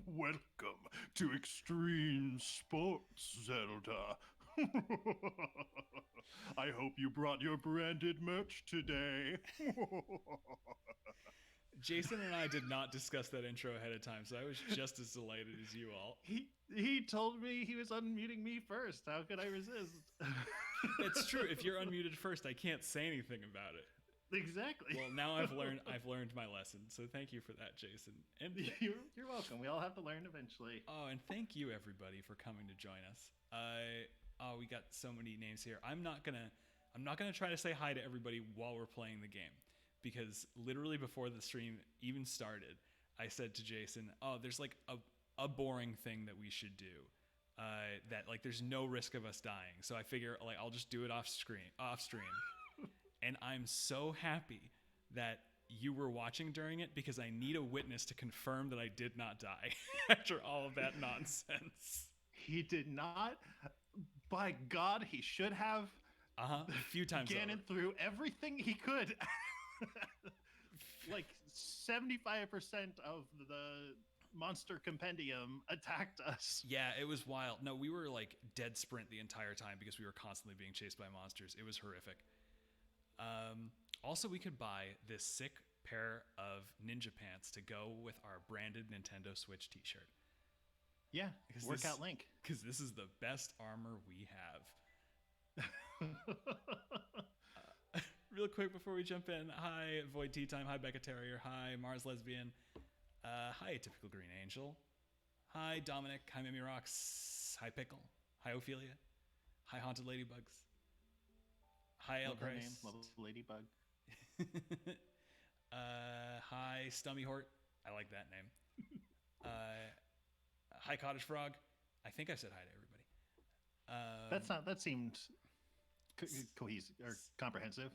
Welcome to Extreme Sports, Zelda. I hope you brought your branded merch today. Jason and I did not discuss that intro ahead of time, so I was just as delighted as you all. He told me he was unmuting me first. How could I resist? It's true. If you're unmuted first, I can't say anything about it. Exactly. Well, now I've learned my lesson. So thank you for that, Jason. And You're welcome. We all have to learn eventually. and thank you everybody for coming to join us. We got so many names here. I'm not gonna try to say hi to everybody while we're playing the game, because literally before the stream even started, I said to Jason, "Oh, there's like a boring thing that we should do. That like there's no risk of us dying. So I figure like I'll just do it off stream." And I'm so happy that you were watching during it, because I need a witness to confirm that I did not die after all of that nonsense. He did not. By God, he should have. A few times Ganon over. threw everything he could. Like 75% of the monster compendium attacked us. Yeah, it was wild. No, we were like dead sprint the entire time because we were constantly being chased by monsters. It was horrific. Also, we could buy this sick pair of ninja pants to go with our branded Nintendo Switch t-shirt. Yeah, workout link. Because this is the best armor we have. Real quick before we jump in, hi Void Tea Time, hi Becca Terrier, hi Mars Lesbian, hi Atypical Green Angel, hi Dominic, hi Mimi Rocks, hi Pickle, hi Ophelia, hi Haunted Ladybugs, hi El Grace, Love Ladybug. hi Stummy Hort, I like that name, hi Cottage Frog, I think I said hi to everybody. That seemed cohesive or comprehensive.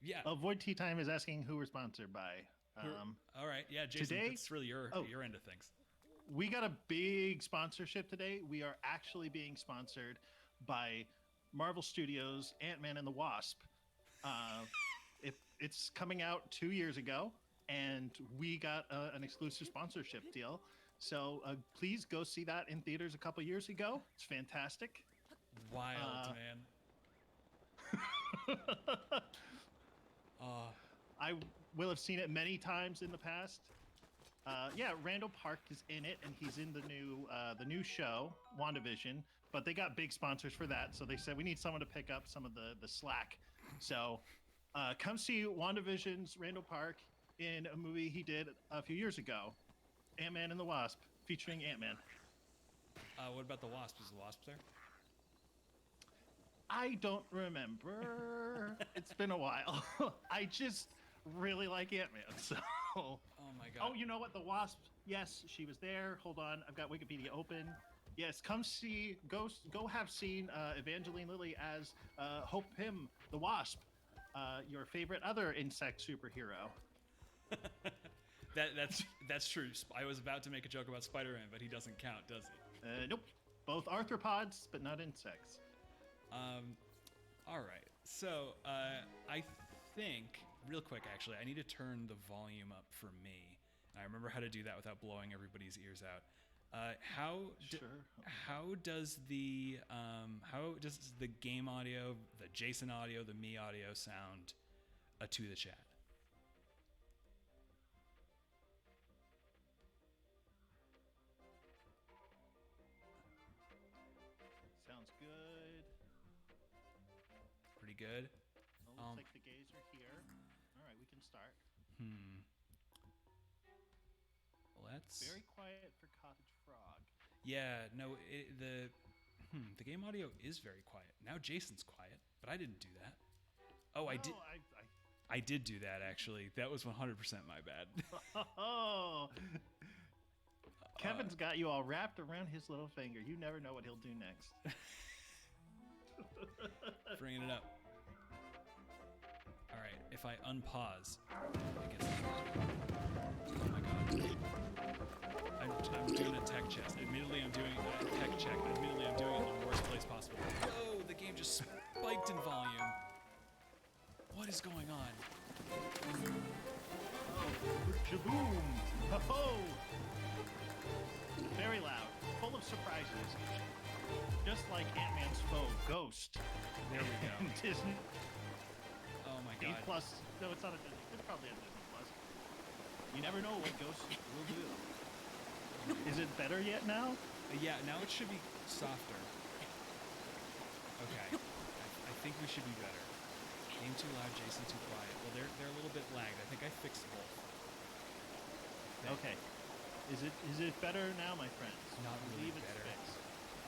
Yeah. Void Tea Time is asking who we're sponsored by. All right. Yeah, Jason, today, that's really your end of things. We got a big sponsorship today. We are actually being sponsored by Marvel Studios' Ant-Man and the Wasp. It's coming out 2 years ago, and we got an exclusive sponsorship deal. So please go see that in theaters a couple years ago. It's fantastic. Wild, man. I will have seen it many times in the past. Randall Park is in it, and he's in the new show, WandaVision. But they got big sponsors for that, so they said we need someone to pick up some of the slack. So come see WandaVision's Randall Park in a movie he did a few years ago, Ant-Man and the Wasp, featuring Ant-Man. What about the Wasp? Is the Wasp there? I don't remember. It's been a while. I just really like Ant-Man, so... Oh my God. Oh, you know what? The Wasp, yes, she was there. Hold on. I've got Wikipedia open. Yes, go have seen Evangeline Lilly as Hope Pym, the Wasp, your favorite other insect superhero. That's true. I was about to make a joke about Spider-Man, but he doesn't count, does he? Nope. Both arthropods, but not insects. All right. So I think, real quick, actually, I need to turn the volume up for me. And I remember how to do that without blowing everybody's ears out. How does the game audio, the Jason audio, the me audio sound to the chat? Sounds good. Pretty good. Well, looks like the gays are here. All right, we can start. Well, that's very quiet for Cottage Frog. Yeah, no, the game audio is very quiet. Now Jason's quiet, but I didn't do that. Oh, no, I did do that, actually. That was 100% my bad. Oh, Kevin's got you all wrapped around his little finger. You never know what he'll do next. Bringing it up. All right, if I unpause, I guess. Oh my God. I'm doing a tech check. Admittedly, I'm doing a tech check. Admittedly, I'm doing it in the worst place possible. Whoa, the game just spiked in volume. What is going on? Oh! Very loud, full of surprises. Just like Ant-Man's foe, Ghost. There we go. Disney Oh my D god. Plus. No, it's not a Disney. It's probably a Disney Plus. You never know what Ghost will do. Is it better yet now? Yeah, now it should be softer. Okay. I think we should be better. Game too loud, Jason too quiet. Well, they're a little bit lagged. I think I fixed both. Okay. Is it better now, my friends? Not I really believe it's better. fixed.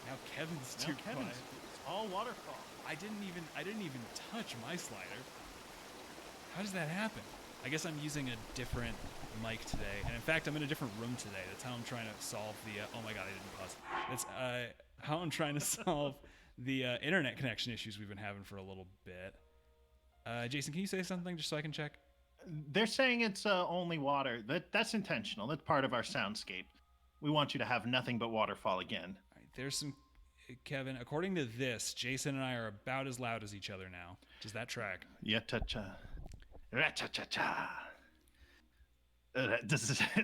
Now Kevin's Now too Kevin's, quiet. it's all waterfall. I didn't even touch my slider. How does that happen? I guess I'm using a different mic today, and in fact, I'm in a different room today. That's how I'm trying to solve the. Oh my god, I didn't pause. That's how I'm trying to solve the internet connection issues we've been having for a little bit. Jason, can you say something just so I can check? They're saying it's only water. That's intentional. That's part of our soundscape. We want you to have nothing but waterfall again. All right, there's some. Kevin, according to this, Jason and I are about as loud as each other now. Does that track? Ya-cha-cha. Ra-cha-cha-cha.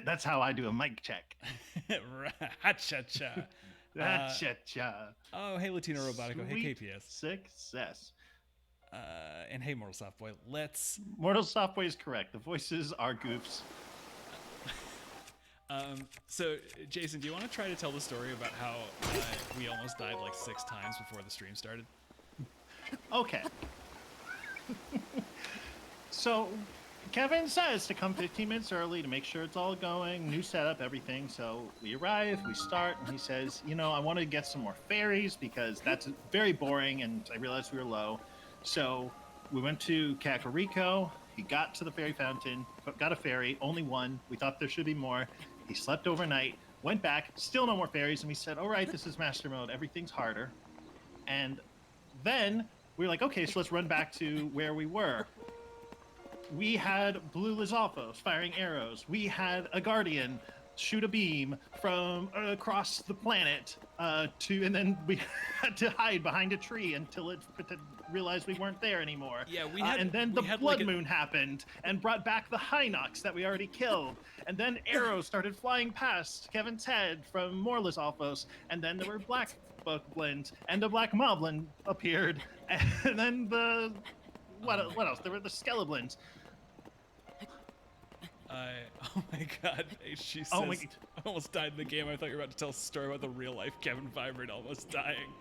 That's how I do a mic check. Ra-cha-cha. Ra-cha-cha. Oh, hey, Latino Robotico. Hey, Sweet KPS. Success. And hey, Mortal Softboy. Let's. Mortal Softway is correct. The voices are goofs. So, Jason, do you want to try to tell the story about how we almost died like 6 times before the stream started? Okay. So, Kevin says to come 15 minutes early to make sure it's all going, new setup, everything. So we arrive, we start, and he says, I want to get some more fairies because that's very boring, and I realized we were low. So we went to Kakariko. He got to the fairy fountain, got a fairy, only one. We thought there should be more. He slept overnight, went back, still no more fairies, and we said, all right, this is master mode. Everything's harder. And then we were like, okay, so let's run back to where we were. We had blue Lizalfos firing arrows. We had a guardian shoot a beam from across the planet and then we had to hide behind a tree until it realized we weren't there anymore. Yeah, we had, and then we the had blood like moon happened and brought back the Hinox that we already killed. And then arrows started flying past Kevin's head from more Lizalfos. And then there were black bookblins and a black moblin appeared. And then the what else? There were the skeleblins. Oh my god, she says, Oh my- I almost died in the game. I thought you were about to tell a story about the real life Kevin Vibrant almost dying.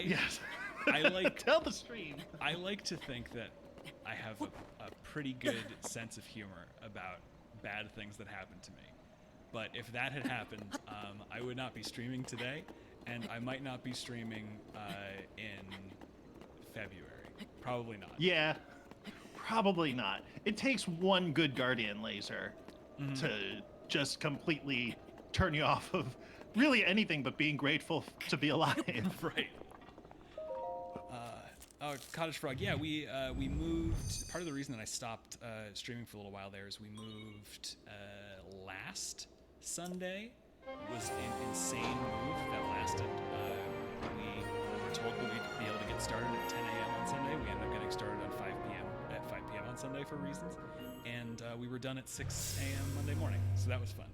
Yes. I like Tell the stream. I like to think that I have a pretty good sense of humor about bad things that happen to me. But if that had happened, I would not be streaming today, and I might not be streaming in February. Probably not. Yeah, probably not. It takes one good guardian laser to just completely turn you off of really anything but being grateful to be alive. Right. Oh, Cottage Frog. Yeah, we moved. Part of the reason that I stopped streaming for a little while there is we moved last Sunday. It was an insane move that lasted. We were told that we'd be able to get started at 10 a.m. on Sunday. We ended up getting started on 5 p.m. at 5 p.m. on Sunday for reasons, and we were done at 6 a.m. Monday morning. So that was fun.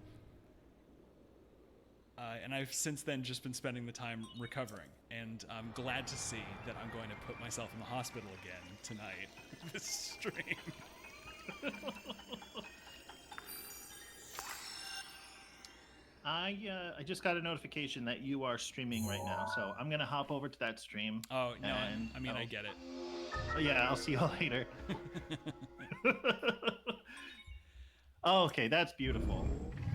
And I've since then just been spending the time recovering, and I'm glad to see that I'm going to put myself in the hospital again tonight. This stream. I just got a notification that you are streaming right now, so I'm gonna hop over to that stream. Oh no, and I mean I get it. Yeah, I'll see you later. Oh, okay, that's beautiful.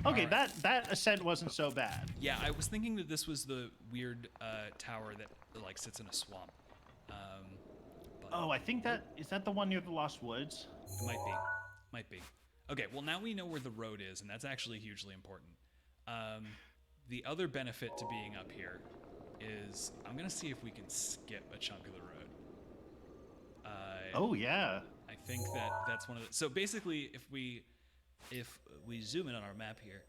Okay, All right. that ascent wasn't so bad. Yeah, I was thinking that this was the weird tower that like sits in a swamp. But Oh, I think is that the one near the Lost Woods? it might be. Okay, well now we know where the road is, and that's actually hugely important. The other benefit to being up here is I'm gonna see if we can skip a chunk of the road. Oh yeah. I think that's one of the. So basically, if we zoom in on our map here,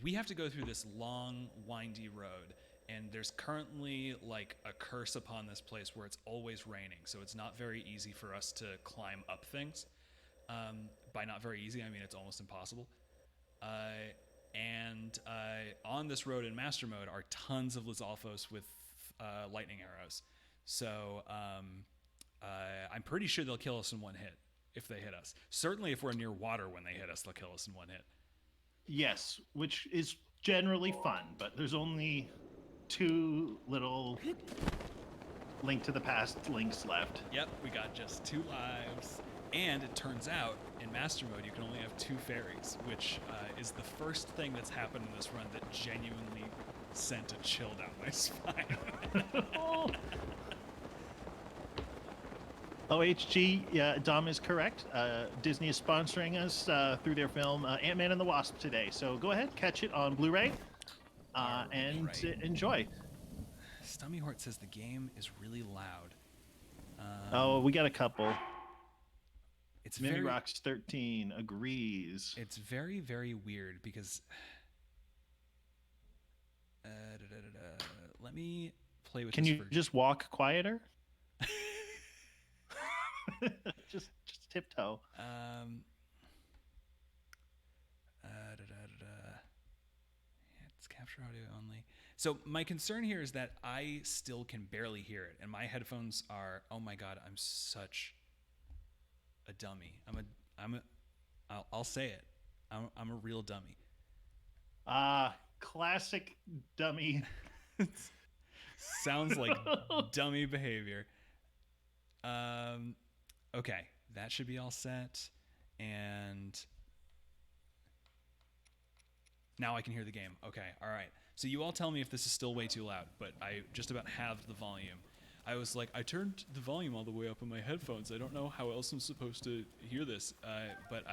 we have to go through this long, windy road, and there's currently like a curse upon this place where it's always raining, so it's not very easy for us to climb up things. By not very easy, I mean it's almost impossible. And on this road in Master Mode are tons of Lizalfos with lightning arrows. So I'm pretty sure they'll kill us in one hit if they hit us. Certainly if we're near water when they hit us, they'll kill us in one hit. Yes, which is generally fun, but there's only 2 little Link to the Past links left. Yep, we got just 2 lives. And it turns out, in Master Mode, you can only have 2 fairies, which is the first thing that's happened in this run that genuinely sent a chill down my spine. OHG, yeah, Dom is correct. Disney is sponsoring us through their film Ant-Man and the Wasp today. So go ahead, catch it on Blu-ray and enjoy. Stummy Hort says the game is really loud. Oh, we got a couple. It's Mini very, Rocks 13 agrees. It's very, very weird because... let me play with Can this you version. just walk quieter? just tiptoe. It's capture audio only. So my concern here is that I still can barely hear it, and my headphones are. Oh my god, I'm such a dummy. I'll say it. I'm a real dummy. Classic dummy. Sounds like dummy behavior. Okay, that should be all set, and now I can hear the game. Okay, all right. So you all tell me if this is still way too loud, but I just about halved the volume. I was like, I turned the volume all the way up on my headphones. I don't know how else I'm supposed to hear this, but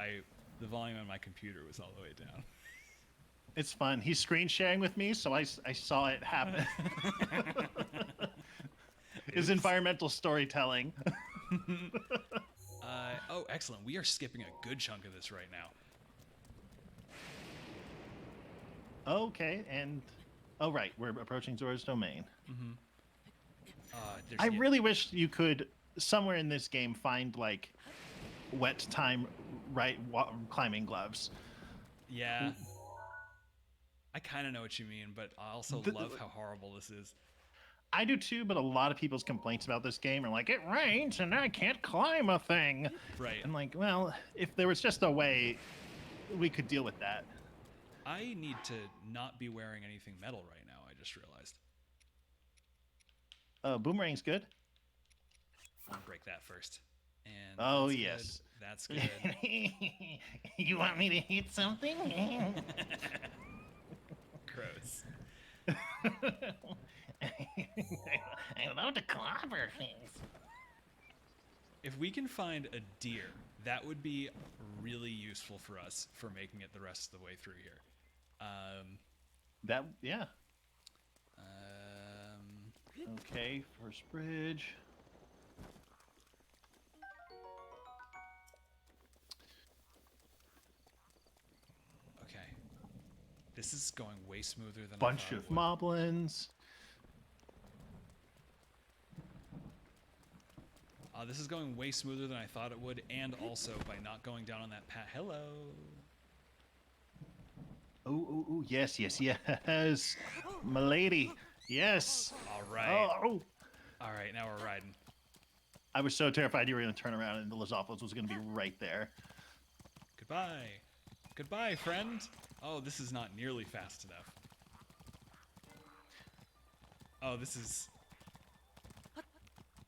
the volume on my computer was all the way down. It's fun. He's screen sharing with me, so I saw it happen. His environmental storytelling. Oh, excellent. We are skipping a good chunk of this right now. Okay, and... Oh, right. We're approaching Zora's domain. Mm-hmm. I really wish you could, somewhere in this game, find, like, wet time climbing gloves. Yeah. I kind of know what you mean, but I also love how horrible this is. I do too, but a lot of people's complaints about this game are like, it rains and I can't climb a thing. Right. I'm like, well, if there was just a way, we could deal with that. I need to not be wearing anything metal right now, I just realized. Boomerang's good. I'll break that first. And oh, that's yes. Good. That's good. You want me to hit something? Gross. I love to clobber things. If we can find a deer, that would be really useful for us for making it the rest of the way through here. Yeah. Okay, first bridge. Okay. This is going way smoother than Bunch I thought of moblins. This is going way smoother than I thought it would, and also by not going down on that path. Hello. Oh, yes, my lady. Yes. All right. Oh. All right, now we're riding. I was so terrified you were going to turn around and the Lizalfos was going to be right there. Goodbye. Goodbye, friend. Oh, this is not nearly fast enough. Oh, this is...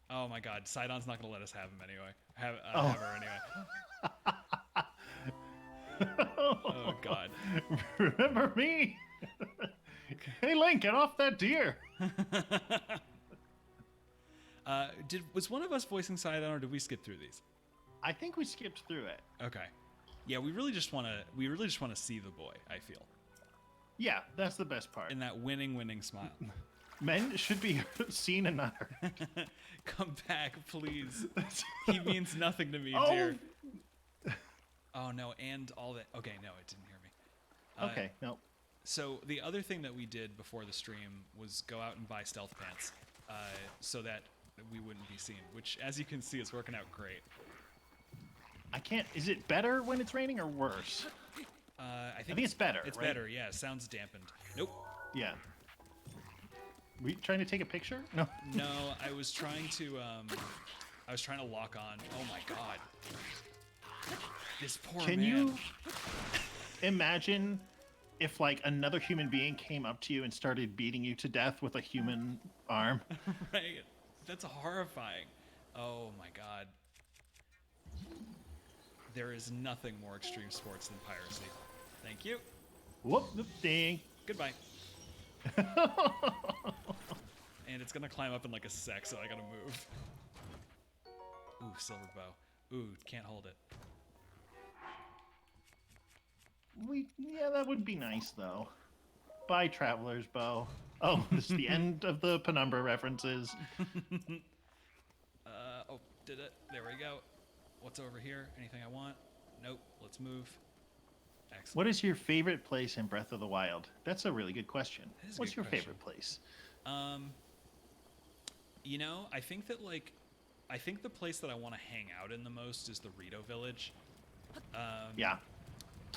Oh my god, Sidon's not going to let us have him anyway. Have her anyway. Oh god. Remember me? Hey Link, get off that deer. Was one of us voicing Sidon, or did we skip through these? I think we skipped through it. Okay. Yeah, we really just want to see the boy, I feel. Yeah, that's the best part. And that winning smile. Men should be seen and not heard. Come back, please. He means nothing to me, oh. dear. Oh no, and all that. Okay, no, it didn't hear me. Okay, no. So the other thing that we did before the stream was go out and buy stealth pants, so that we wouldn't be seen. Which, as you can see, is working out great. I can't. Is it better when it's raining or worse? I think it's better, It's right? better, yeah. Sounds dampened. Nope. Yeah. Were you trying to take a picture? No. No, I was trying to lock on. Oh my god. This poor Can man. you imagine if like another human being came up to you and started beating you to death with a human arm? Right. That's horrifying. Oh my god. There is nothing more extreme sports than piracy. Thank you. Whoop, ding. Goodbye. And it's gonna climb up in like a sec, so I gotta move. Ooh, silver bow. Ooh, can't hold it. Yeah, that would be nice though. Bye, Traveler's Bow. Oh, this is the end of the Penumbra references. Oh, did it? There we go. What's over here? Anything I want? Nope. Let's move. Excellent. What is your favorite place in Breath of the Wild? That's a really good question. That is a What's good your question. favorite place? You know, I think that I think the place that I want to hang out in the most is the Rito Village. Yeah.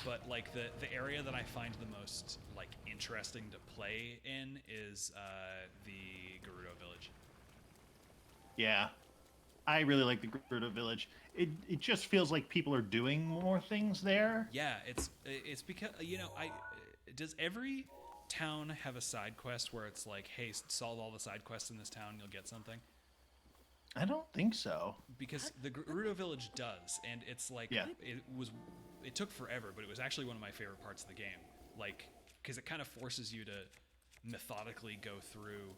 But like the area that I find the most like interesting to play in is the Gerudo Village. Yeah. I really like the Gerudo Village. It just feels like people are doing more things there. Yeah, it's because does every town have a side quest where it's like, hey, solve all the side quests in this town, you'll get something? I don't think so. Because the Gerudo Village does, and it's like Yeah. it took forever, but it was actually one of my favorite parts of the game. Like, because it kind of forces you to methodically go through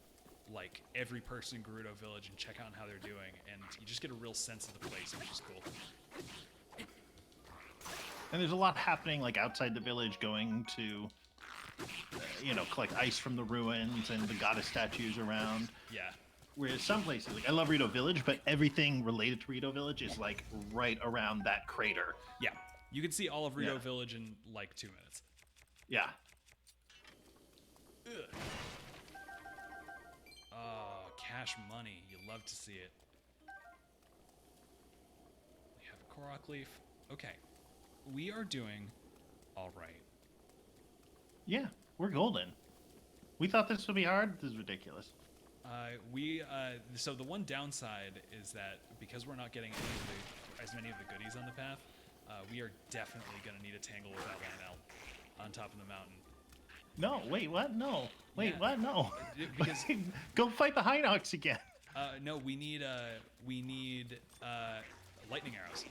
like every person in Gerudo Village and check out how they're doing, and you just get a real sense of the place, which is cool. And there's a lot happening like outside the village, going to collect ice from the ruins and the goddess statues around. Yeah. Whereas some places, like I love Rito Village, but everything related to Rito Village is like right around that crater. Yeah. You can see all of Rito Yeah. Village in like 2 minutes. Yeah. Ugh. Oh, cash money. You love to see it. We have a Korok leaf. Okay. We are doing all right. Yeah, we're golden. We thought this would be hard. This is ridiculous. So the one downside is that because we're not getting as many of the goodies on the path, we are definitely going to need a tangle with that Lionel on top of the mountain. No, wait, what? No. Wait, Yeah. what? No. Because Go fight the Hinox again. no, we need lightning arrows.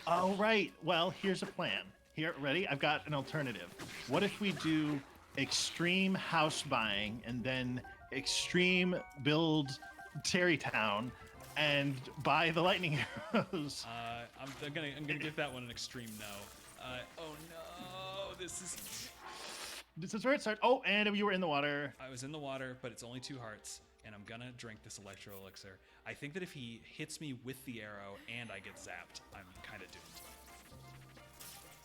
Oh, right. Well, here's a plan. Here, ready? I've got an alternative. What if we do extreme house buying and then extreme build Terrytown and buy the lightning arrows? I'm gonna give that one an extreme no. Oh no, This is where it starts. Oh, and you were in the water. I was in the water, but it's only 2 hearts, and I'm gonna drink this electro elixir. I think that if he hits me with the arrow and I get zapped, I'm kind of doomed.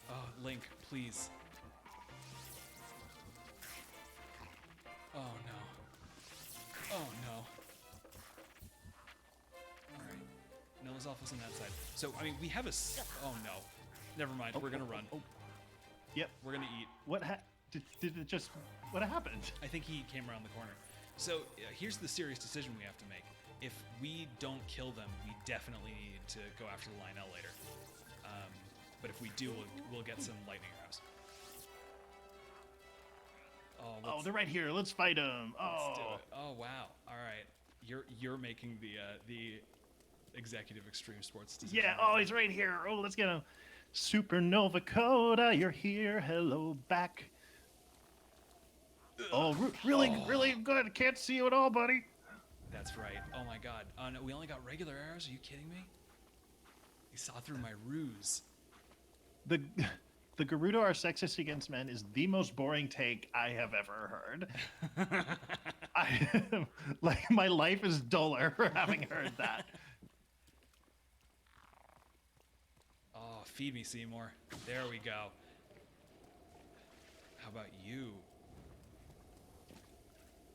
Oh, Link, please. Oh no. Oh no. Alright. Noah's Elf is on that side. So, I mean, we have oh no. Never mind, we're gonna run. Yep. We're gonna eat. Did it just... What happened? I think he came around the corner. So, here's the serious decision we have to make. If we don't kill them, we definitely need to go after the Lionel later. But if we do, we'll get some lightning arrows. Oh, they're right here. Let's fight them. Let's do Oh. it. Oh wow! All right, you're making the executive extreme sports decision. Yeah. Oh, he's right here. Oh, let's get him. Supernova Coda, you're here. Hello back. Oh, really good. Can't see you at all, buddy. That's right. Oh my god. Oh no, we only got regular arrows. Are you kidding me? He saw through my ruse. The Gerudo are sexist against men is the most boring take I have ever heard. Like my life is duller for having heard that. Oh, feed me, Seymour. There we go. How about you?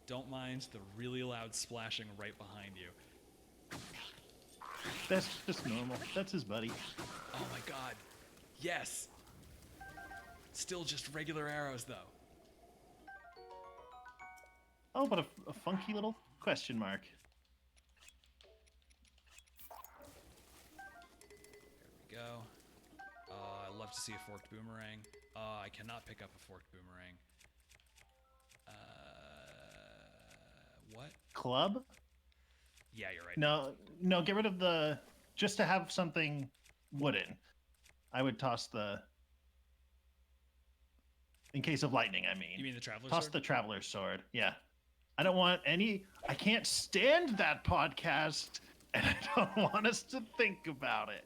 Don't mind the really loud splashing right behind you. That's just normal. That's his buddy. Oh my god. Yes. Still just regular arrows, though. Oh, but a funky little question mark. There we go. I love to see a forked boomerang. I cannot pick up a forked boomerang. What? Club? Yeah, you're right. No, get rid of the... Just to have something wooden. I would toss the... In case of lightning, I mean. You mean the Traveler's Toss Sword? the Traveler's Sword, yeah. I don't want any... I can't stand that podcast, and I don't want us to think about it.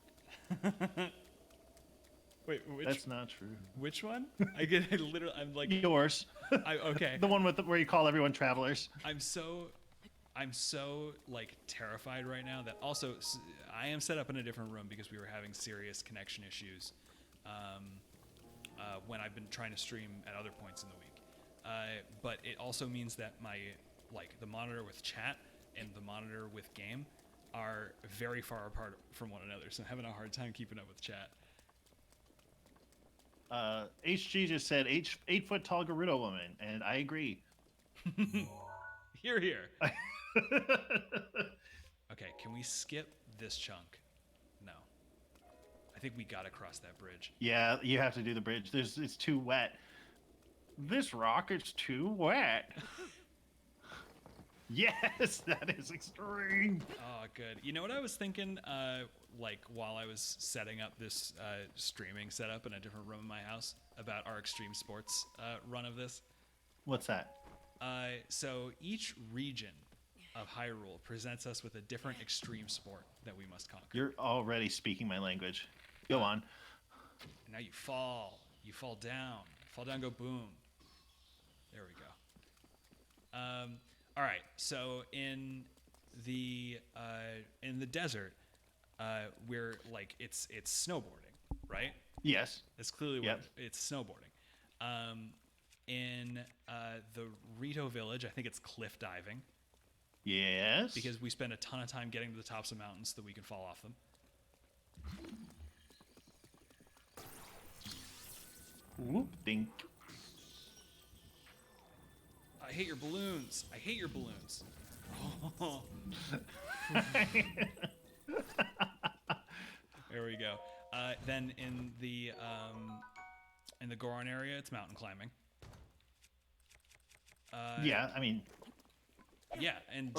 Wait, which? That's not true. Which one? I'm like... Yours. Okay. The one where you call everyone travelers. I'm so like terrified right now that also I am set up in a different room because we were having serious connection issues when I've been trying to stream at other points in the week. But it also means that the monitor with chat and the monitor with game are very far apart from one another, so I'm having a hard time keeping up with chat. HG just said 8-foot tall Gerudo woman, and I agree. Here. Okay, can we skip this chunk? No. I think we gotta cross that bridge. Yeah, you have to do the bridge. It's too wet. This rock is too wet. Yes, that is extreme. Oh, good. You know what I was thinking, while I was setting up this streaming setup in a different room in my house about our extreme sports run of this? What's that? So each region of Hyrule presents us with a different extreme sport that we must conquer. You're already speaking my language. Go on. Now you fall down, go boom. There we go. All right, so in the desert, we're like it's snowboarding, right? Yes. That's clearly what it's snowboarding. In the Rito village, I think it's cliff diving. Yes. Because we spend a ton of time getting to the tops of mountains so that we can fall off them. Whoop, dink. I hate your balloons. Oh. There we go. Then in the Goron area, it's mountain climbing. Yeah, I mean... Yeah, and...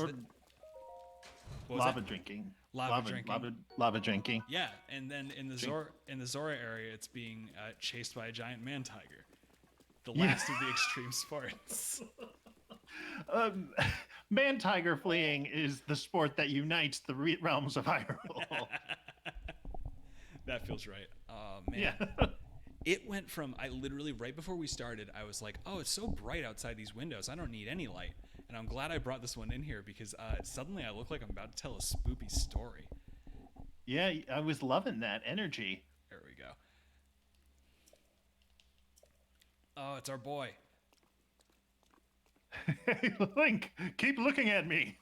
lava drinking. Lava drinking. Yeah, and then in the Zora area, it's being chased by a giant man tiger. The last of the extreme sports. Man tiger fleeing is the sport that unites the realms of Hyrule. That feels right. Oh, man. Yeah. It went from, I literally, right before we started, I was like, oh, it's so bright outside these windows. I don't need any light. And I'm glad I brought this one in here because suddenly I look like I'm about to tell a spoopy story. Yeah, I was loving that energy. There we go. Oh, it's our boy. Hey, Link, keep looking at me.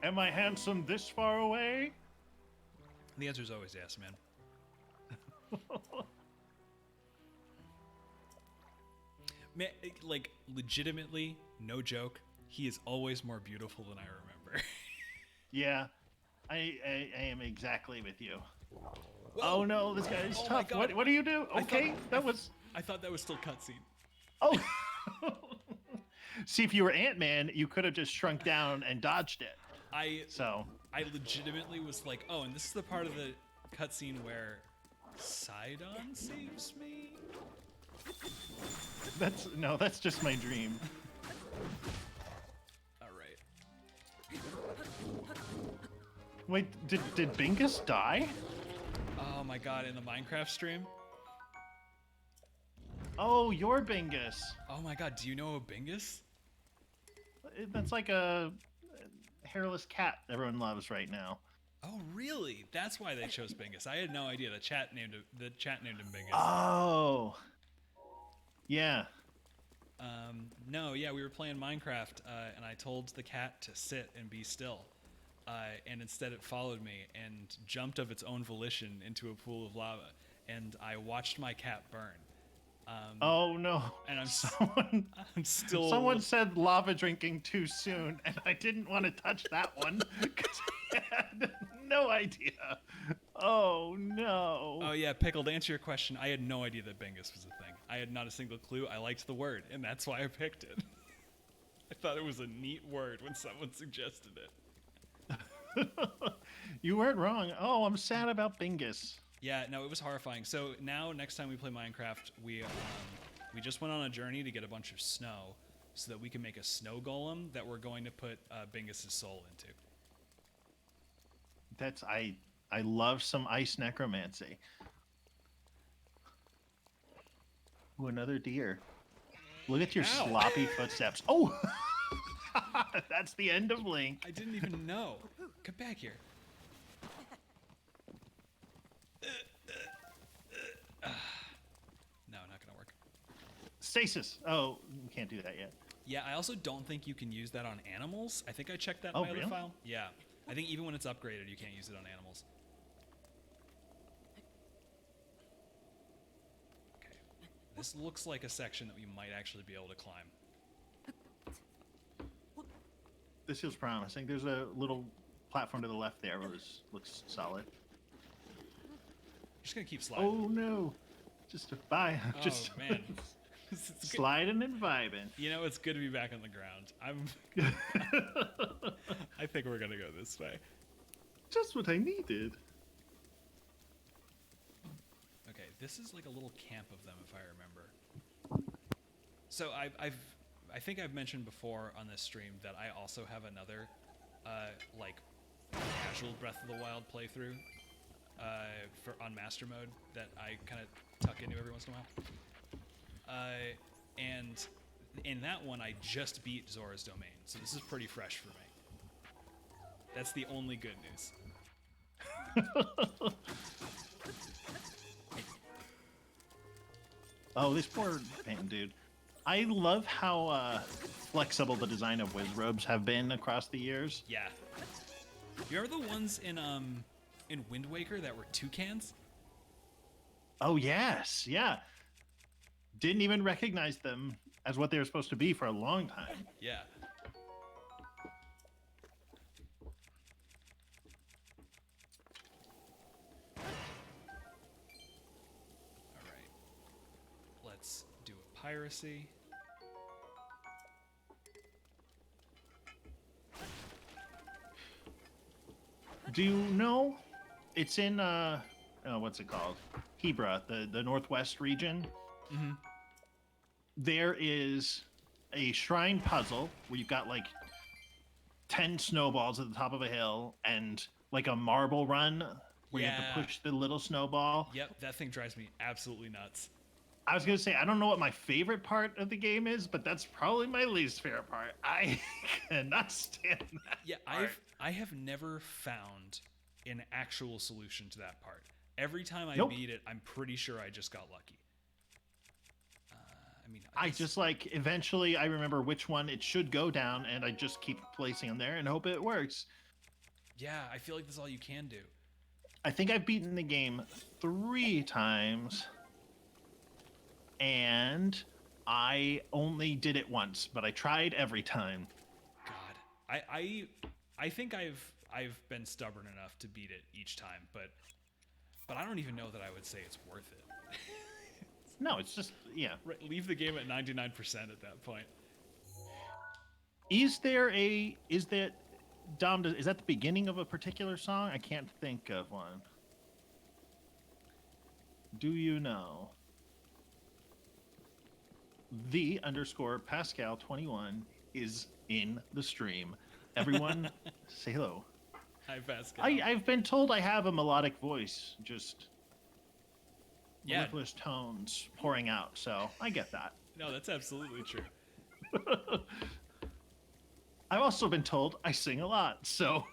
Am I handsome this far away? The answer is always yes, man. Man, like, legitimately, no joke, he is always more beautiful than I remember. Yeah, I am exactly with you. Whoa. Oh no, this guy is tough. What do you do? Okay, I thought that was still cutscene. Oh. See, if you were Ant-Man, you could have just shrunk down and dodged it. I legitimately was like, oh, and this is the part of the cutscene where Sidon saves me? That's just my dream. All right. Wait, did Bingus die? Oh my god, in the Minecraft stream? Oh, you're Bingus. Oh my god, do you know a Bingus? That's like a hairless cat everyone loves right now. Oh, really? That's why they chose Bingus. I had no idea. The chat named him Bingus. Oh. Yeah. No, yeah, we were playing Minecraft, and I told the cat to sit and be still. and instead it followed me and jumped of its own volition into a pool of lava, and I watched my cat burn. Oh no! And I'm still. Someone said lava drinking too soon, and I didn't want to touch that one because I had no idea. Oh no! Oh yeah, Pickle, to answer your question, I had no idea that Bingus was a thing. I had not a single clue. I liked the word, and that's why I picked it. I thought it was a neat word when someone suggested it. You weren't wrong. Oh, I'm sad about Bingus. Yeah, no, it was horrifying. So now, next time we play Minecraft, we just went on a journey to get a bunch of snow, so that we can make a snow golem that we're going to put Bingus's soul into. That's I love some ice necromancy. Ooh, another deer. Look at your Ow. sloppy footsteps. Oh, that's the end of Link. I didn't even know. Come back here. No, not gonna work. Stasis. Oh, we can't do that yet. Yeah, I also don't think you can use that on animals. I think I checked that in Oh, my other really? file. Yeah, I think even when it's upgraded, you can't use it on animals. Okay, this looks like a section that we might actually be able to climb. This feels promising. There's a little platform to the left there, which looks solid. Just gonna keep sliding. Oh no! Just bye. Oh, Just man. It's good. sliding and vibing. You know, it's good to be back on the ground. I think we're gonna go this way. Just what I needed. Okay, this is like a little camp of them, if I remember. So I think I've mentioned before on this stream that I also have another, like, casual Breath of the Wild playthrough, on Master Mode that I kind of tuck into every once in a while. And in that one, I just beat Zora's Domain, so this is pretty fresh for me. That's the only good news. Oh, this poor painting dude. I love how flexible the design of Wizrobes have been across the years. Yeah. You remember the ones in Wind Waker that were toucans? Oh yes, yeah. Didn't even recognize them as what they were supposed to be for a long time. Yeah. All right. Let's do a piracy. Do you know? It's in what's it called? Hebra, the northwest region. Mm-hmm. There is a shrine puzzle where you've got like 10 snowballs at the top of a hill and like a marble run where you have Yeah. to push the little snowball. Yep, that thing drives me absolutely nuts. I was gonna say I don't know what my favorite part of the game is, but that's probably my least favorite part. I cannot stand that. Yeah, part. I have never found an actual solution to that part. Every time I Nope. beat it, I'm pretty sure I just got lucky. I mean, I guess- just like eventually I remember which one it should go down, and I just keep placing them there and hope it works. yeah, I feel like that's all you can do. I think I've beaten the game 3 times, and I only did it once, but I tried every time. God, I think I've been stubborn enough to beat it each time, but I don't even know that I would say it's worth it. No, it's just yeah. Right, leave the game at 99% at that point. Is that Dom? Is that the beginning of a particular song? I can't think of one. Do you know? The _ Pascal 21 is in the stream. Everyone, say hello. Hi, Pascal. I've been told I have a melodic voice, just Yeah. mellifluous tones pouring out. So I get that. No, that's absolutely true. I've also been told I sing a lot, so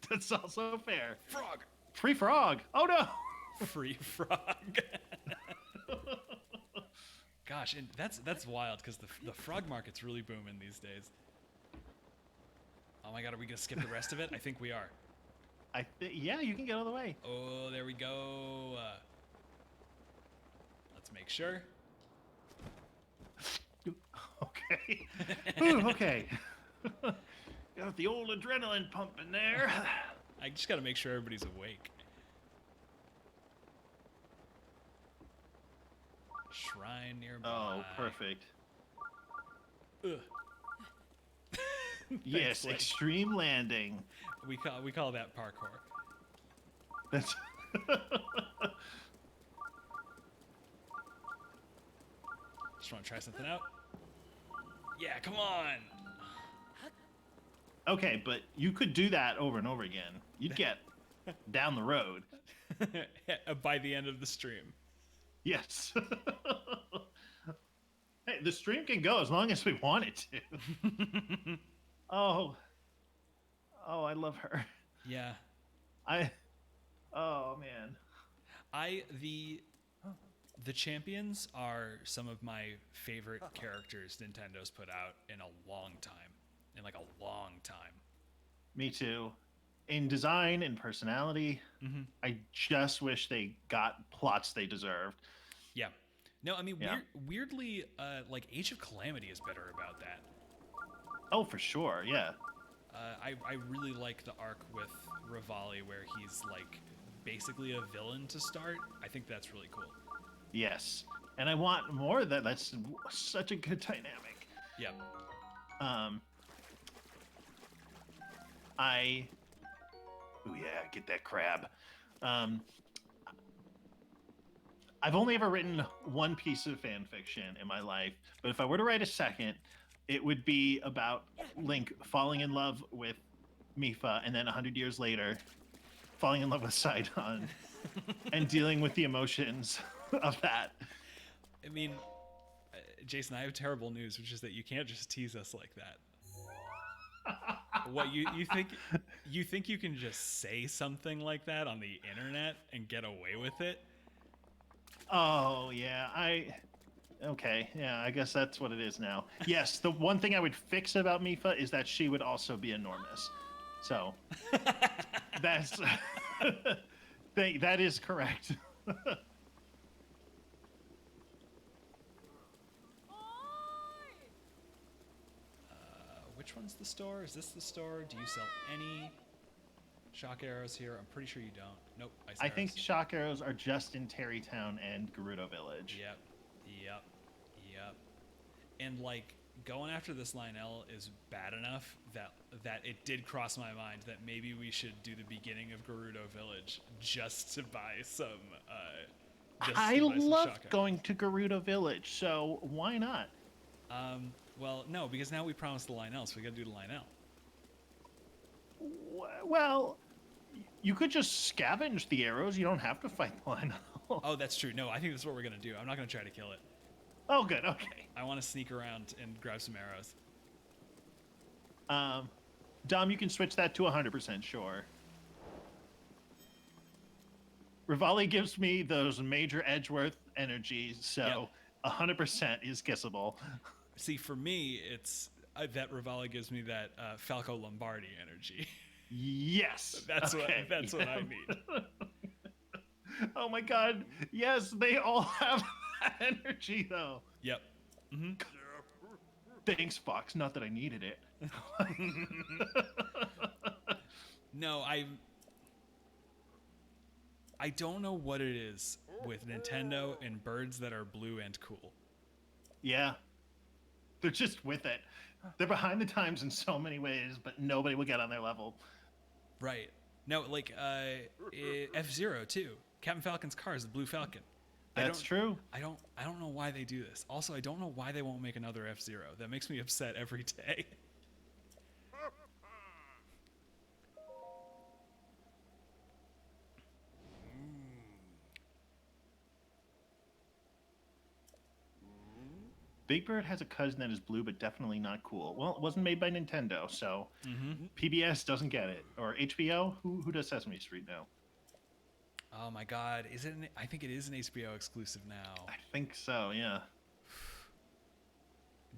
that's also fair. Frog. Free frog. Oh no. Free frog. Gosh, and that's wild because the frog market's really booming these days. Oh my god, are we gonna skip the rest of it? I think we are. Yeah, you can get all the way. Oh, there we go. Let's make sure. Okay. Ooh, okay. Got the old adrenaline pumping there. I just gotta make sure everybody's awake. Shrine nearby. Oh, perfect. Ugh. Yes, Flynn. extreme landing. We call that parkour. That's Just want to try something out. Yeah, come on. okay, but you could do that over and over again. You'd get down the road. By the end of the stream. Yes. Hey, the stream can go as long as we want it to. Oh, I love her. Yeah. Oh man. The champions are some of my favorite characters Nintendo's put out in a long time. In like a long time. Me too. In design and personality, I just wish they got plots they deserved. Yeah. No, I mean, Yeah. weirdly, like Age of Calamity is better about that. Oh, for sure. Yeah. I really like the arc with Rivali where he's like basically a villain to start. I think that's really cool. Yes. And I want more of that. That's such a good dynamic. Yeah. Oh yeah, get that crab. I've only ever written one piece of fan fiction in my life, but if I were to write a second, it would be about Link falling in love with Mipha, and then 100 years later, falling in love with Sidon, and dealing with the emotions of that. I mean, Jason, I have terrible news, which is that you can't just tease us like that. What you think you can just say something like that on the internet and get away with it? Oh yeah, okay, yeah, I guess that's what it is now. Yes, the one thing I would fix about Mipha is that she would also be enormous. So that's that is correct. Which one's the store? Is this the store? Do you sell any shock arrows here? I'm pretty sure you don't. Nope. Ice I arrows. think shock arrows are just in Terrytown and Gerudo Village. Yep. And like going after this Lionel is bad enough that it did cross my mind that maybe we should do the beginning of Gerudo Village just to buy some. I love going to Gerudo Village, so why not? Well, no, because now we promised the Lionel, so we got to do the Lionel. Well, you could just scavenge the arrows. You don't have to fight the Lionel. Oh, that's true. No, I think that's what we're gonna do. I'm not gonna try to kill it. Oh, good. Okay. I want to sneak around and grab some arrows. Dom, you can switch that to 100% sure. Rivali gives me those major Edgeworth energies, so 100% is kissable. See, for me, it's that Rivali gives me that Falco Lombardi energy. Yes. That's okay. what I mean. Oh my god. Yes, they all have that energy though. Yep. Mm-hmm. Thanks, Fox. Not that I needed it. No, I don't know what it is with Nintendo and birds that are blue and cool. Yeah. They're just with it. They're behind the times in so many ways, but nobody will get on their level. Right. No, like F-Zero too. Captain Falcon's car is the Blue Falcon. That's true. I don't know why they do this. Also, I don't know why they won't make another F-Zero. That makes me upset every day. Big Bird has a cousin that is blue, but definitely not cool. Well, it wasn't made by Nintendo, so PBS doesn't get it. Or HBO? Who does Sesame Street now? Oh my God! Is it? I think it is an HBO exclusive now. I think so. Yeah.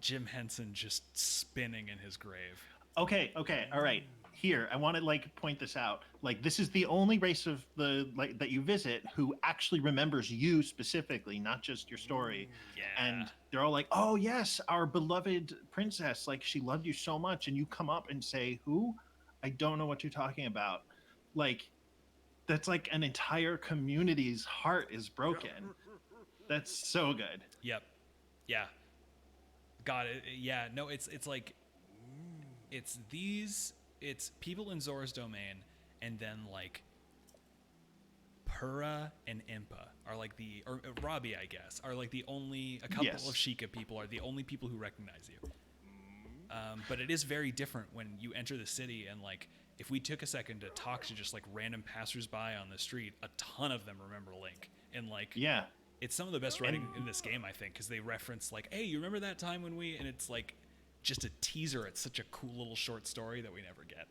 Jim Henson just spinning in his grave. Okay, all right. Here, I want to like point this out. Like, this is the only race of the like that you visit who actually remembers you specifically, not just your story. Yeah. And they're all like, "Oh yes, our beloved princess. Like, she loved you so much." And you come up and say, "Who? I don't know what you're talking about." Like, that's like an entire community's heart is broken. That's so good. Yep. Yeah. Got it. Yeah. No, it's like it's people in Zora's domain, and then like Pura and Impa are like or Robbie, I guess, are like the only, a couple Yes. of Sheikah people are the only people who recognize you. But it is very different when you enter the city, and like if we took a second to talk to just like random passersby on the street, a ton of them remember Link, and like Yeah. it's some of the best writing in this game, I think, because they reference like, hey, you remember that time when we, and it's like just a teaser. It's such a cool little short story that we never get.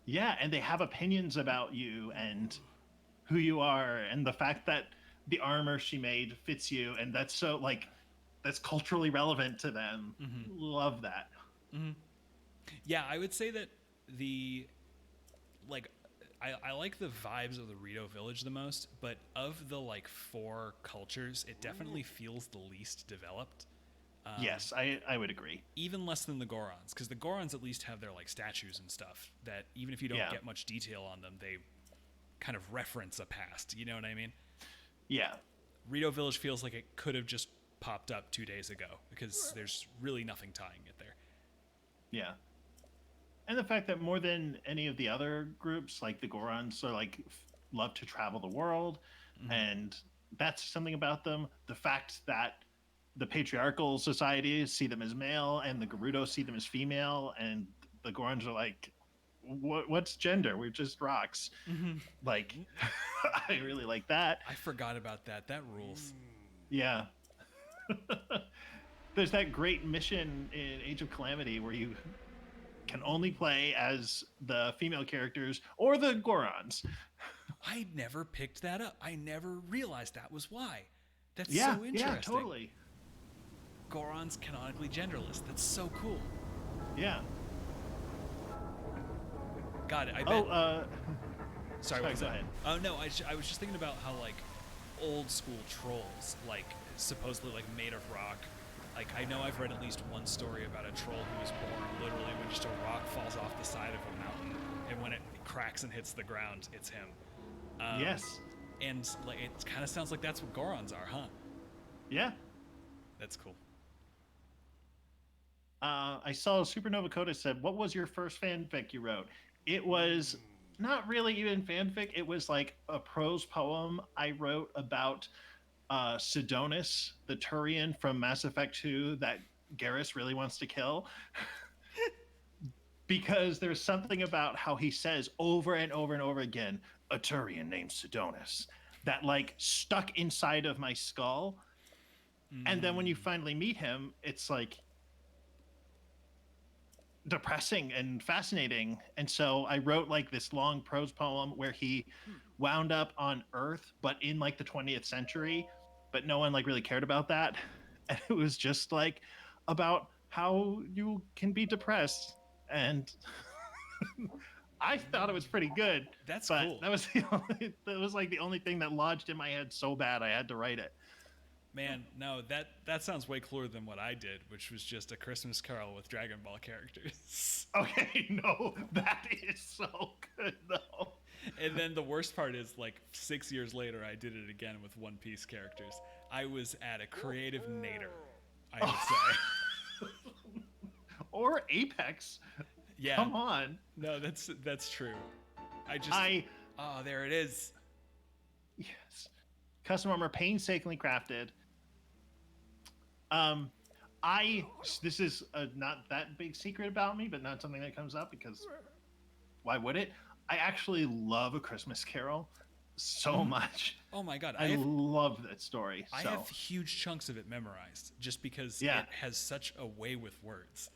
Yeah, and they have opinions about you and who you are and the fact that the armor she made fits you, and that's so like that's culturally relevant to them. Love that. Yeah, I would say that the like I like the vibes of the Rito village the most, but of the like four cultures, it definitely feels the least developed. Yes, I would agree. Even less than the Gorons, because the Gorons at least have their like statues and stuff that even if you don't Yeah. get much detail on them, they kind of reference a past. You know what I mean? Yeah. Rito Village feels like it could have just popped up 2 days ago because there's really nothing tying it there. Yeah. And the fact that more than any of the other groups, like the Gorons, are like love to travel the world, and that's something about them. The fact that the patriarchal societies see them as male, and the Gerudo see them as female, and the Gorons are like, what's gender? We're just rocks." Like, I really like that. I forgot about that. That rules. Yeah. There's that great mission in Age of Calamity where you can only play as the female characters or the Gorons. I never picked that up. I never realized that was why. That's Yeah, so interesting. yeah, totally. Goron's canonically genderless. That's so cool. Yeah. Got it. I bet. Oh, sorry, what was go that? ahead. Oh no, I was just thinking about how like old school trolls, like supposedly like made of rock. Like I know I've read at least one story about a troll who was born literally when just a rock falls off the side of a mountain, and when it cracks and hits the ground, it's him. Yes. And like it kind of sounds like that's what Gorons are, huh? Yeah. That's cool. I saw Supernova Coda said, "What was your first fanfic you wrote?" It was not really even fanfic. It was like a prose poem I wrote about Sidonis, the Turian from Mass Effect 2 that Garrus really wants to kill. Because there's something about how he says over and over and over again, "a Turian named Sidonis," that like stuck inside of my skull. And then when you finally meet him, it's like depressing and fascinating. And so I wrote like this long prose poem where he wound up on Earth, but in like the 20th century, but no one like really cared about that. And it was just like about how you can be depressed. And I thought it was pretty good. That's but cool. That was like the only thing that lodged in my head so bad I had to write it. Man, no, that sounds way cooler than what I did, which was just a Christmas Carol with Dragon Ball characters. Okay, no, that is so good though. And then the worst part is, like 6 years later, I did it again with One Piece characters. I was at a creative nadir, I would say. Or Apex. Yeah. Come on. No, that's true. Oh, there it is. Yes. Custom armor painstakingly crafted. This is not that big secret about me, but not something that comes up because why would it? I actually love A Christmas Carol so much. Oh my god, I love that story. I have huge chunks of it memorized just because it has such a way with words.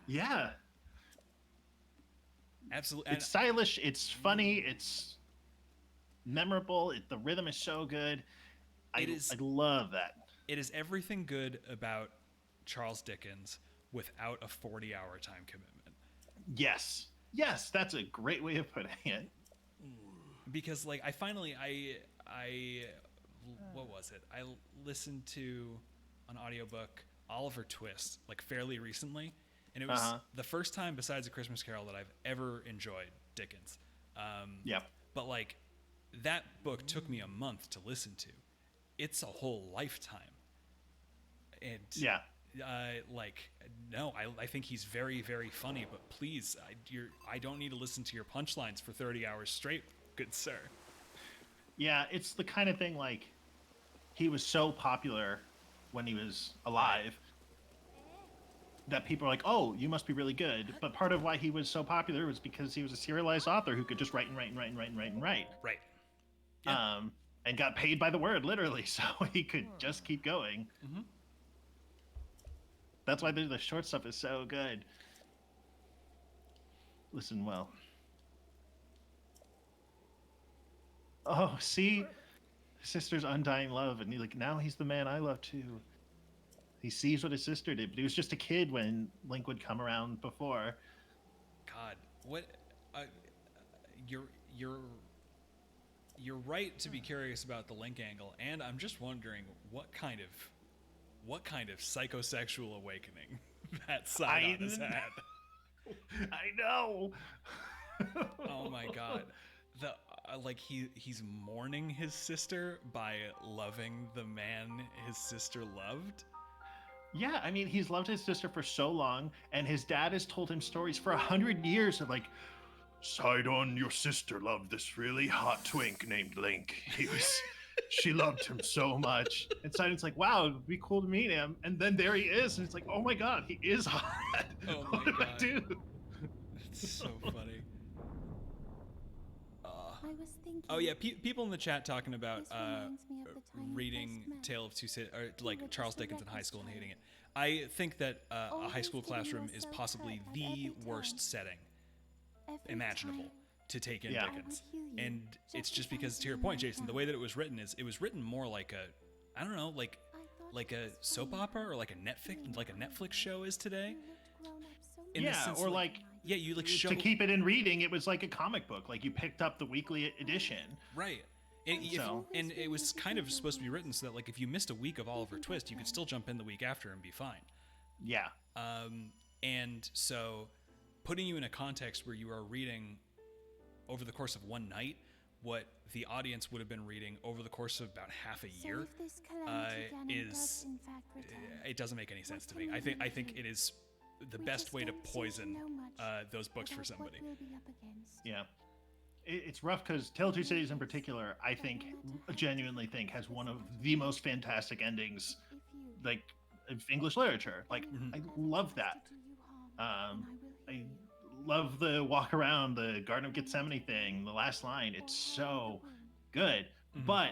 Yeah. Absolutely. It's stylish, it's funny, it's memorable, the rhythm is so good. I love that. It is everything good about Charles Dickens without a 40-hour time commitment. Yes, that's a great way of putting it. Because like I what was it? I listened to an audiobook Oliver Twist like fairly recently, and it was the first time besides A Christmas Carol that I've ever enjoyed Dickens. Yep. But like that book took me a month to listen to. It's a whole lifetime. And Yeah. like no, I think he's very, very funny, but please, I don't need to listen to your punchlines for 30 hours straight, good sir. Yeah, it's the kind of thing like he was so popular when he was alive that people are like, oh, you must be really good. But part of why he was so popular was because he was a serialized author who could just write and write and write and write and write and write. Right. Yeah. And got paid by the word, literally, so he could just keep going. Mm-hmm. That's why the short stuff is so good. Listen well. Oh, see? Sister's undying love, and now he's the man I love too. He sees what his sister did, but he was just a kid when Link would come around before. God, what? You're right to be curious about the Link angle, and I'm just wondering what kind of psychosexual awakening that Sidon has had. I know. Oh my God, the like he's mourning his sister by loving the man his sister loved. Yeah, I mean, he's loved his sister for so long, and his dad has told him stories for 100 years of like, Sidon, your sister loved this really hot twink named Link. She loved him so much. And Sidon's like, wow, it'd be cool to meet him. And then there he is, and it's like, oh my God, he is hot. Oh my what do God. I do? It's so funny. I was thinking. Oh yeah, people in the chat talking about reading Tale of Two Cities, or like Charles Dickens in high school and hating it. I think that a high school classroom is possibly the worst setting imaginable to take in Dickens, and it's just because, to your point, Jason, the way that it was written more like a, I don't know, like a soap opera or like a Netflix show is today. In the sense, or like yeah, you like show to keep it in reading. It was like a comic book, like you picked up the weekly edition, right? And it was kind of supposed to be written so that like if you missed a week of Oliver Twist, you could still jump in the week after and be fine. Yeah. And so putting you in a context where you are reading over the course of one night what the audience would have been reading over the course of about half a year it doesn't make any sense to me. I think it is the best way to poison those books for somebody. Yeah. It's rough because Tale of Two Cities in particular, I genuinely think has one of the most fantastic endings, like, of English literature. Like, I love that. I love the walk around the Garden of Gethsemane thing, the last line. It's so good. But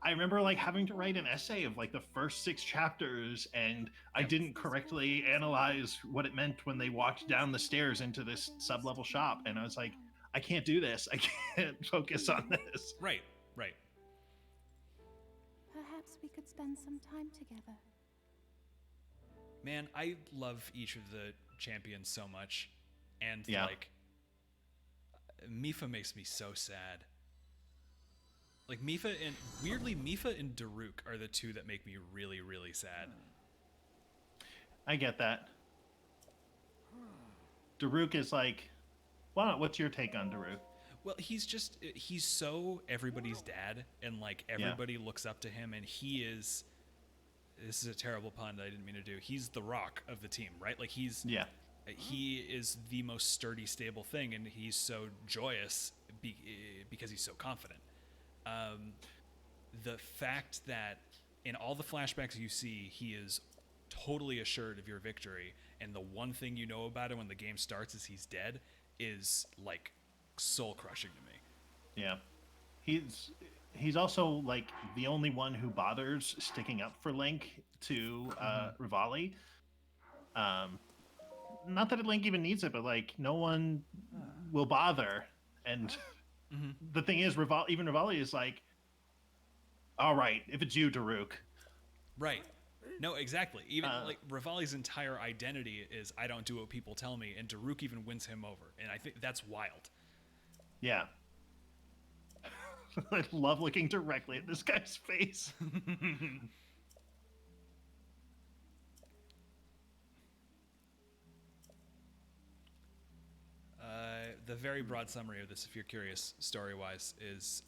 I remember like having to write an essay of like the first 6 chapters, and I didn't correctly analyze what it meant when they walked down the stairs into this sub-level shop, and I was like, I can't do this. I can't focus on this. Right. Perhaps we could spend some time together. Man, I love each of the champions so much, and like Mipha makes me so sad. Like Mipha and Daruk are the two that make me really, really sad. I get that. Daruk is like, what's your take on Daruk? Well, he's so everybody's dad, and like everybody looks up to him, and this is a terrible pun that I didn't mean to do. He's the rock of the team, right? Like he is the most sturdy, stable thing, and he's so joyous because he's so confident. The fact that in all the flashbacks you see, he is totally assured of your victory, and the one thing you know about him when the game starts is he's dead is like soul crushing to me. Yeah, he's also like the only one who bothers sticking up for Link to Rivali. Not that Link even needs it, but like no one will bother. And the thing is, Rivali is like, all right, if it's you, Daruk. Right. No, exactly. Even like Rivali's entire identity is I don't do what people tell me, and Daruk even wins him over, and I think that's wild. Yeah. I love looking directly at this guy's face. The very broad summary of this, if you're curious, story-wise, is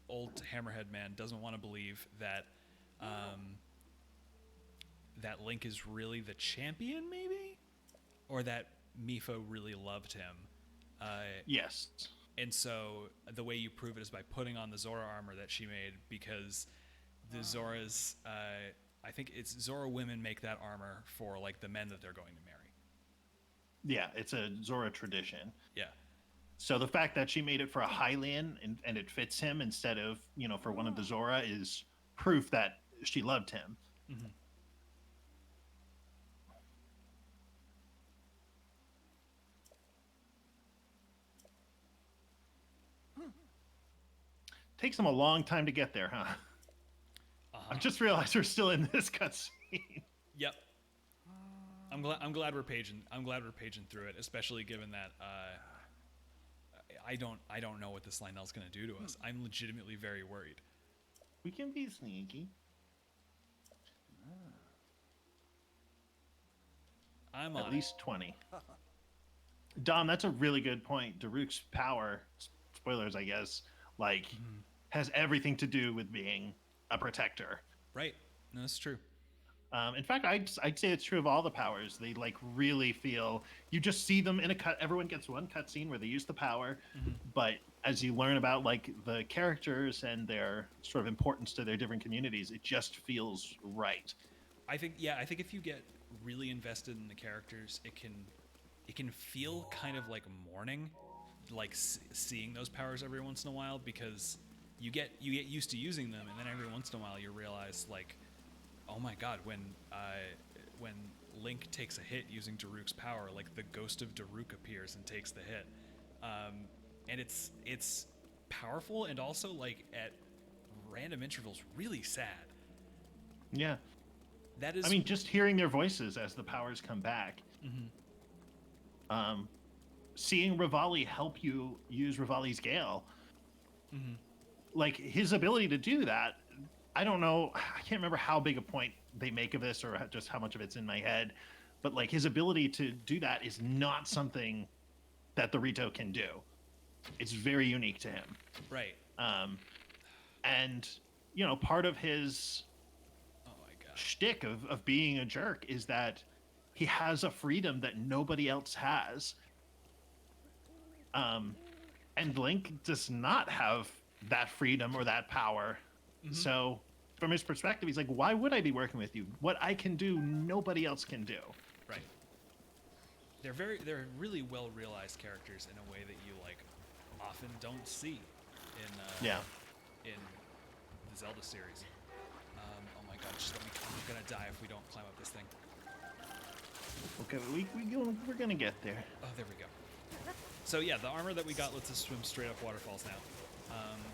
old Hammerhead man doesn't want to believe that that Link is really the champion, maybe, or that Mipha really loved him. Yes. And so the way you prove it is by putting on the Zora armor that she made, because the Zoras, I think it's Zora women make that armor for like the men that they're going to marry. Yeah, it's a Zora tradition. Yeah. So the fact that she made it for a Hylian and it fits him instead of, for one of the Zora is proof that she loved him. Mm-hmm. Takes them a long time to get there, huh? I just realized we're still in this cutscene. Yep. I'm glad we're paging. I'm glad we're paging through it, especially given that I don't know what this Lionel's going to do to us. I'm legitimately very worried. We can be sneaky. I'm At on least 20. Dom, that's a really good point. Daruk's power, spoilers, I guess, has everything to do with being a protector. Right. No, that's true. In fact, I'd say it's true of all the powers. They really feel, you just see them in a cut. Everyone gets one cutscene where they use the power, but as you learn about the characters and their sort of importance to their different communities, it just feels right. I think if you get really invested in the characters, it can feel kind of like mourning, like seeing those powers every once in a while, because you get used to using them, and then every once in a while you realize oh my god, when Link takes a hit using Daruk's power, the ghost of Daruk appears and takes the hit, and it's powerful, and also at random intervals really sad. Yeah, that is. I mean, just hearing their voices as the powers come back. Seeing Rivali help you use Rivali's Gale, his ability to do that. I don't know. I can't remember how big a point they make of this or just how much of it's in my head. But his ability to do that is not something that the Rito can do. It's very unique to him. Right. And, part of his shtick of being a jerk is that he has a freedom that nobody else has. And Link does not have that freedom or that power. So from his perspective, he's like, why would I be working with you? What I can do, nobody else can do. Right. They're really well realized characters in a way that you often don't see in the Zelda series. Oh my god, just let me, I'm gonna die if we don't climb up this thing. Okay, we're gonna get there. Oh, there we go. So yeah, the armor that we got lets us swim straight up waterfalls now.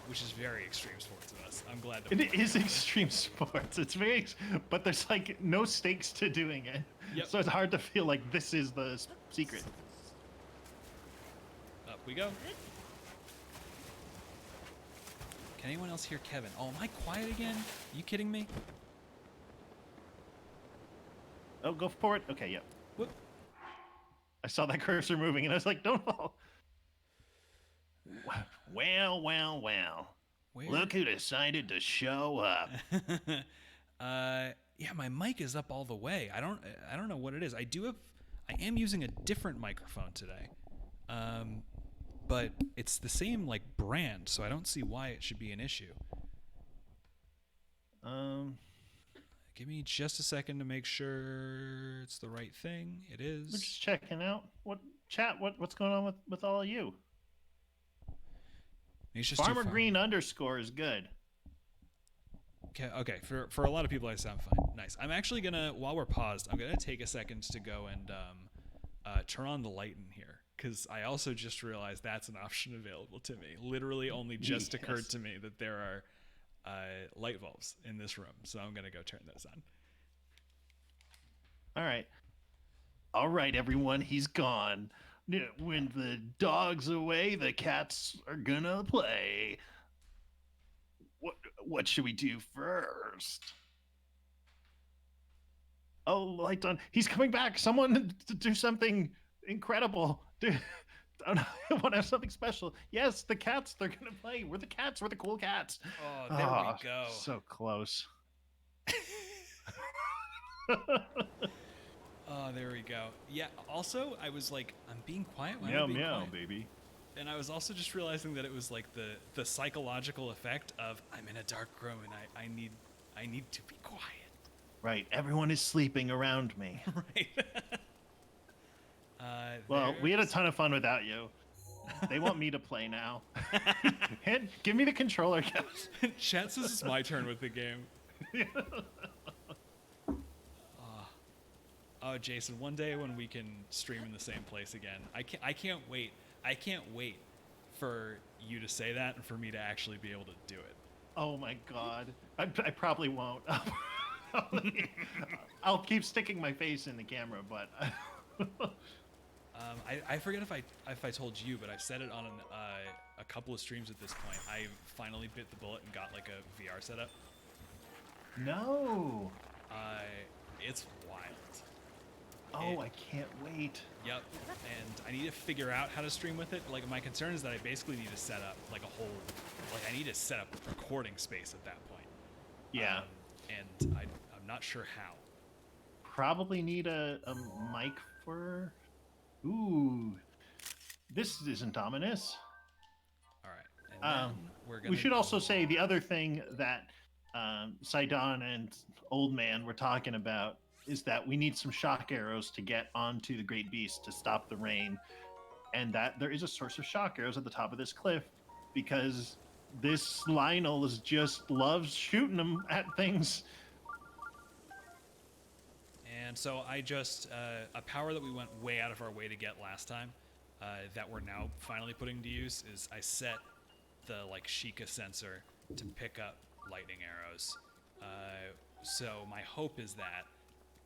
Which is very extreme sports of us. I'm glad that it is extreme sports. It's very, but there's no stakes to doing it. Yep. So it's hard to feel like this is the secret. Up we go. Can anyone else hear Kevin? Oh, am I quiet again? Are you kidding me? Oh, go for it. Okay, yep. Whoop. I saw that cursor moving and I was like, don't fall. Well. Where? Look who decided to show up. Yeah, my mic is up all the way. I don't know what it is. I am using a different microphone today. But it's the same brand, so I don't see why it should be an issue. Give me just a second to make sure it's the right thing. It is. We're just checking out. What's going on with all of you? It's just Farmer Green _ is good. Okay. For a lot of people, I sound fine. Nice. I'm actually gonna, while we're paused, I'm gonna take a second to go and turn on the light in here, because I also just realized that's an option available to me. Literally, only just occurred to me that there are light bulbs in this room, so I'm gonna go turn those on. All right, everyone, he's gone. When the dog's away, the cats are gonna play. What should we do first? Oh, lights on. He's coming back. Someone do something incredible. I want to have something special. Yes, the cats, they're going to play. We're the cats. We're the cool cats. Oh, there we go. So close. Oh, there we go. Yeah, also, I was like, I'm being quiet. Why am I Meow, being meow, quiet? baby. And I was also just realizing that it was like the psychological effect of I'm in a dark room and I need to be quiet. Right. Everyone is sleeping around me. Right. Well, we had a ton of fun without you. They want me to play now. Give me the controller, guys. Chat says it's my turn with the game. Oh, Jason, one day when we can stream in the same place again, I can't wait. I can't wait for you to say that and for me to actually be able to do it. Oh my God. I probably won't. I'll keep sticking my face in the camera, but I forget if I told you, but I've said it on a couple of streams at this point. I finally bit the bullet and got like a VR setup. No. It's wild. Oh, I can't wait. Yep. And I need to figure out how to stream with it. Like, my concern is that I basically need to set up like a whole, like I need to set up a recording space at that point. Yeah. And I'm not sure how. Probably need a mic for. Ooh, this isn't ominous. All right. And then we're gonna. We should also say the other thing that Sidon and Old Man were talking about is that we need some shock arrows to get onto the Great Beast to stop the rain, and that there is a source of shock arrows at the top of this cliff because this Lionel just loves shooting them at things. And so I just a power that we went way out of our way to get last time that we're now finally putting to use is I set the like Sheikah sensor to pick up lightning arrows. So my hope is that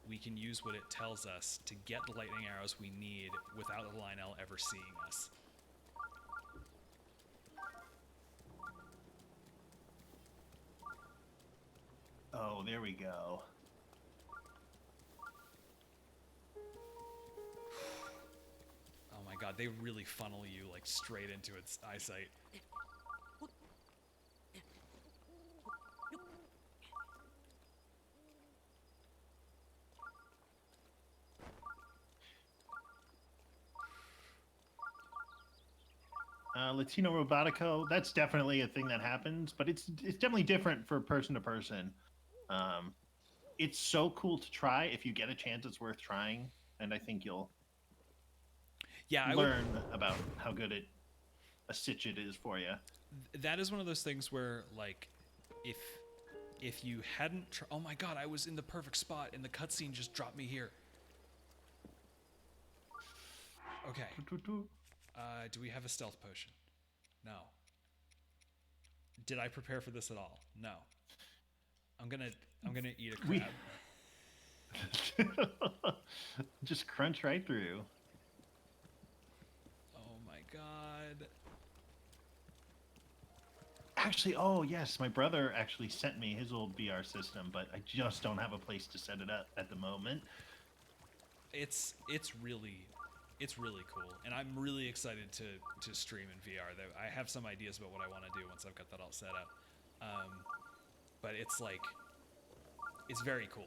we can use what it tells us to get the lightning arrows we need without the Lionel ever seeing us. Oh, there we go. Oh my god, they really funnel you like straight into its eyesight. Latino Robotico, that's definitely a thing that happens, but it's definitely different for person to person. It's so cool to try. If you get a chance, it's worth trying, and I think you'll learn about how good a stitch it is for you. That is one of those things where, like, if you hadn't, oh my god, I was in the perfect spot, and the cutscene just dropped me here. Okay. Do we have a stealth potion? No. Did I prepare for this at all? No. I'm gonna eat a crab. Just crunch right through. Oh my god. Actually, oh yes, my brother actually sent me his old VR system, but I just don't have a place to set it up at the moment. It's really cool, and I'm really excited to stream in VR. I have some ideas about what I want to do once I've got that all set up. But it's very cool.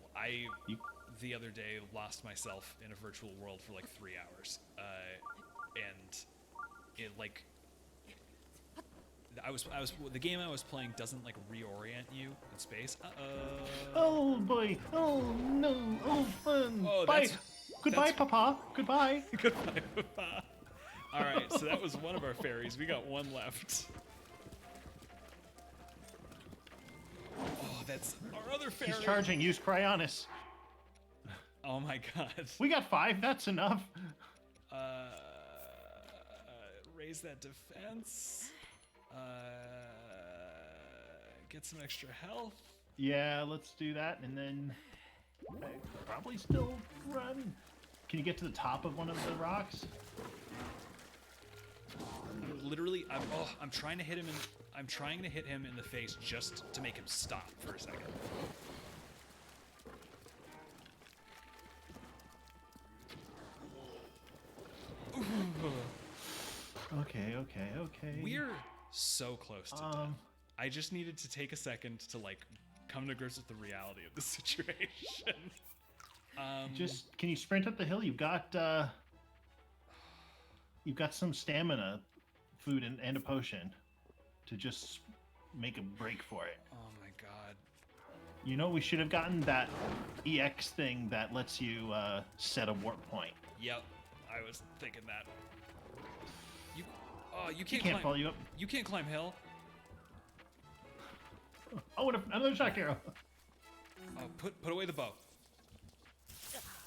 The other day lost myself in a virtual world for like 3 hours, and it like the game I was playing doesn't like reorient you in space. Oh boy! Oh no! Oh fun! Oh, bye! Goodbye, Papa! Goodbye! Goodbye, Papa! Alright, so that was one of our fairies. We got one left. Oh, that's our other fairy! He's charging. Use Cryonis. Oh my god. We got 5. That's enough. Raise that defense. get some extra health. Yeah, let's do that, and then probably still run. Can you get to the top of one of the rocks? Literally, I'm trying to hit him I'm trying to hit him in the face just to make him stop for a second. Okay. We're so close to death. I just needed to take a second to like come to grips with the reality of the situation. Just can you sprint up the hill? You've got some stamina, food, and a potion to just make a break for it. Oh my god. You know, we should have gotten that EX thing that lets you set a warp point. Yep, I was thinking that. You He can't can't climb. follow you up. You can't climb hill. Oh, another shock arrow. Oh, put away the bow.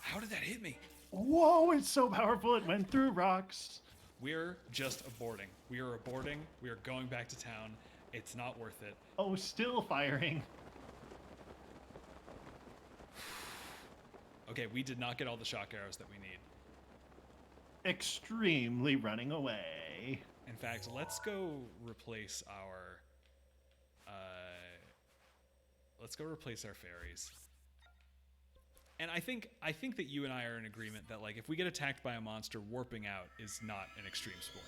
How did that hit me? Whoa, it's so powerful. It went through rocks. We're just aborting. We are aborting. We are going back to town. It's not worth it. Oh, still firing. Okay, we did not get all the shock arrows that we need. Extremely running away. In fact, let's go replace our fairies. And I think that you and I are in agreement that like if we get attacked by a monster, warping out is not an extreme sport.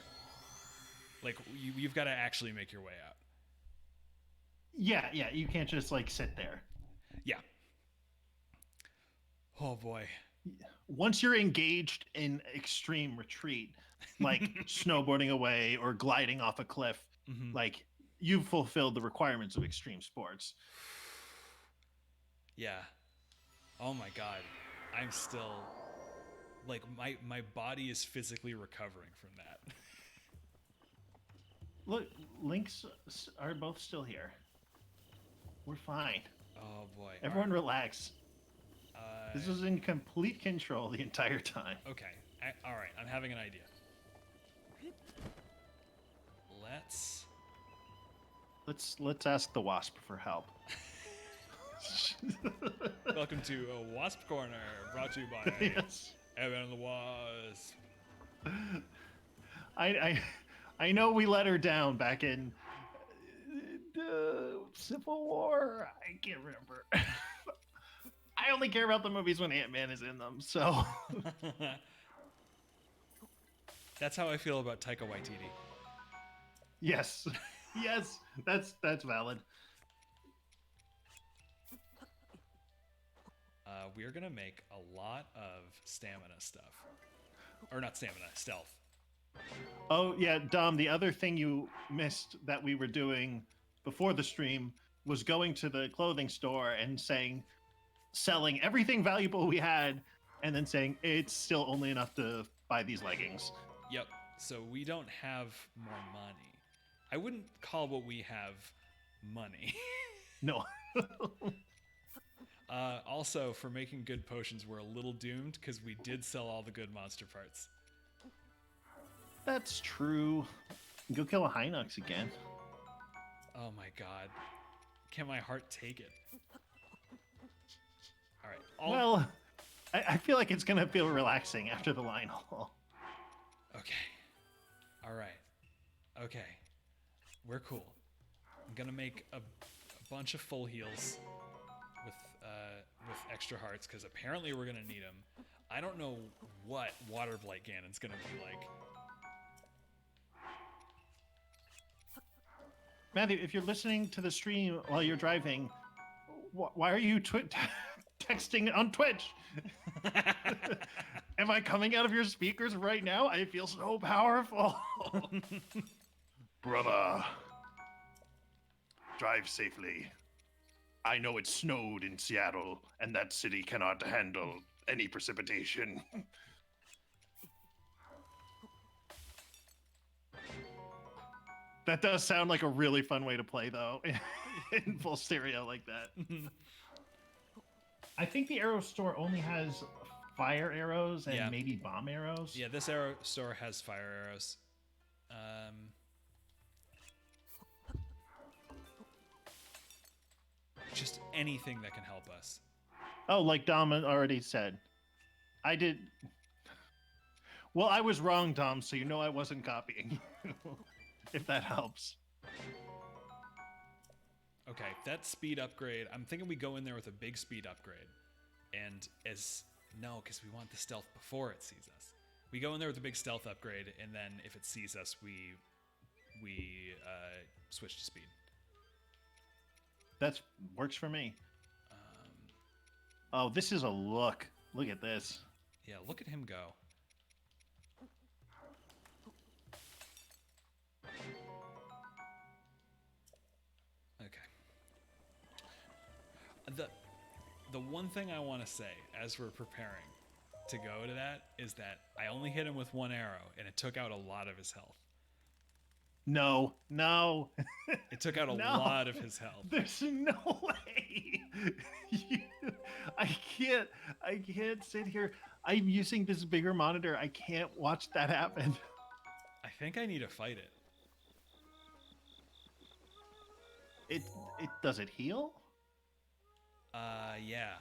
Like you've got to actually make your way out. Yeah, you can't just like sit there. Yeah. Oh boy. Once you're engaged in extreme retreat, like snowboarding away or gliding off a cliff, like you've fulfilled the requirements of extreme sports. Yeah. Oh my god. I'm still like my body is physically recovering from that. Look, Links are both still here. We're fine. Oh boy. Everyone relax. This was in complete control the entire time. Okay. All right. I'm having an idea. Let's ask the wasp for help. Welcome to a Wasp Corner, brought to you by Yes. Evan and the Wasp. I know we let her down back in Civil War. I can't remember. I only care about the movies when Ant-Man is in them, so. That's how I feel about Taika Waititi. Yes, that's valid. We are gonna make a lot of stamina stuff, or not stamina, stealth. Oh yeah, Dom. The other thing you missed that we were doing before the stream was going to the clothing store and selling everything valuable we had, and then saying it's still only enough to buy these leggings. Yep. So we don't have more money. I wouldn't call what we have money. No. Also, for making good potions, we're a little doomed because we did sell all the good monster parts. That's true. Go kill a Hinox again. Oh my god. Can my heart take it? All right. Well, I feel like it's going to feel relaxing after the line haul. Okay. All right. Okay. We're cool. I'm going to make a bunch of full heals with extra hearts because apparently we're going to need them. I don't know what Water Blight Ganon's going to be like. Matthew, if you're listening to the stream while you're driving, why are you texting on Twitch? Am I coming out of your speakers right now? I feel so powerful. Brother, drive safely. I know it snowed in Seattle, and that city cannot handle any precipitation. That does sound like a really fun way to play, though, in full stereo like that. I think the arrow store only has fire arrows and maybe bomb arrows. Yeah, this arrow store has fire arrows. just anything that can help us. Oh, like Dom already said. I did. Well, I was wrong, Dom, so you know I wasn't copying you, if that helps. Okay, that speed upgrade, I'm thinking we go in there with a big speed upgrade. And no, because we want the stealth before it sees us. We go in there with a big stealth upgrade, and then if it sees us, we switch to speed. That works for me. Oh, this is a look. Look at this. Yeah, look at him go. Okay. The one thing I want to say as we're preparing to go to that is that I only hit him with one arrow, and it took out a lot of his health. No. It took out a No. lot of his health. There's no way. I can't sit here. I'm using this bigger monitor. I can't watch that happen. I think I need to fight it. It does it heal? Yeah,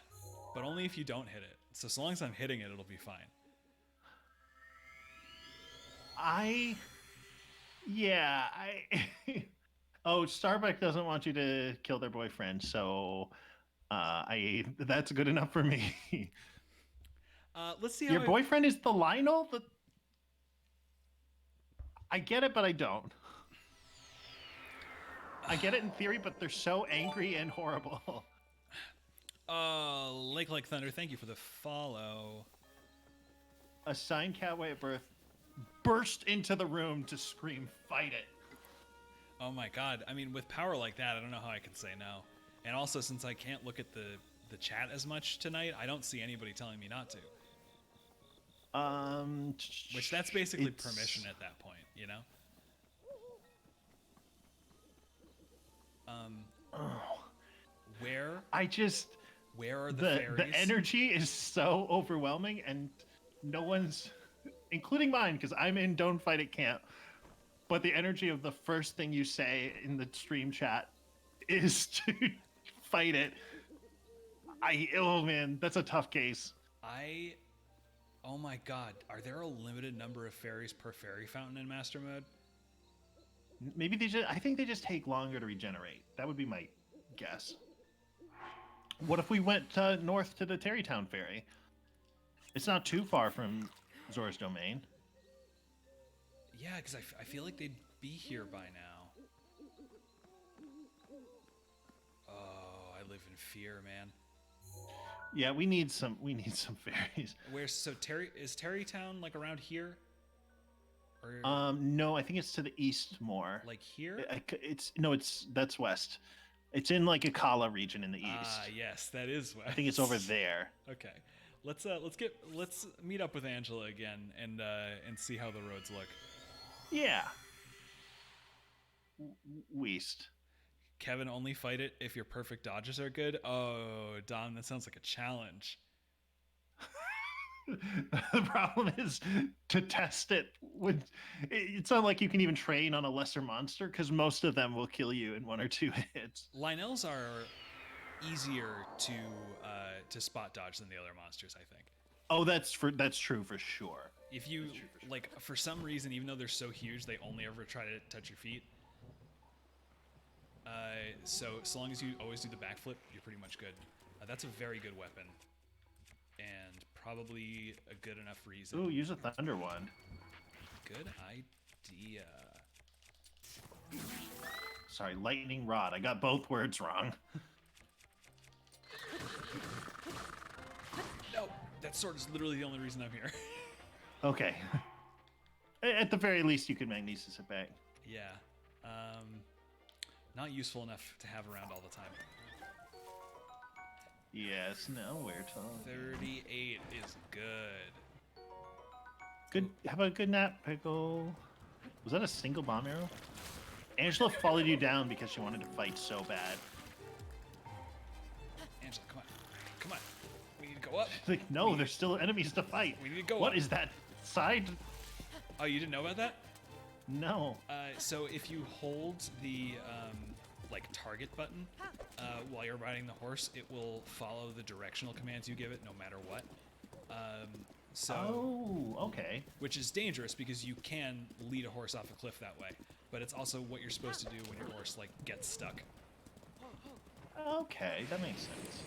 but only if you don't hit it. So as long as I'm hitting it, it'll be fine. Oh, Starbuck doesn't want you to kill their boyfriend, so that's good enough for me. Let's see how Your boyfriend is the Lionel? I get it, but I don't. I get it in theory, but they're so angry and horrible. Lake Like Thunder, thank you for the follow. A signed cowboy at birth burst into the room to scream, "Fight it!" Oh my god. I mean, with power like that, I don't know how I can say no. And also, since I can't look at the chat as much tonight, I don't see anybody telling me not to. Which that's basically permission at that point, you know? Where are the fairies? The energy is so overwhelming, and no one's, including mine, because I'm in Don't Fight It camp. But the energy of the first thing you say in the stream chat is to fight it. Oh man, that's a tough case. Oh my god, are there a limited number of fairies per fairy fountain in Master Mode? Maybe I think they just take longer to regenerate. That would be my guess. What if we went north to the Terrytown Ferry? It's not too far from Zora's domain. Yeah, because I feel like they'd be here by now. Oh, I live in fear, man. Yeah, we need some fairies. Is Terrytown like around here? Or no, I think it's to the east more. Like here? That's west. It's in like Akala region in the east. Ah, yes, that is west. I think it's over there. Okay. Let's meet up with Angela again and see how the roads look. Yeah. West. Kevin, only fight it if your perfect dodges are good. Oh, Don, that sounds like a challenge. The problem is to test it. It's not like you can even train on a lesser monster because most of them will kill you in 1 or 2 hits. Lionels are easier to spot dodge than the other monsters, I think. Oh, that's true for sure. If you like, for some reason, even though they're so huge, they only ever try to touch your feet. So long as you always do the backflip, you're pretty much good. That's a very good weapon, and probably a good enough reason. Ooh, use a Thunder Wand. Good idea. Sorry, Lightning Rod. I got both words wrong. No, that sword is literally the only reason I'm here. Okay. At the very least, you could magnesis it back. Yeah. Not useful enough to have around all the time. Yes, no, we're talking. 38 is good. Good. How about a good nap, Pickle? Was that a single bomb arrow? Angela followed you down because she wanted to fight so bad. Angela, come on. Come on. We need to go up. She's like, no, there's still enemies to fight. We need to go What up. is that side? Oh, you didn't know about that? No. So if you hold the like target button while you're riding the horse, it will follow the directional commands you give it no matter what. Oh, okay. Which is dangerous because you can lead a horse off a cliff that way, but it's also what you're supposed to do when your horse like gets stuck. Okay, that makes sense.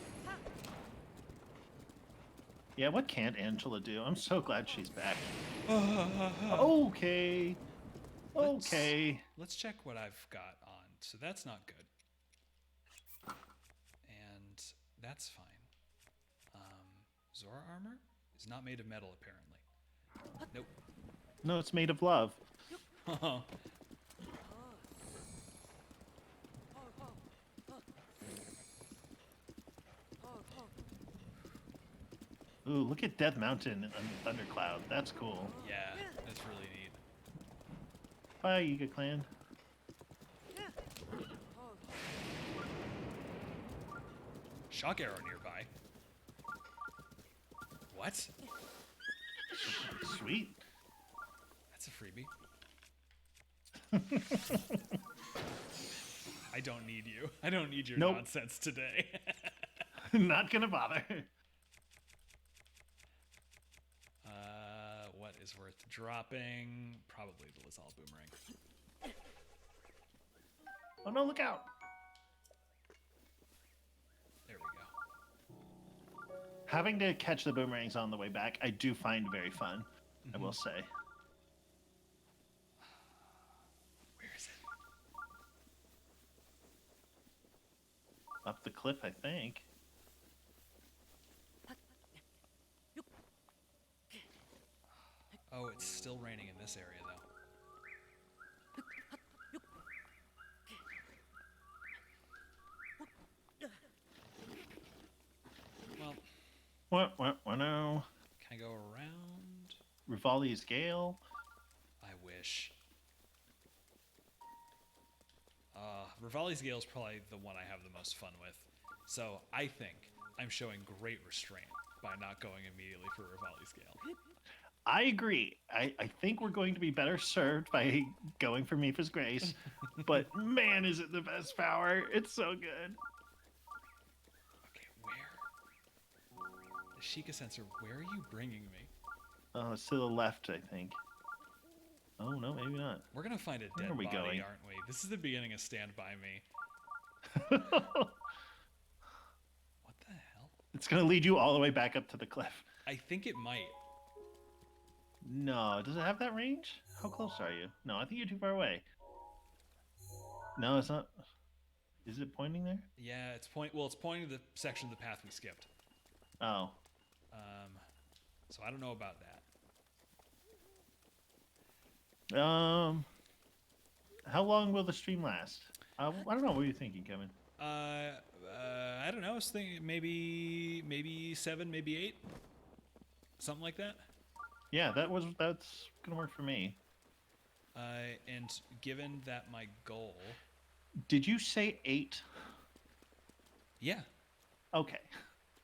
Yeah, what can't Angela do? I'm so glad she's back. Okay. Okay. Let's check what I've got on. So that's not good. And that's fine. Zora armor is not made of metal, apparently. Nope. No, it's made of love. Ooh, look at Death Mountain and Thundercloud. That's cool. Yeah, that's really neat. Bye, Yiga Clan. Shock arrow nearby. What? Sweet. That's a freebie. I don't need you. I don't need your Nope. nonsense today. Not gonna bother. What is worth dropping? Probably the Lazal Boomerang. Oh no, look out. There we go. Having to catch the boomerangs on the way back, I do find very fun, I will say. Where is it? Up the cliff, I think. Oh, it's still raining in this area, though. Well, What now? can I go around? Rivali's Gale. I wish. Rivali's Gale is probably the one I have the most fun with. So I think I'm showing great restraint by not going immediately for Rivali's Gale. I agree. I think we're going to be better served by going for Mifa's Grace. But man, is it the best power. It's so good. Okay, where? The Sheikah sensor, where are you bringing me? Oh, it's to the left, I think. Oh, no, maybe not. We're gonna find a Where dead are we body, going? aren't we? This is the beginning of Stand By Me. What the hell? It's going to lead you all the way back up to the cliff. I think it might. No, does it have that range? How close are you? No, I think you're too far away. No, it's not. Is it pointing there? Yeah, it's pointing to the section of the path we skipped. Oh. So I don't know about that. How long will the stream last? I don't know. What are you thinking, Kevin? I don't know. I was thinking maybe 7, maybe 8, something like that. Yeah, that's gonna work for me. And given that my goal, Did you say 8? yeah. Okay.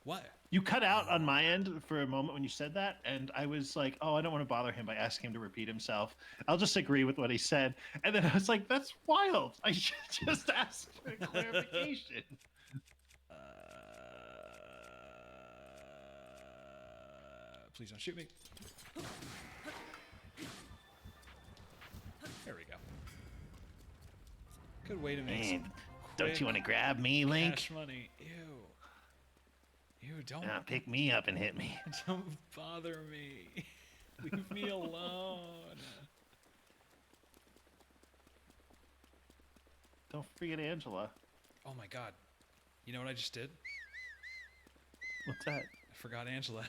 What? You cut out on my end for a moment when you said that, and I was like, oh, I don't want to bother him by asking him to repeat himself. I'll just agree with what he said. And then I was like, that's wild. I should just ask for clarification. Please don't shoot me. There we go. Good way to make Man, some don't you quick want to grab me, Link? cash money. Ew. Ew, don't Pick me up and hit me. don't bother me. Leave me alone. Don't forget Angela. Oh my god. You know what I just did? What's that? I forgot Angela.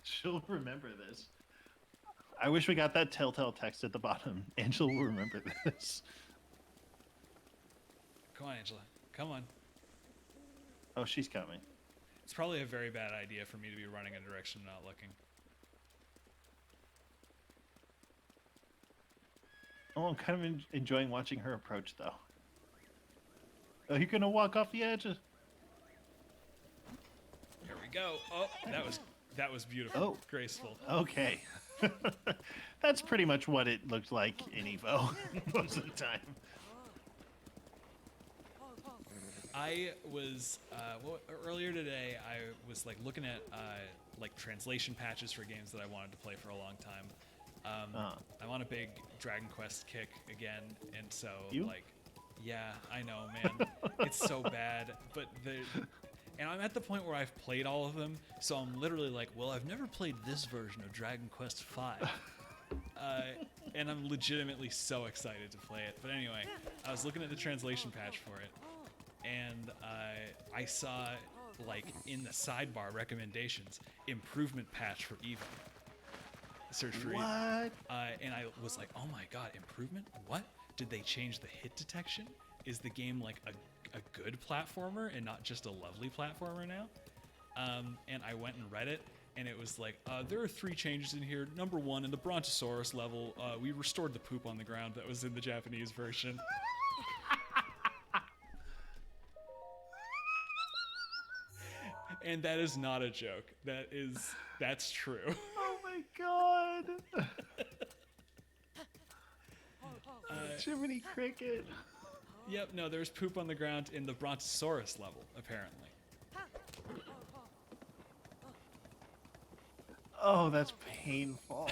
She'll remember this. I wish we got that telltale text at the bottom. Angela will remember this. Come on, Angela. Come on. Oh, she's coming. It's probably a very bad idea for me to be running in a direction I'm not looking. Oh, I'm kind of enjoying watching her approach, though. Are you gonna walk off the edge? Here we go. Oh, that was beautiful. Oh. Graceful. Okay. That's pretty much what it looked like in Evo most of the time. I was earlier today. I was like looking at like translation patches for games that I wanted to play for a long time. I'm on a big Dragon Quest kick again, and so like, yeah, I know, man, it's so bad. But and I'm at the point where I've played all of them, so I'm literally like, well, I've never played this version of Dragon Quest V. And I'm legitimately so excited to play it. But anyway, I was looking at the translation patch for it, and I saw, like, in the sidebar recommendations, improvement patch for Evo. Search for Evo. And I was like, oh my god, improvement? What? Did they change the hit detection? Is the game like a good platformer and not just a lovely platformer now? And I went and read it, and it was like, there are 3 changes in here. Number 1, in the Brontosaurus level, we restored the poop on the ground that was in the Japanese version. And that is not a joke. That's true. Oh my god. Jiminy Cricket. Yep, no, there's poop on the ground in the Brontosaurus level, apparently. Oh, that's painful.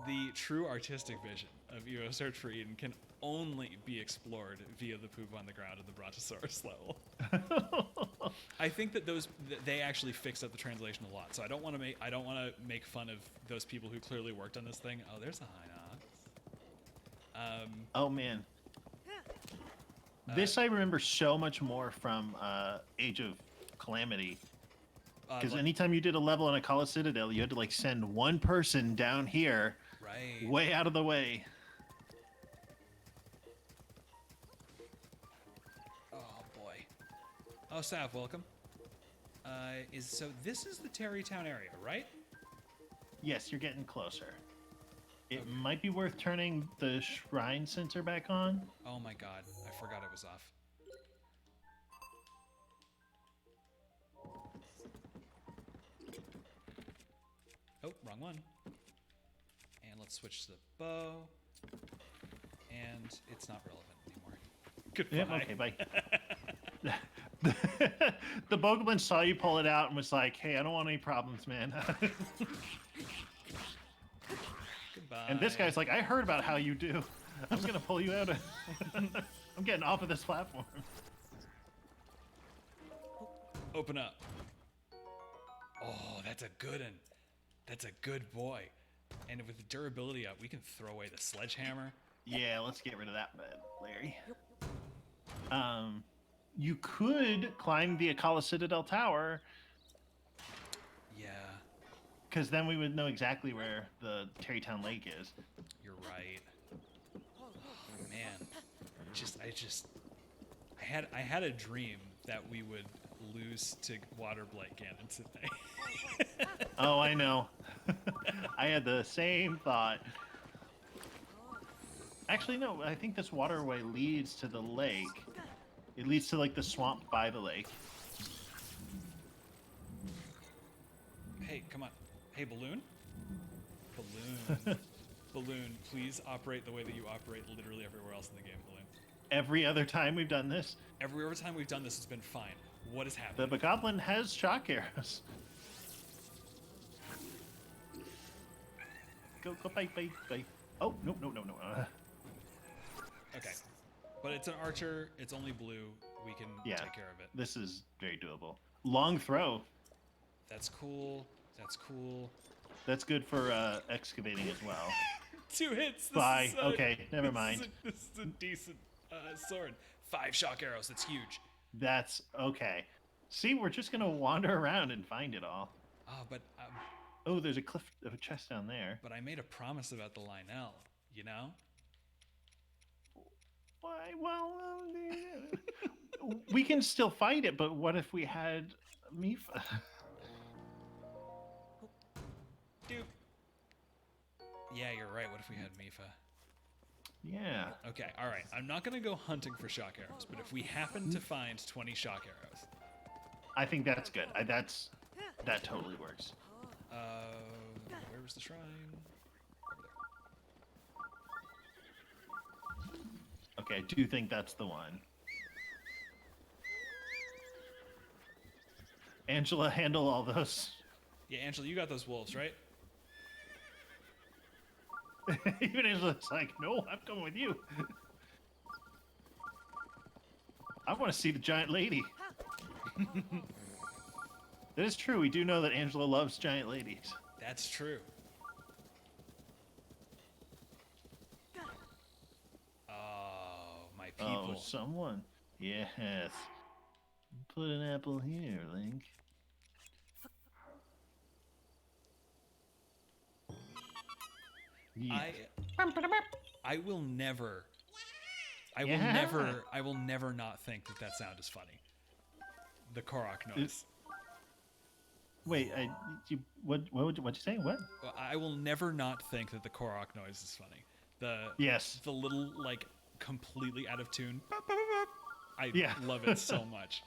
The true artistic vision of Evo Search for Eden can only be explored via the poop on the ground of the Brontosaurus level. I think that they actually fixed up the translation a lot. So I don't want to make fun of those people who clearly worked on this thing. Oh, there's a Hinox. Oh man. This I remember so much more from Age of Calamity. Because anytime you did a level in a Kala Citadel, you had to like send one person down here, right, way out of the way. Oh boy. Oh, Sav, welcome. So this is the Terrytown area, right? Yes, you're getting closer. It might be worth turning the shrine sensor back on. Oh my god, I forgot it was off. Oh, wrong one. And let's switch to the bow. And it's not relevant anymore. Goodbye. Yep, okay, bye. The Bogoblin saw you pull it out and was like, hey, I don't want any problems, man. Goodbye. And this guy's like, I heard about how you do. I'm just going to pull you out. I'm getting off of this platform. Open up. Oh, that's a good one. That's a good boy. And with the durability up, we can throw away the sledgehammer. Yeah, let's get rid of that bed, Larry. You could climb the Akala Citadel Tower. Yeah. Because then we would know exactly where the Terrytown Lake is. You're right. Oh, man. I had a dream that we would lose to Waterblight Ganon today. Oh, I know. I had the same thought. Actually, no. I think this waterway leads to the lake. It leads to, like, the swamp by the lake. Hey, come on. Hey, Balloon? Balloon. Balloon, please operate the way that you operate literally everywhere else in the game, Balloon. Every other time we've done this, every other time we've done this has been fine. What is happening? the Bogoblin has shock arrows. Go, bye. Oh, no. Okay. But it's an archer. It's only blue. We can take care of it. This is very doable. Long throw. That's cool. That's good for excavating as well. 2 hits. Bye. Okay, never mind. This is a decent sword. 5 shock arrows. That's huge. That's okay. See, we're just going to wander around and find it all. Oh, but... oh, there's a cliff of a chest down there. But I made a promise about the Lionel, you know? Why? Well, we can still fight it, but what if we had Mifa? Dude. Yeah, you're right. What if we had Mifa? Yeah. Okay, all right. I'm not going to go hunting for shock arrows, but if we happen to find 20 shock arrows... I think that's good. That totally works. Where was the shrine? Over there. Okay, I do think that's the one. Angela, handle all those. Yeah, Angela, you got those wolves, right? Even Angela's like, no, I'm coming with you. I want to see the giant lady. That is true. We do know that Angela loves giant ladies. That's true. Oh, my people. Oh, someone. Yes. Put an apple here, Link. Yeah. I will never. Yeah. I will never not think that sound is funny. The Korok noise. Wait, what'd you say? What? I will never not think that the Korok noise is funny. Yes. The little like completely out of tune. I Yeah. love it so much.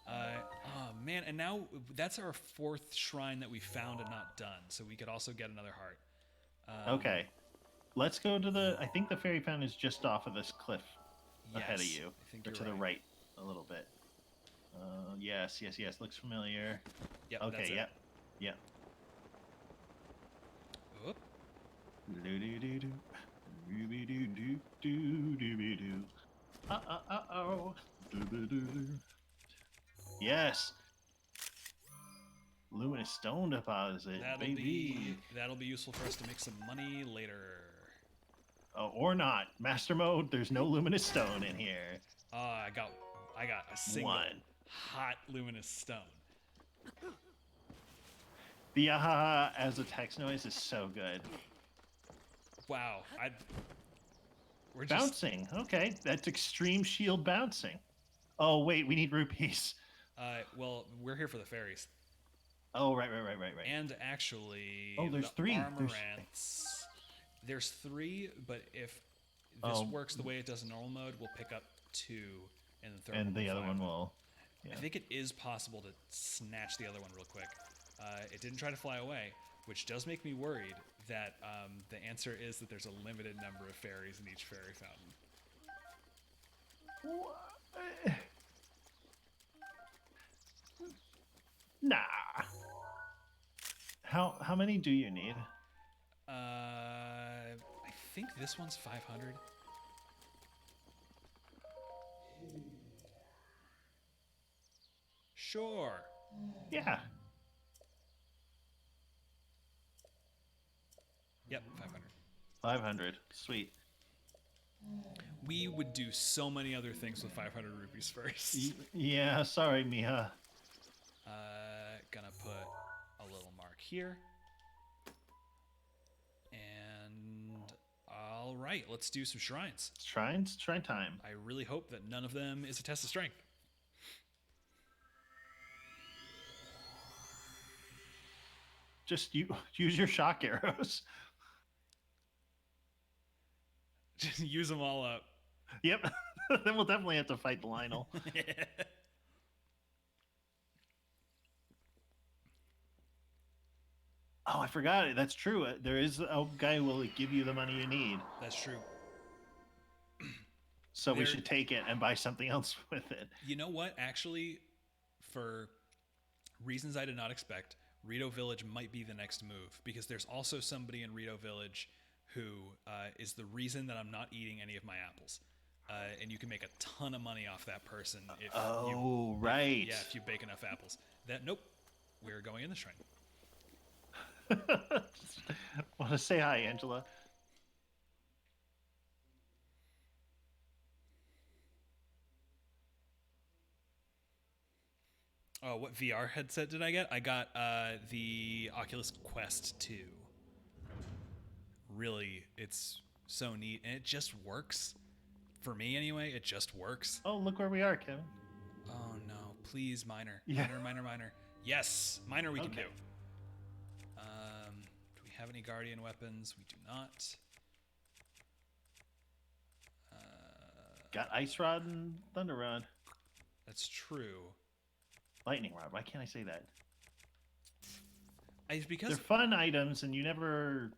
Oh man, and now that's our 4th shrine that we found and not done, so we could also get another heart. Okay. Let's go to the. I think the fairy fountain is just off of this cliff ahead of Yes, you, I think or you're to the right a little bit. Yes. Looks familiar. Yep, Okay. that's it. Yep. Oop. Do-do-do-do. Dooby-doo-doo-doo-dooby-doo. Uh-oh. Do-do-do-do. Yes. Luminous stone deposit, baby. That'll be useful for us to make some money later. Oh, or not. Master mode, there's no luminous stone in here. I got a single One. hot luminous stone. The ah as a text noise is so good. Wow, we're just Bouncing. Okay, that's extreme shield bouncing. Oh wait, we need rupees. well, we're here for the fairies. Oh right. And actually, Oh, there's the 3. There's 3, but if this works the way it does in normal mode, we'll pick up 2, and the third one. And the other one will. I think it is possible to snatch the other one real quick. It didn't try to fly away, which does make me worried that the answer is that there's a limited number of fairies in each fairy fountain. Nah. How many do you need? I think this one's 500. Sure. Yeah. Yep, 500. 500. Sweet. We would do so many other things with 500 rupees first. Yeah, sorry, Miha. Gonna put a little mark here. And all right, let's do some shrines. Shrines? Shrine time. I really hope that none of them is a test of strength. Just use your shock arrows. Just use them all up. Yep. Then we'll definitely have to fight the Lionel. Oh, I forgot it. That's true. There is a guy who will give you the money you need. That's true. So we should take it and buy something else with it. You know what? Actually, for reasons I did not expect, Rito Village might be the next move, because there's also somebody in Rito Village who is the reason that I'm not eating any of my apples. And you can make a ton of money off that person if right. if you bake enough apples. Nope. We're going in the shrine. Want to say hi, Angela? Oh, what VR headset did I get? I got the Oculus Quest 2. Really, it's so neat, and it just works. For me, anyway, it just works. Oh, look where we are, Kevin. Oh, no. Please, minor. Yeah. Minor. Yes, minor we can Okay. do. Do we have any guardian weapons? We do not. Got Ice Rod and Thunder Rod. That's true. Lightning Rod. Why can't I say that? It's because They're fun items, and you never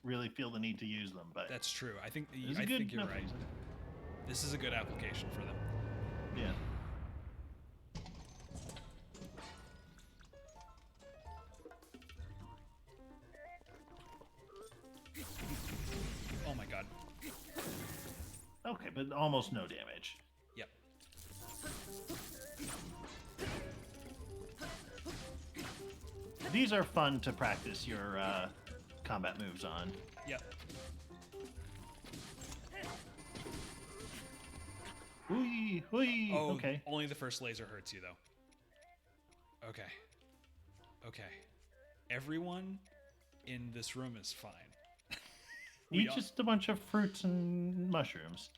really feel the need to use them. But that's true. I think it's a I good think you're enough right. reason. This is a good application for them. Yeah. Oh my god. Okay, but almost no damage. Yep. These are fun to practice your combat moves on. Yep. Hui, hui. Oh, Okay. only the first laser hurts you, though. Okay. Okay. Everyone in this room is fine. Eat just a bunch of fruits and mushrooms.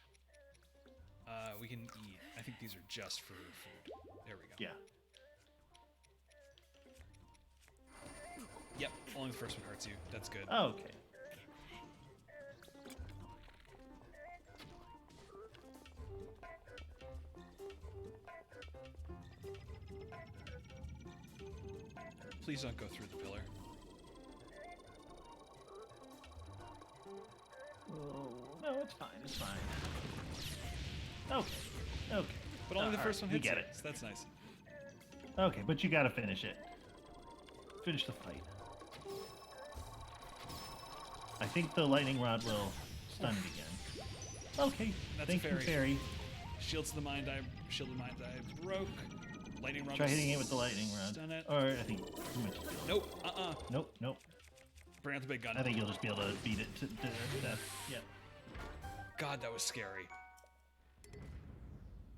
We can eat. I think these are just for food. There we go. Yeah. Yep. Only the first one hurts you. That's good. Okay. Please don't go through the pillar. Oh, no, it's fine. It's fine. Okay. Okay. But only the first one we hits get you, it. so that's nice. Okay, but you gotta finish it. Finish the fight. I think the lightning rod will stun it again. Okay. That's Thank a you, fairy. fairy. Shields the mind eye. Shield the mind eye broke. Lightning rod. Try hitting it with the lightning rod. Stun it. Or I think too much. Nope. Nope. Nope. Bring out the big gun. I think you'll just be able to beat it to death. Yeah. God, that was scary.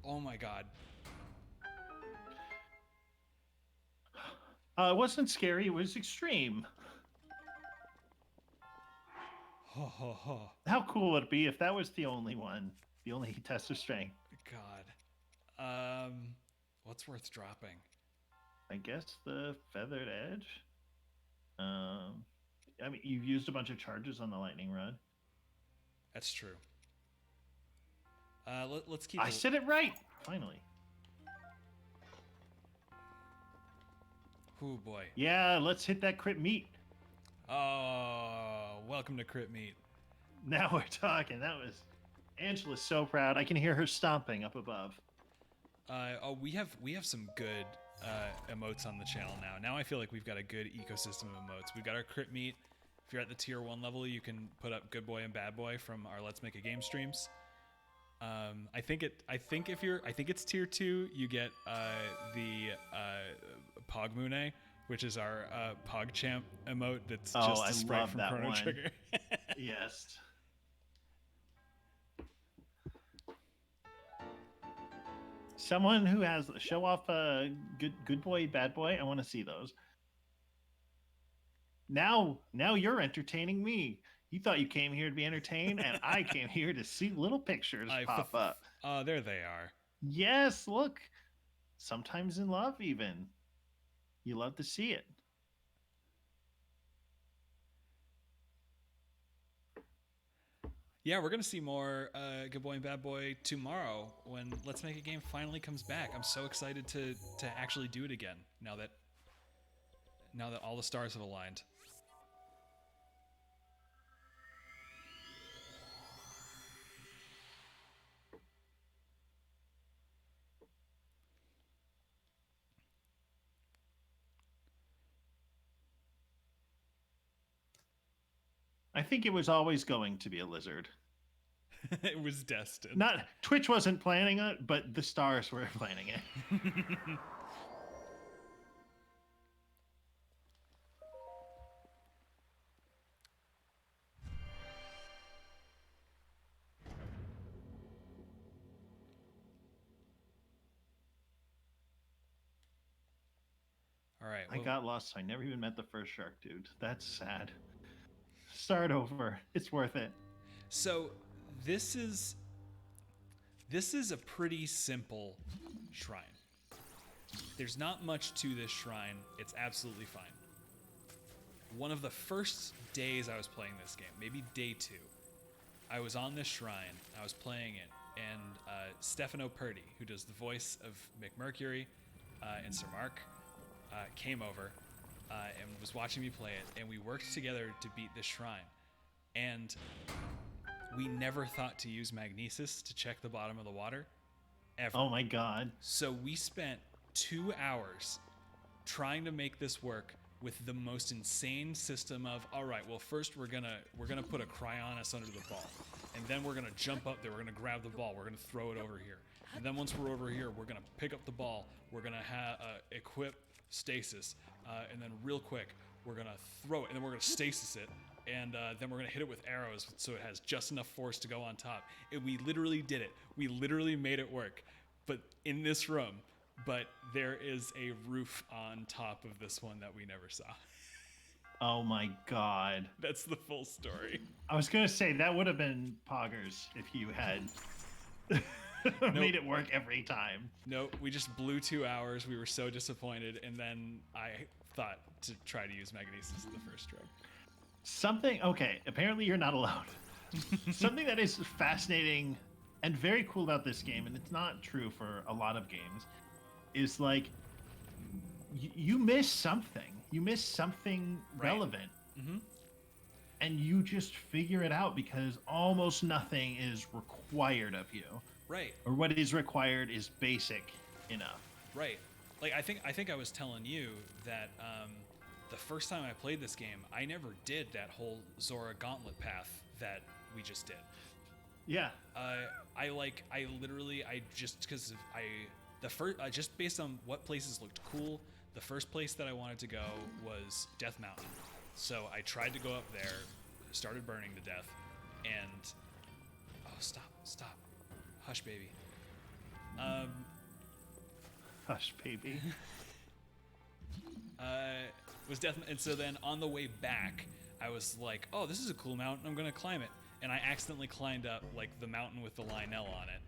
Oh my god. It wasn't scary. It was extreme. Ho ho ho. How cool would it be if that was the only one, the only test of strength? God. What's worth dropping? I guess the feathered edge. I mean, you've used a bunch of charges on the lightning rod. That's true. Let's keep. I said it right. Finally. Oh boy. Yeah, let's hit that crit meat. Oh, welcome to Crit Meat. Now we're talking. That was Angela's so proud. I can hear her stomping up above. We have some good emotes on the channel now. Now I feel like we've got a good ecosystem of emotes. We've got our Crit Meat. If you're at the tier 1 level, you can put up Good Boy and Bad Boy from our Let's Make a Game streams. I think it's tier 2. You get the Pogmune, which is our PogChamp emote that's just I a sprite love from that Chrono one. Trigger. Yes. Someone who has show off a good boy, bad boy. I want to see those. Now you're entertaining me. You thought you came here to be entertained, and I came here to see little pictures pop up. There they are. Yes, look. Sometimes in love, even. You love to see it. Yeah, we're gonna see more Good Boy and Bad Boy tomorrow when Let's Make a Game finally comes back. I'm so excited to actually do it again now that all the stars have aligned. I think it was always going to be a lizard. It was destined. Not Twitch wasn't planning it, but the stars were planning it. All right. I got lost. I never even met the first shark dude. That's sad. Start over. It's worth it. So this is a pretty simple shrine. There's not much to this shrine. It's absolutely fine. One of the first days I was playing this game, maybe day 2, I was on this shrine. I was playing it, and Stefano Purdy, who does the voice of McMercury and Sir Mark, came over. and was watching me play it, and we worked together to beat this shrine. And we never thought to use magnesis to check the bottom of the water, ever. Oh my god. So we spent 2 hours trying to make this work with the most insane system of, all right, well, first we're gonna put a cryonis under the ball, and then we're gonna jump up there, we're gonna grab the ball, we're gonna throw it over here, and then once we're over here, we're gonna pick up the ball, we're gonna equip stasis, and then real quick, we're gonna throw it, and then we're gonna stasis it, and then we're gonna hit it with arrows so it has just enough force to go on top. And we literally did it. We literally made it work, but in this room. But there is a roof on top of this one that we never saw. Oh my god. That's the full story. I was gonna say that would have been poggers if you had made it work every time. Nope, we just blew 2 hours. We were so disappointed, and then I thought to try to use magnesis in the first try. Okay, apparently you're not allowed. Something that is fascinating and very cool about this game, and it's not true for a lot of games, is like you miss something. You miss something relevant. Mm-hmm. And you just figure it out because almost nothing is required of you. Right. Or what is required is basic enough. Right. Like I think I was telling you that the first time I played this game, I never did that whole Zora gauntlet path that we just did. Yeah. Just based on what places looked cool, the first place that I wanted to go was Death Mountain. So I tried to go up there, started burning to death, and stop, hush, baby. Hush, baby. Was death, and so then on the way back, I was like, oh, this is a cool mountain, I'm gonna climb it, and I accidentally climbed up like the mountain with the Lionel on it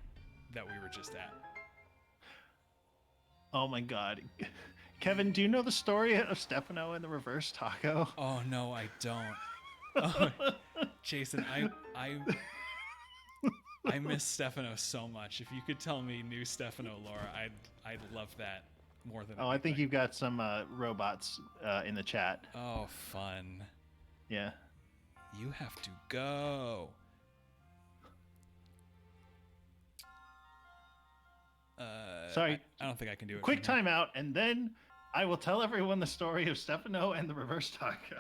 that we were just at. Oh my god. Kevin, do you know the story of Stefano and the reverse taco? Oh no, I don't. Oh, Jason, I miss Stefano so much. If you could tell me new Stefano lore, I'd love that more than I think you've got some robots in the chat. Oh, fun. Yeah. You have to go. Sorry. I don't think I can do it. Quick timeout, and then I will tell everyone the story of Stefano and the reverse taco.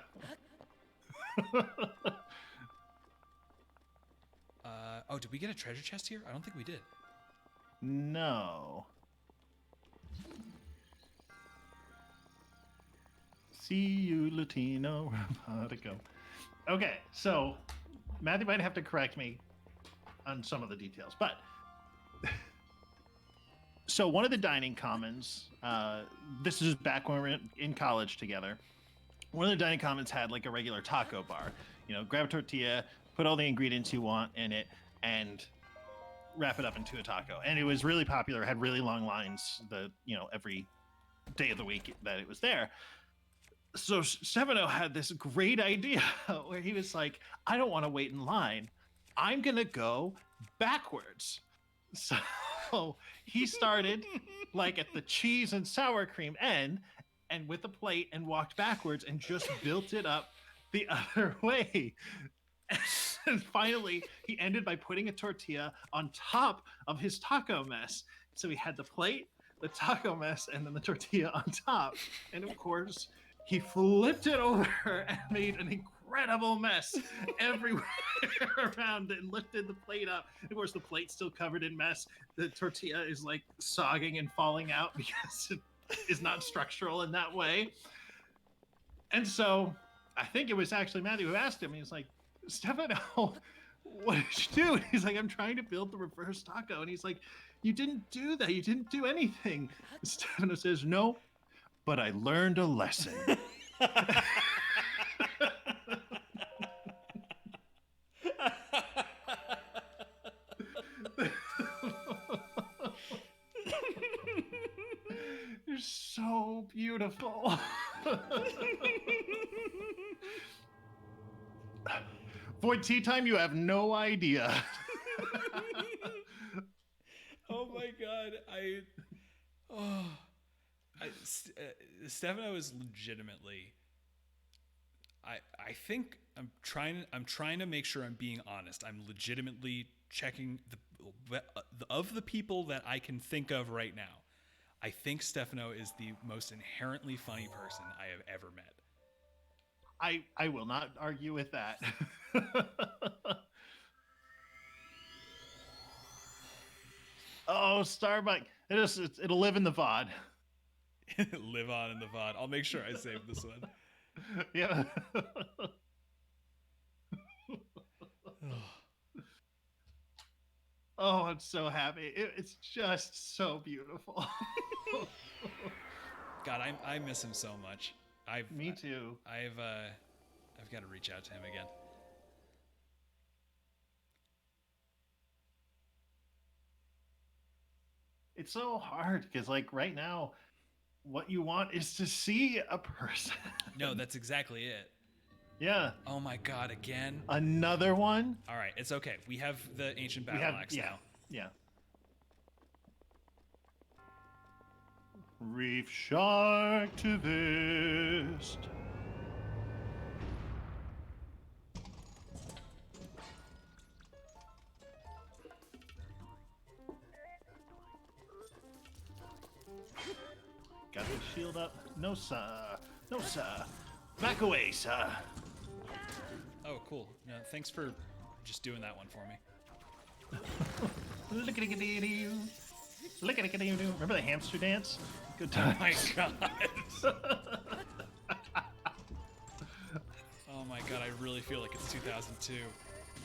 Oh, did we get a treasure chest here? I don't think we did. No. See you, Latino Robotico. Okay, so Matthew might have to correct me on some of the details, but so one of the dining commons, this is back when we were in college together. One of the dining commons had like a regular taco bar. You know, grab a tortilla, put all the ingredients you want in it, and wrap it up into a taco. And it was really popular. It had really long lines. Every day of the week that it was there. So Stefano had this great idea where he was like, I don't want to wait in line. I'm going to go backwards. So he started like at the cheese and sour cream end and with a plate and walked backwards and just built it up the other way. And finally, he ended by putting a tortilla on top of his taco mess. So he had the plate, the taco mess, and then the tortilla on top. And of course, he flipped it over and made an incredible mess everywhere around it and lifted the plate up. And of course, the plate's still covered in mess. The tortilla is like sogging and falling out because it is not structural in that way. And so I think it was actually Matthew who asked him. He was like, Stefano, what did you do? And he's like, I'm trying to build the reverse taco. And he's like, you didn't do that. You didn't do anything. And Stefano says, no, but I learned a lesson. You're so beautiful. Void tea time, you have no idea. Oh my god, Stefano is legitimately. I think I'm trying to make sure I'm being honest. I'm legitimately checking of the people that I can think of right now. I think Stefano is the most inherently funny person I have ever met. I will not argue with that. Oh, Starbuck. It'll live in the VOD. Live on in the VOD. I'll make sure I save this one. Yeah. Oh, I'm so happy. It's just so beautiful. God, I miss him so much. Me too. I've got to reach out to him again. It's so hard because, like, right now, what you want is to see a person. No, that's exactly it. Yeah. Oh my God, again? Another one? All right, it's okay. We have the ancient battle axe now. Yeah. Reef Sharktivist. Got the shield up. No, sir. No, sir. Back away, sir. Oh, cool. No, thanks for just doing that one for me. Lickety-dee-doo. Lickety-dee-doo. Remember the hamster dance? Good Oh times. my God. Oh my God, I really feel like it's 2002.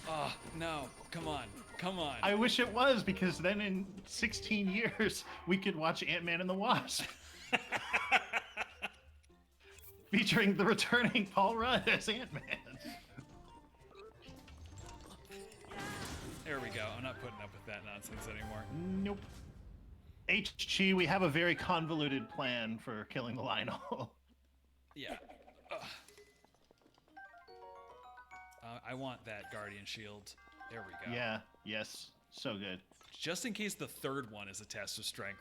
Oh, no. Come on. Come on. I wish it was, because then in 16 years, we could watch Ant-Man and the Wasp. Featuring the returning Paul Rudd as Ant-Man. There we go. I'm not putting up with that nonsense anymore. Nope. HG, we have a very convoluted plan for killing the Lionel. Yeah. I want that Guardian Shield. There we go. Yeah, yes. So good. Just in case the third one is a test of strength,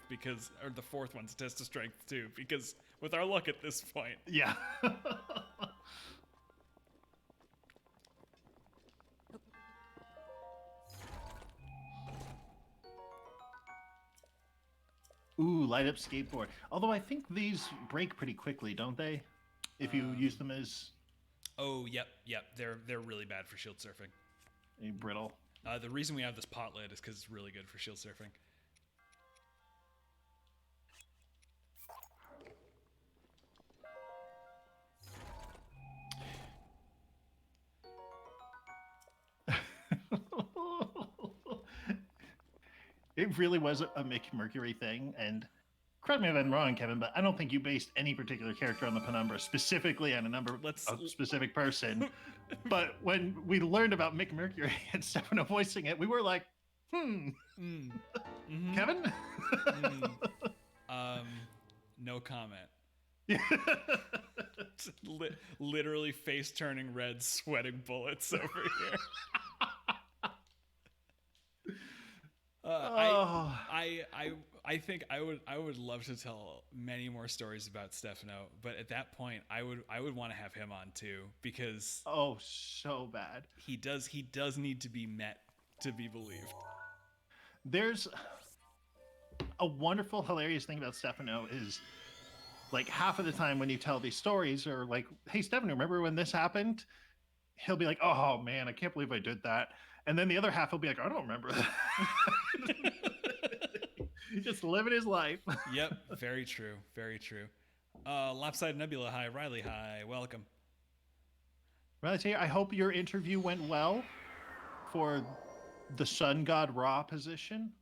or the fourth one's a test of strength too, because with our luck at this point. Yeah. Ooh, light up skateboard. Although I think these break pretty quickly, don't they? If you use them as Oh, yep. They're really bad for shield surfing. a brittle. The reason we have this pot lid is because it's really good for shield surfing. It really was a Mick Mercury thing, and correct me if I'm wrong, Kevin, but I don't think you based any particular character on the penumbra, specifically on a specific person. But when we learned about Mick Mercury and Stefano voicing it, we were like, Mm-hmm. Kevin? No comment. Literally face turning red, sweating bullets over here. I think I would love to tell many more stories about Stefano, but at that point I would want to have him on too, because so bad. He does need to be met to be believed. There's a wonderful, hilarious thing about Stefano is, like, half of the time when you tell these stories, or like, hey Stefano, remember when this happened? He'll be like, oh man, I can't believe I did that. And then the other half will be like, I don't remember that. He's just living his life. Yep, very true, very true. Lopside Nebula, hi. Riley, hi. Welcome. Riley, I hope your interview went well for the Sun God Ra position.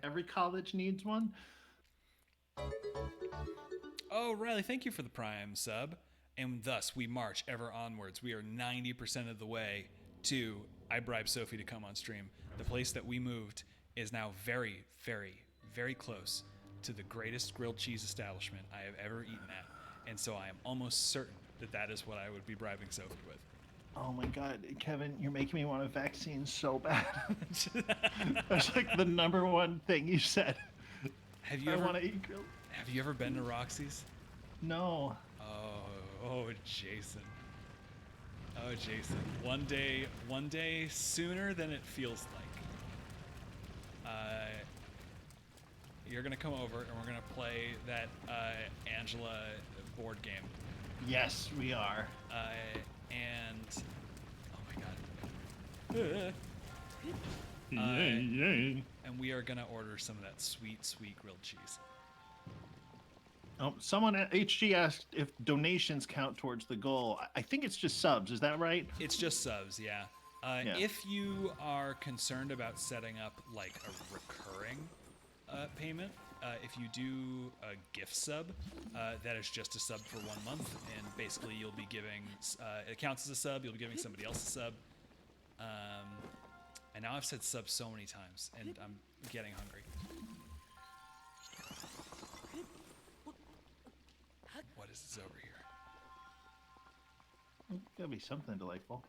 Every college needs one. Oh, Riley, thank you for the Prime sub. And thus, we march ever onwards. We are 90% of the way to I Bribe Sophie to come on stream. The place that we moved is now very, very, very close to the greatest grilled cheese establishment I have ever eaten at. And so I am almost certain that that is what I would be bribing Sophie with. Oh my God, Kevin, you're making me want a vaccine so bad. That's like the number one thing you said. Have you I ever want to eat grilled. have you ever been to Roxy's? No. Oh, Jason. Oh, Jason. One day sooner than it feels like. You're gonna come over and we're gonna play that Angela board game. Yes, we are. And oh my god. Yay, yay. And we are gonna order some of that sweet, sweet grilled cheese. Oh, someone at HG asked if donations count towards the goal. I think it's just subs. Is that right? It's just subs, yeah. Yeah. If you are concerned about setting up like a recurring payment, if you do a gift sub, that is just a sub for 1 month, and basically you'll be giving, it counts as a sub, you'll be giving somebody else a sub. And now I've said sub so many times, and I'm getting hungry. What is this over here? Gotta be something delightful.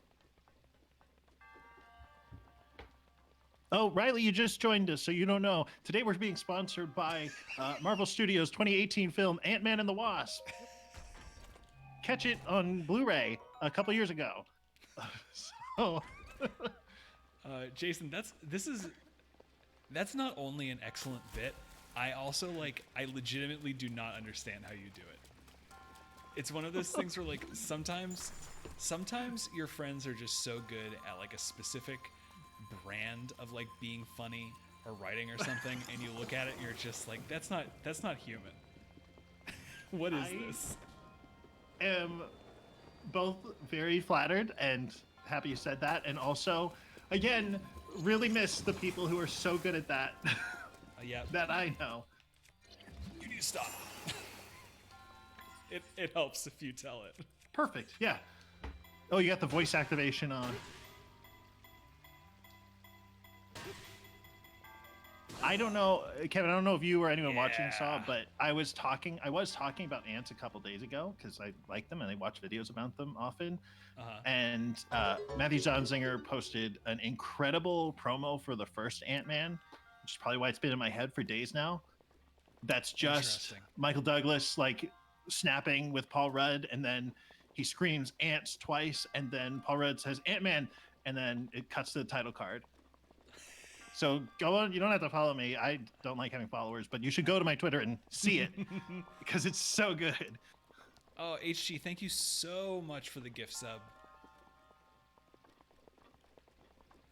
Oh, Riley, you just joined us, so you don't know. Today we're being sponsored by Marvel Studios' 2018 film Ant-Man and the Wasp. Catch it on Blu-ray a couple years ago. So, Jason, that's not only an excellent bit. I also I legitimately do not understand how you do it. It's one of those things where sometimes your friends are just so good at a specific brand of being funny or writing or something, and you look at it and you're just like, that's not human. What is this? I am both very flattered and happy you said that, and also, again, really miss the people who are so good at that. Yeah. That I know. You need to stop. It helps if you tell it. Perfect. Yeah. Oh, you got the voice activation on. I don't know, Kevin. I don't know if you or anyone watching saw, but I was talking about ants a couple days ago because I like them and I watch videos about them often. And Matthew Zonzinger posted an incredible promo for the first Ant-Man, which is probably why it's been in my head for days now. That's just Michael Douglas snapping with Paul Rudd, and then he screams ants twice, and then Paul Rudd says Ant-Man, and then it cuts to the title card. So go on. You don't have to follow me. I don't like having followers, but you should go to my Twitter and see it because it's so good. Oh, HG, thank you so much for the gift sub.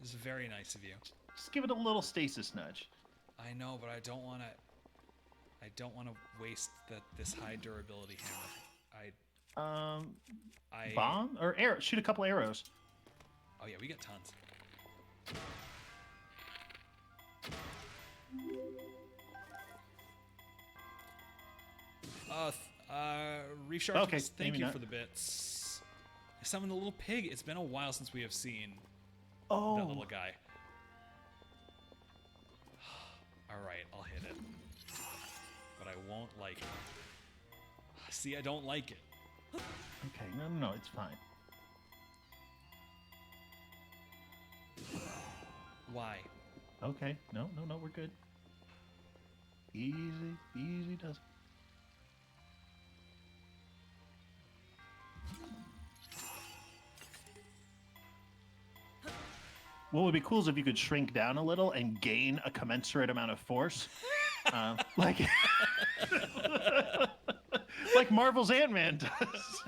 This is very nice of you. Just give it a little stasis nudge. I know, but I don't want to waste this high durability hammer. Bomb or arrow? Shoot a couple arrows. Oh yeah, we got tons. Reef Shark, okay, thank you for the bits. I summoned a little pig. It's been a while since we have seen that little guy. Alright, I'll hit it. But I won't like it. See, I don't like it. Okay, no, it's fine. Why? Okay, no, we're good. Easy does it. What would be cool is if you could shrink down a little and gain a commensurate amount of force. Like Marvel's Ant-Man does.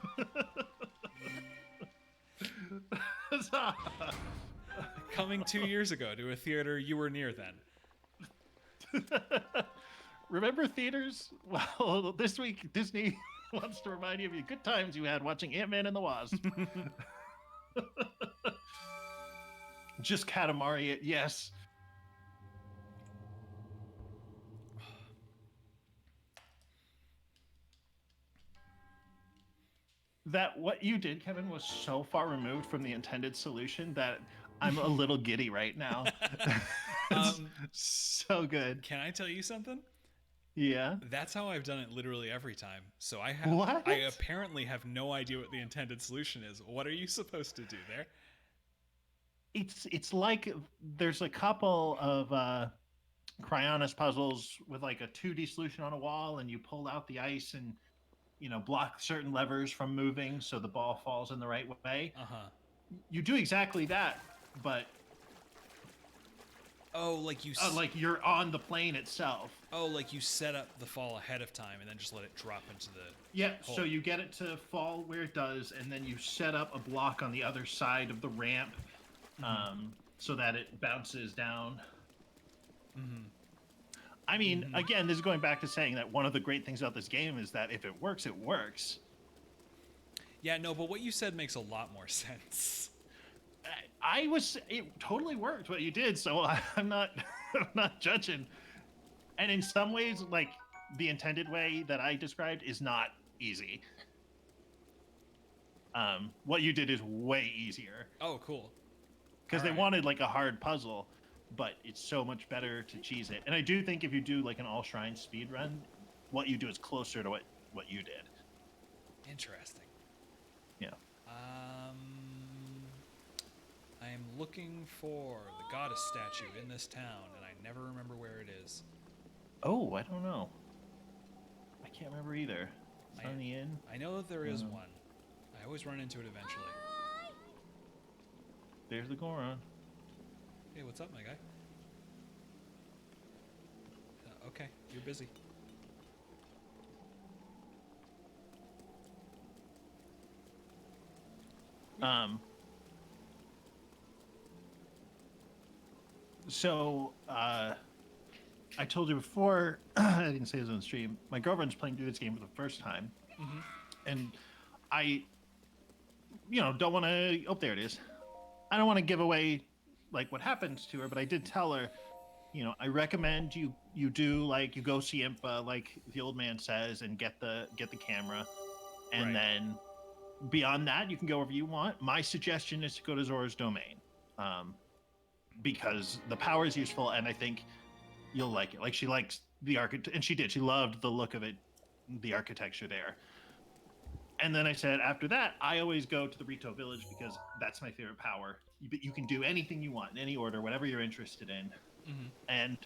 Coming 2 years ago to a theater you were near then. Remember theaters? Well, this week Disney wants to remind you of the good times you had watching Ant-Man and the Wasp. Just Katamari it, yes. That what you did, Kevin, was so far removed from the intended solution that I'm a little giddy right now. So good. Can I tell you something? Yeah. That's how I've done it literally every time. So I apparently have no idea what the intended solution is. What are you supposed to do there? It's like there's a couple of Cryonis puzzles with like a 2D solution on a wall, and you pull out the ice and block certain levers from moving so the ball falls in the right way. Uh-huh. You do exactly that, but Oh, like you like you're on the plane itself. Oh, like you set up the fall ahead of time and then just let it drop into the So you get it to fall where it does, and then you set up a block on the other side of the ramp, so that it bounces down. I mean, again, this is going back to saying that one of the great things about this game is that if it works, it works. Yeah, no, but what you said makes a lot more sense. It totally worked what you did, so I'm not I'm not judging. And in some ways, like the intended way that I described is not easy. What you did is way easier. Oh, cool. Because they wanted like a hard puzzle, but it's so much better to cheese it. And I do think if you do like an all shrine speed run, what you do is closer to what you did. Interesting. Yeah. I am looking for the goddess statue in this town, and I never remember where it is. Oh, I don't know. I can't remember either. It's on the inn. I know that there is one. I always run into it eventually. There's the Goron. Hey, what's up, my guy? Okay, you're busy. So, I told you before, I didn't say this on the stream, my girlfriend's playing through this game for the first time. And I, don't want to, oh, there it is. I don't want to give away, like, what happens to her, but I did tell her, I recommend you do, like, you go see Impa, like the old man says, and get the camera. And then beyond that, you can go wherever you want. My suggestion is to go to Zora's domain. Because the power is useful, and I think you'll like it. Like, she likes the and she did. She loved the look of it, the architecture there. And then I said, after that, I always go to the Rito village because that's my favorite power. You can do anything you want in any order, whatever you're interested in. And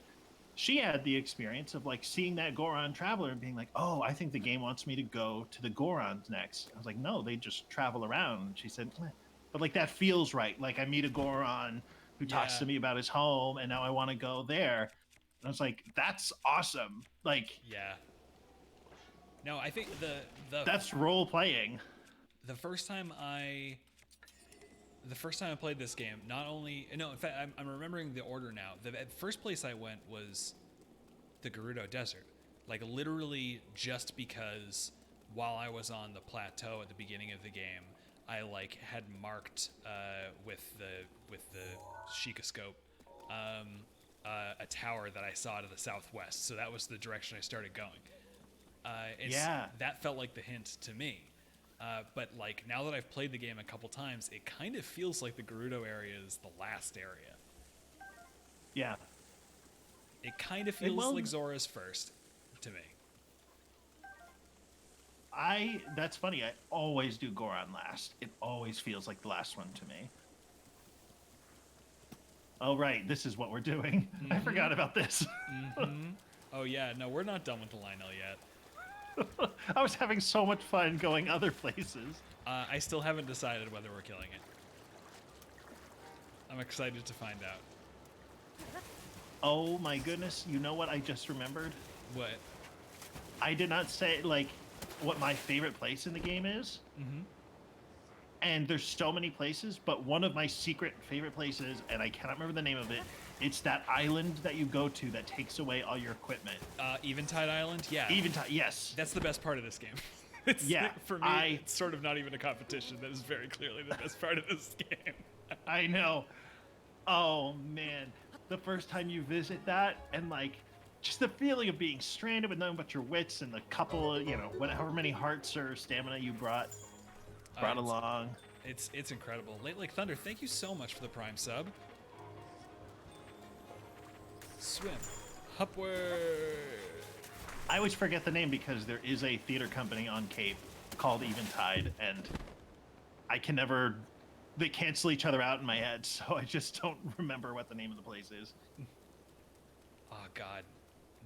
she had the experience of like seeing that Goron traveler and being like, oh, I think the game wants me to go to the Gorons next. I was like, no, they just travel around. And she said, but like that feels right. Like I meet a Goron who talks to me about his home, and now I want to go there. And I was like, that's awesome. Like, yeah. No, I think that's role playing. The first time I played this game, in fact, I'm remembering the order now. The first place I went was the Gerudo Desert, like literally just because while I was on the plateau at the beginning of the game, I like had marked with the Sheikah a tower that I saw to the southwest. So that was the direction I started going. That felt like the hint to me. But like now that I've played the game a couple times, it kind of feels like the Gerudo area is the last area. Yeah. It kind of feels like Zora's first to me. That's funny. I always do Goron last. It always feels like the last one to me. Oh, right. This is what we're doing. I forgot about this. Oh, yeah. No, we're not done with the Lionel yet. I was having so much fun going other places. I still haven't decided whether we're killing it. I'm excited to find out. Oh my goodness. You know what I just remembered? What? I did not say, like, what my favorite place in the game is. And there's so many places, but one of my secret favorite places, and I cannot remember the name of it, it's that island that you go to that takes away all your equipment. Eventide Island? Yeah. Eventide, yes. That's the best part of this game. For me, it's sort of not even a competition. That is very clearly the best part of this game. I know. Oh, man. The first time you visit that, and, like, just the feeling of being stranded with nothing but your wits and the couple, however many hearts or stamina you brought along. It's incredible. Late Lake Thunder, thank you so much for the Prime sub. Swim upward. I always forget the name because there is a theater company on Cape called Eventide, and I can never. They cancel each other out in my head, so I just don't remember what the name of the place is. Oh God.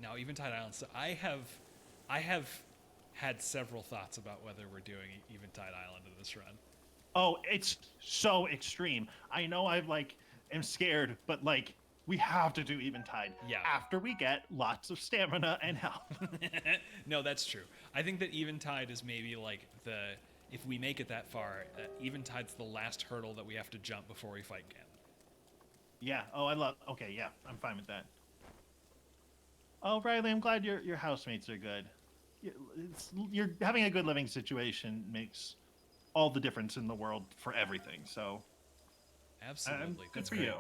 Now Eventide Island. So I have had several thoughts about whether we're doing Eventide Island in this run. Oh, it's so extreme. I know am scared, but like we have to do Eventide. Yeah. After we get lots of stamina and health. No, that's true. I think that Eventide is maybe like if we make it that far, Eventide's the last hurdle that we have to jump before we fight Ganon. Yeah. Oh, okay, yeah. I'm fine with that. Oh, Riley, I'm glad your housemates are good. You're having a good living situation makes all the difference in the world for everything. So, Absolutely. good That's for great. you.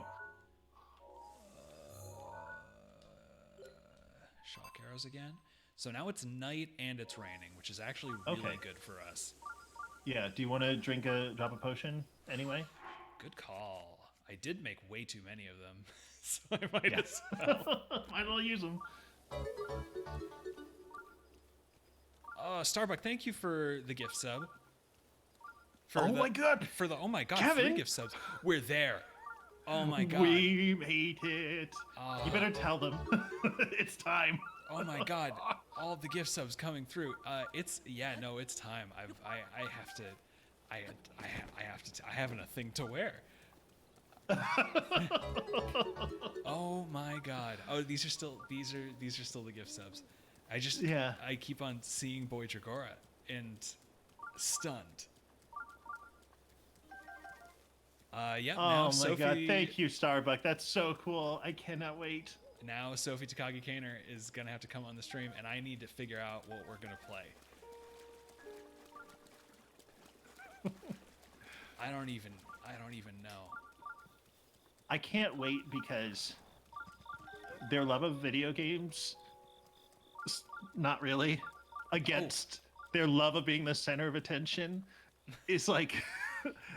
Shock arrows again. So now it's night and it's raining, which is actually really Okay. good for us. Yeah. Do you want to drop a potion anyway? Good call. I did make way too many of them, so I might as well. Might as well use them. Starbuck, thank you for the gift sub. My God! Oh my God, Kevin! 3 gift subs. We're there. Oh my God. We made it. You better tell them. It's time. Oh my God, all the gift subs coming through. It's time. I haven't a thing to wear. Oh my God. Oh, these are still the gift subs. I keep on seeing Boy Dragora and stunned. Yeah. Now Oh my Sophie, God! Thank you, Starbuck. That's so cool. I cannot wait. Now Sophie Takagi Kaner is gonna have to come on the stream, and I need to figure out what we're gonna play. I don't even know. I can't wait because their love of video games, not really, against their love of being the center of attention, is like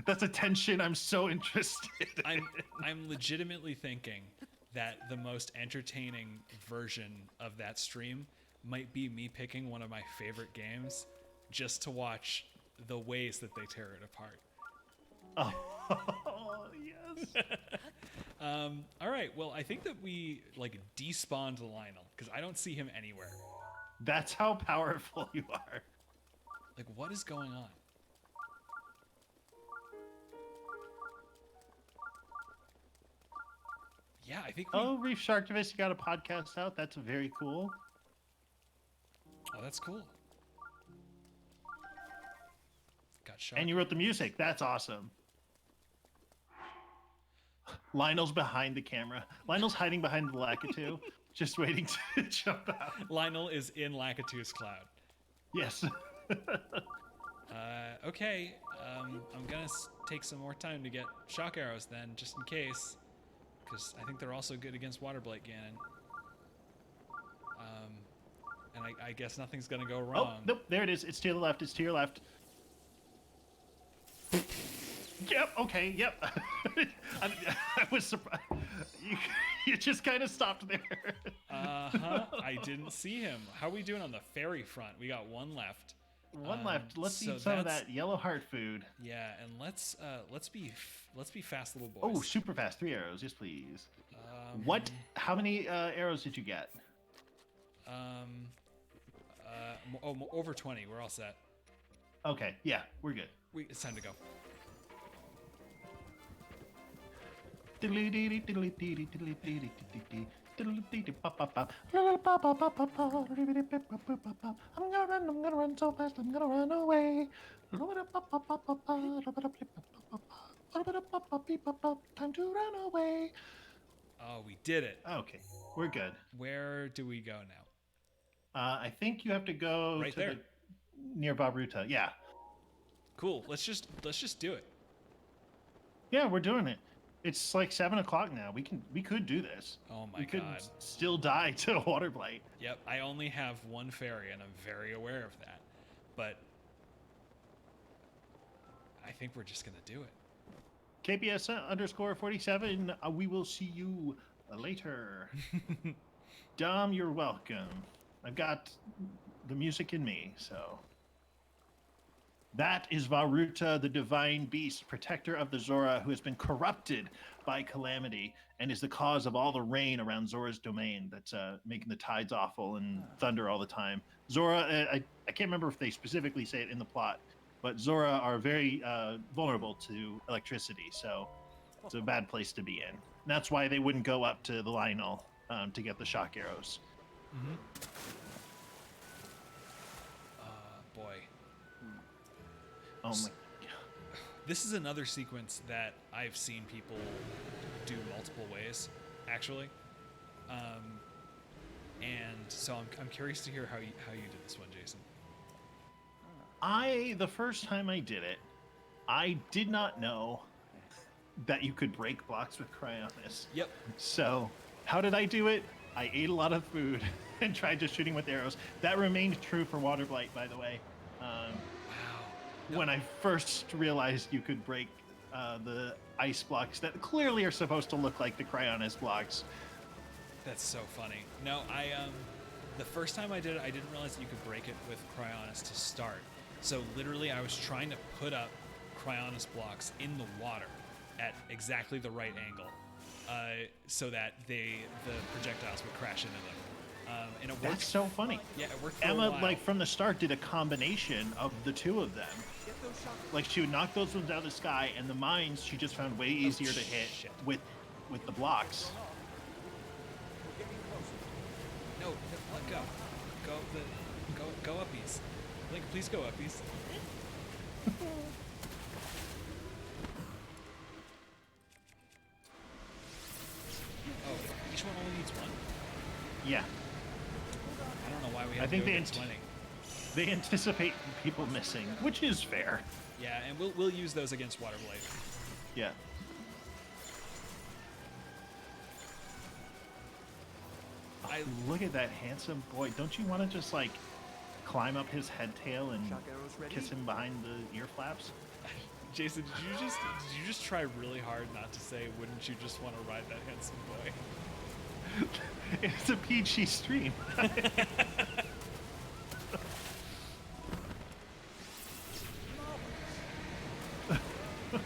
that's attention I'm so interested in. I'm legitimately thinking that the most entertaining version of that stream might be me picking one of my favorite games just to watch the ways that they tear it apart. Oh, yes. All right. Well, I think that we despawned Lionel because I don't see him anywhere. That's how powerful you are. Like, what is going on? Yeah, I think. Reef Sharktivist, you got a podcast out. That's very cool. Oh, that's cool. Got shot. And you wrote the music. That's awesome. Lionel's behind the camera. Lionel's hiding behind the Lakitu, just waiting to jump out. Lionel is in Lakitu's cloud. Yes. Okay. I'm gonna take some more time to get shock arrows then, just in case, because I think they're also good against Water Blight Ganon. And I guess nothing's gonna go wrong. Oh, nope. There it is. It's to the left. It's to your left. Yep. Okay. Yep. I was surprised. You just kind of stopped there. I didn't see him. How are we doing on the fairy front? We got one left. One left. Let's so eat some of that yellow heart food. Yeah, and let's be fast, little boys. Oh, super fast. 3 arrows. Yes, please. What? How many arrows did you get? Over 20. We're all set. Okay. Yeah, we're good. It's time to go. I'm gonna run so fast, I'm gonna run away. Time to run away. Oh, we did it. Okay, we're good. Where do we go now? I think you have to go right to there. Near Babruta. Yeah. Cool. Let's just do it. Yeah, we're doing it. It's like 7 o'clock now. We could do this. Oh my we could God. still die to water blight. Yep. I only have one fairy, and I'm very aware of that. But I think we're just gonna do it. KPS _47. We will see you later. Dom, you're welcome. I've got the music in me, so. That is Varuta, the divine beast, protector of the Zora, who has been corrupted by calamity and is the cause of all the rain around Zora's domain that's making the tides awful and thunder all the time. Zora, I can't remember if they specifically say it in the plot, but Zora are very vulnerable to electricity, so it's a bad place to be in. And that's why they wouldn't go up to the Lionel to get the shock arrows. Mm-hmm. Boy. Oh my. This is another sequence that I've seen people do multiple ways, actually. And so I'm curious to hear how you did this one, Jason. The first time I did it, I did not know that you could break blocks with Cryonis. Yep. So how did I do it? I ate a lot of food and tried just shooting with arrows. That remained true for Water Blight, by the way. Wow. When I first realized you could break the ice blocks that clearly are supposed to look like the Cryonis blocks. That's so funny. No, the first time I did it, I didn't realize that you could break it with Cryonis to start. So literally, I was trying to put up Cryonis blocks in the water at exactly the right angle, so that the projectiles would crash into them. And it worked. That's so funny. Yeah, it worked for Emma, a while. like from the start, did a combination of the two of them. Like she would knock those ones out of the sky, and the mines she just found way easier to hit shit. with the blocks. No, let go. Go uppies. Link, please go uppies. Oh, each one only needs one? Yeah, I don't know why we I have think to they go to 20. they anticipate people missing, which is fair. Yeah, and we'll use those against Water Blight. Yeah. Look at that handsome boy. Don't you want to just like climb up his head tail and kiss him behind the ear flaps? Jason, did you just try really hard not to say, wouldn't you just want to ride that handsome boy? It's a PG stream.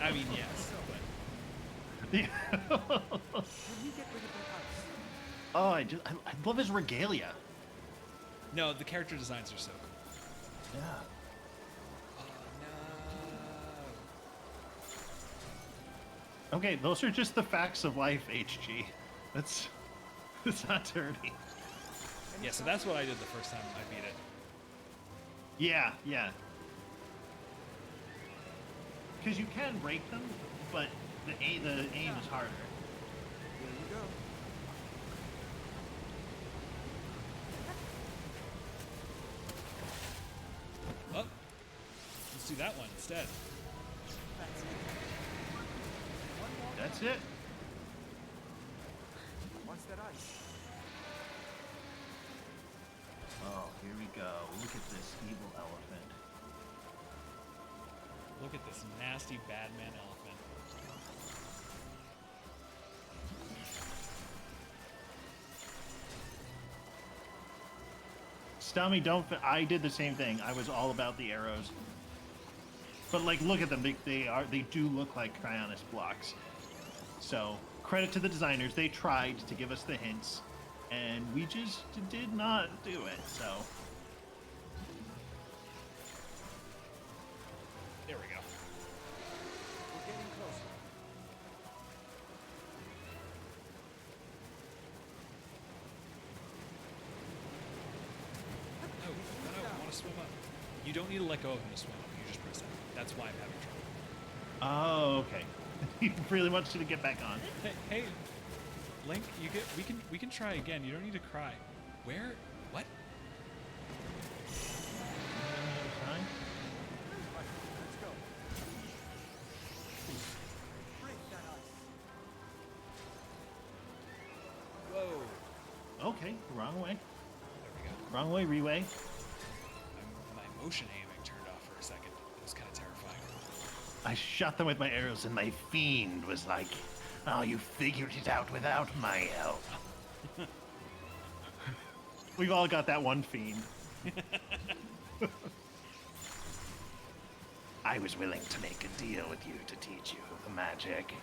I mean, yes, but Yeah. Oh, I love his regalia. no, the character designs are so cool. Yeah. Oh no. Okay, those are just the facts of life, HG. That's not dirty. Yeah, so that's what I did the first time I beat it. Yeah, yeah. Because you can break them, but the aim is harder. Here you go. Oh, let's do that one instead. That's it. One more. That's it. What's that ice? Oh, here we go. Look at this evil elephant. Look at this nasty Badman elephant. Stummy, I did the same thing. I was all about the arrows. But like, look at them. They do look like Cryonis blocks. So credit to the designers. They tried to give us the hints, and we just did not do it. So There we go. We're getting closer. No, I want to swim up. You don't need to let go of him to swim up. You just press that. That's why I'm having trouble. oh, okay. He really wants you to get back on. Hey, Link, we can try again. You don't need to cry. Where? What? Fine. Let's go. Break that ice. Whoa. Okay, wrong way. There we go. Wrong way, reway. My motion aiming turned off for a second. It was kind of terrifying. I shot them with my arrows, and my fiend was like, "Oh, you figured it out without my help." We've all got that one fiend. I was willing to make a deal with you to teach you the magic.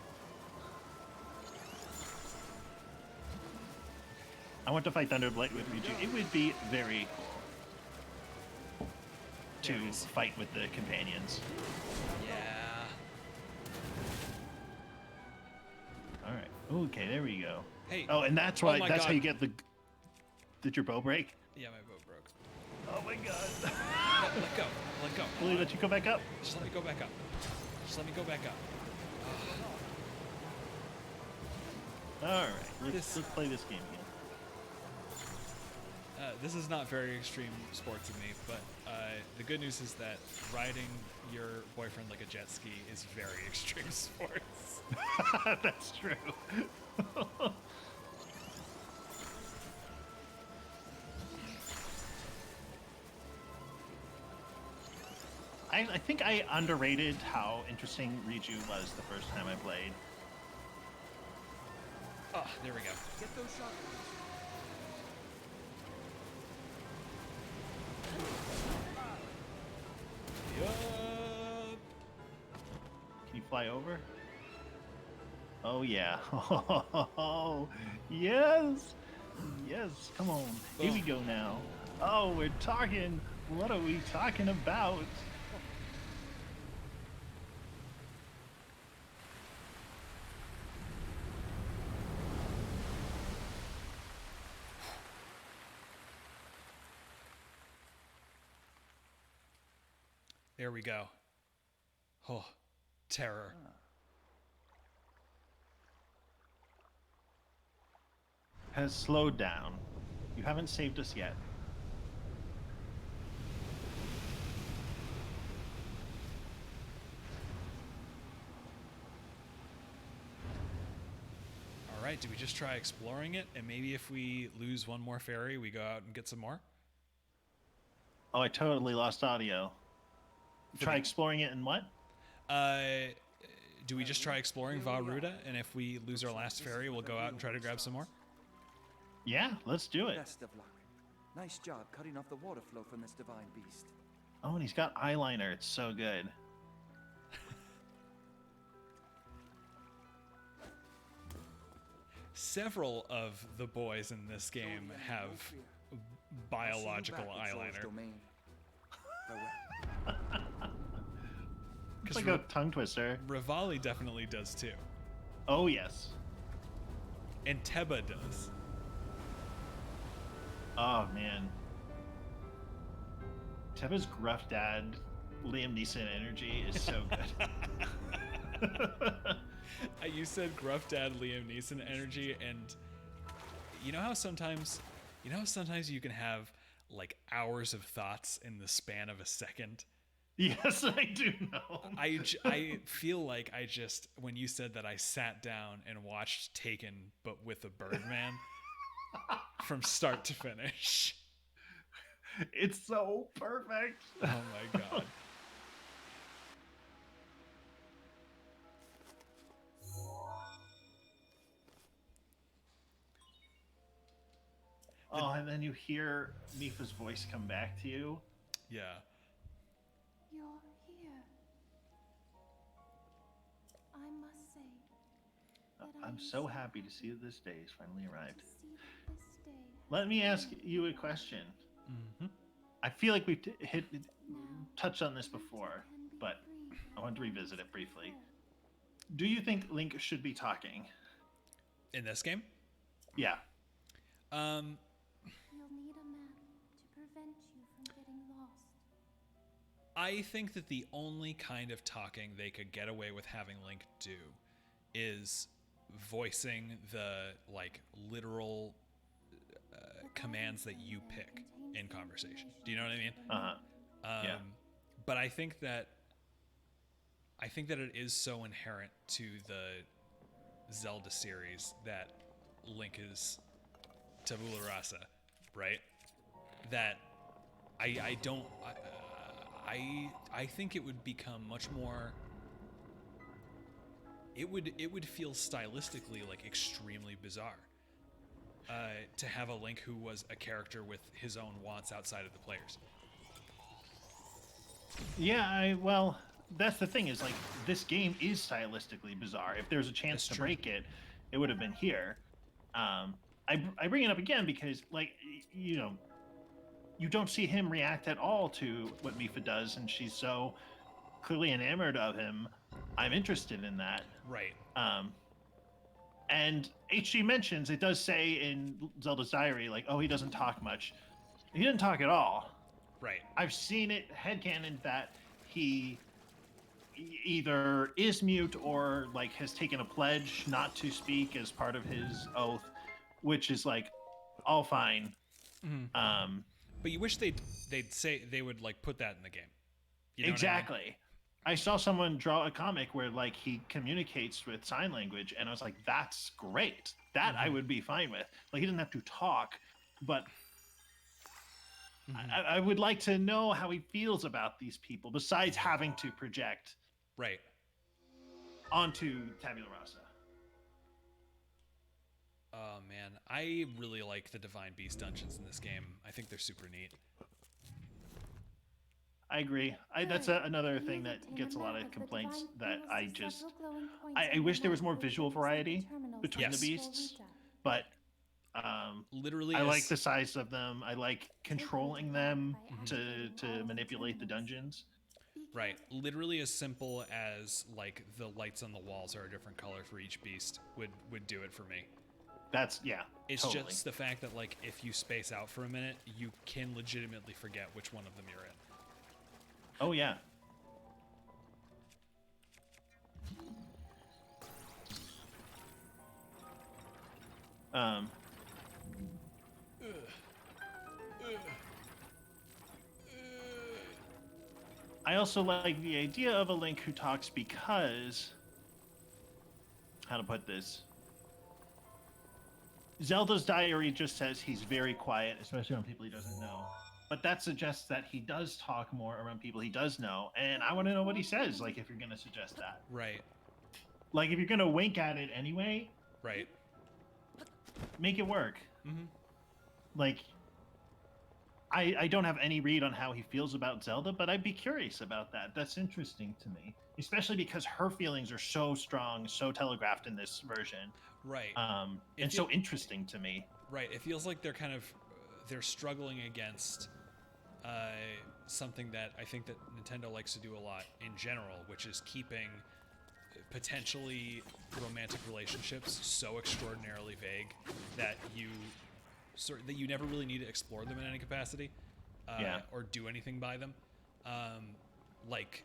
I want to fight Thunderblight with Riju. It would be very cool to fight with the companions. Yeah. All right. Okay, there we go. Hey. Oh, and that's Oh why. my That's how God. you get the. Did your bow break? Yeah, my boat broke. Oh my God! Let go. Let go. Will you let you go back up? Just let me go back up. Just let me go back up. All right. Let's This- play this game again. This is not very extreme sport to me, but the good news is that riding your boyfriend like a jet ski is very extreme sports. That's true. I think I underrated how interesting Riju was the first time I played. Oh, there we go. Get those shockwaves. Yup. Can you fly over? Oh yeah. Oh yes. Yes. Come on. Here we go now. Oh, we're talking. What are we talking about? There we go. Oh, terror. Has slowed down. You haven't saved us yet. All right, do we just try exploring it? And maybe if we lose one more fairy, we go out and get some more? Oh, I totally lost audio. Try exploring it in what? Do we just try exploring Varuda? And if we lose our last fairy, we'll go out and try to grab some more? Yeah, let's do it. Best of luck. Nice job cutting off the water flow from this divine beast. Oh, and he's got eyeliner. It's so good. Several of the boys in this game have biological eyeliner. It's like a tongue twister. Rivali definitely does too. Oh, yes. And Teba does. Oh, man. Teba's gruff dad, Liam Neeson energy is so good. You said gruff dad Liam Neeson energy, and you know how sometimes you can have like hours of thoughts in the span of a second? Yes, I do know. I feel like I just, when you said that, I sat down and watched Taken, but with a Birdman from start to finish. It's so perfect. Oh my god. Oh, and then you hear Mifa's voice come back to you. Yeah. You're here. I must say that I'm so happy to see that this day has finally arrived. to see that this day has Let me ask you a question. Mm-hmm. I feel like we've now touched on this can before, be but free I want to as revisit it briefly. before. Do you think Link should be talking? In this game? Yeah. You'll need a map to prevent you from getting lost. I think that the only kind of talking they could get away with having Link do is voicing the like literal commands that you pick in conversation. Do you know what I mean? Uh-huh. Yeah. But I think that it is so inherent to the Zelda series that Link is tabula rasa, right? That I think it would become much more. It would feel stylistically like extremely bizarre to have a Link who was a character with his own wants outside of the players. Yeah, that's the thing is like this game is stylistically bizarre. If there's a chance That's to true. break it, it would have been here. I bring it up again because like you know you don't see him react at all to what Mifa does, and she's so clearly enamored of him. I'm interested in that. Right. And HG mentions it does say in Zelda's diary like, oh, he doesn't talk much. He didn't talk at all. Right. I've seen it headcanon that he either is mute or like has taken a pledge not to speak as part of his oath, which is like all fine. But you wish they'd say they would like put that in the game. You know what I mean? Exactly. I saw someone draw a comic where like he communicates with sign language, and I was like, that's great. That I would be fine with. Like he doesn't have to talk, but I would like to know how he feels about these people besides having to project Right. onto Tabula Rasa. Oh man, I really like the Divine Beast dungeons in this game. I think they're super neat. I agree. That's another thing that gets a lot of complaints that I wish there was more visual variety between Yes. the beasts, but Literally, I as- like the size of them. I like controlling them to manipulate the dungeons. Right. Literally as simple as like the lights on the walls are a different color for each beast would do it for me. That's yeah. It's totally. just the fact that like if you space out for a minute, you can legitimately forget which one of them you're in. Oh yeah. I also like the idea of a Link who talks because, how to put this? Zelda's diary just says he's very quiet, especially around people he doesn't know. But that suggests that he does talk more around people he does know, and I want to know what he says. Like, if you're gonna suggest that, Right. like if you're gonna wink at it anyway, Right. make it work. Like, I don't have any read on how he feels about Zelda, but I'd be curious about that. That's interesting to me, especially because her feelings are so strong, so telegraphed in this version. Right. And If so you- interesting to me. Right. It feels like they're kind of they're struggling against something that I think that Nintendo likes to do a lot in general, which is keeping potentially romantic relationships so extraordinarily vague that you never really need to explore them in any capacity, or do anything by them. Like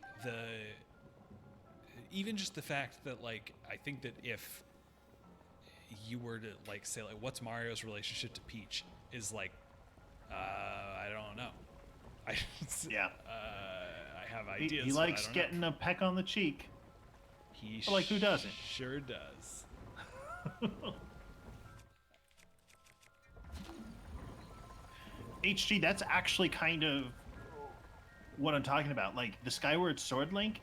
even just the fact that like I think that if you were to like say like what's Mario's relationship to Peach is like I don't know. I have ideas. He but likes I don't know. getting a peck on the cheek. He Like, who doesn't? Sure does. HG, that's actually kind of what I'm talking about. Like the Skyward Sword Link,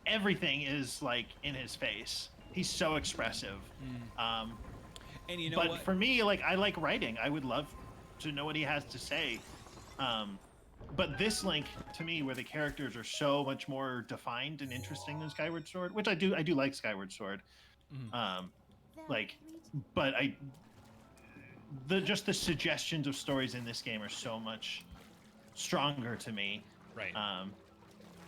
everything is like in his face. He's so expressive. And you know But what? for me, like I like writing. I would love to know what he has to say. But this Link, to me, where the characters are so much more defined and interesting than Skyward Sword, which I do like Skyward Sword. Like, but just the suggestions of stories in this game are so much stronger to me. Right.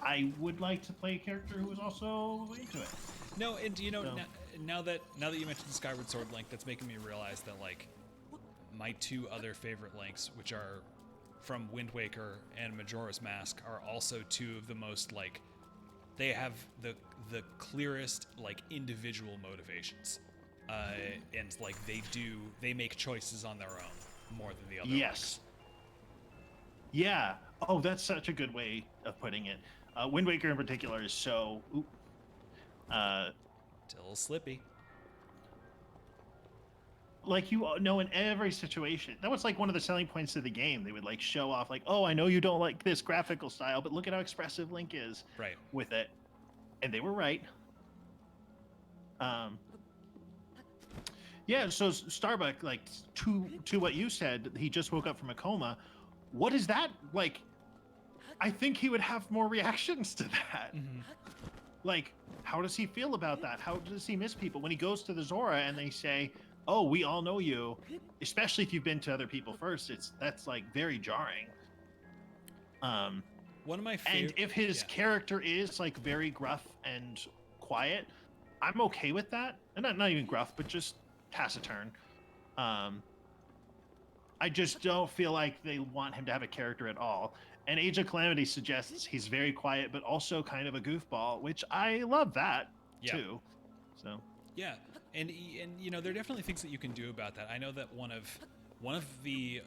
I would like to play a character who is also into it. No, and you know, So- now that you mentioned the Skyward Sword Link, that's making me realize that like my two other favorite Links, which are from Wind Waker and Majora's Mask, are also two of the most like they have the clearest like individual motivations, and like they make choices on their own more than the other. Yes. Links. Yeah. Oh, that's such a good way of putting it. Wind Waker in particular is so. It's a little slippy. Like you know, in every situation, that was like one of the selling points of the game. They would like show off, like, "Oh, I know you don't like this graphical style, but look at how expressive Link is Right. with it," and they were right. Yeah. So Starbuck, like to what you said, he just woke up from a coma. What is that like? I think he would have more reactions to that. Like, how does he feel about that? How does he miss people when he goes to the Zora and they say, "Oh, we all know you," especially if you've been to other people first? That's like very jarring. One of my And favorite. if his character is like very gruff and quiet, I'm okay with that. And not even gruff, but just taciturn. I just don't feel like they want him to have a character at all. And Age of Calamity suggests he's very quiet, but also kind of a goofball, which I love that too. So yeah, and you know, there are definitely things that you can do about that. I know that one of the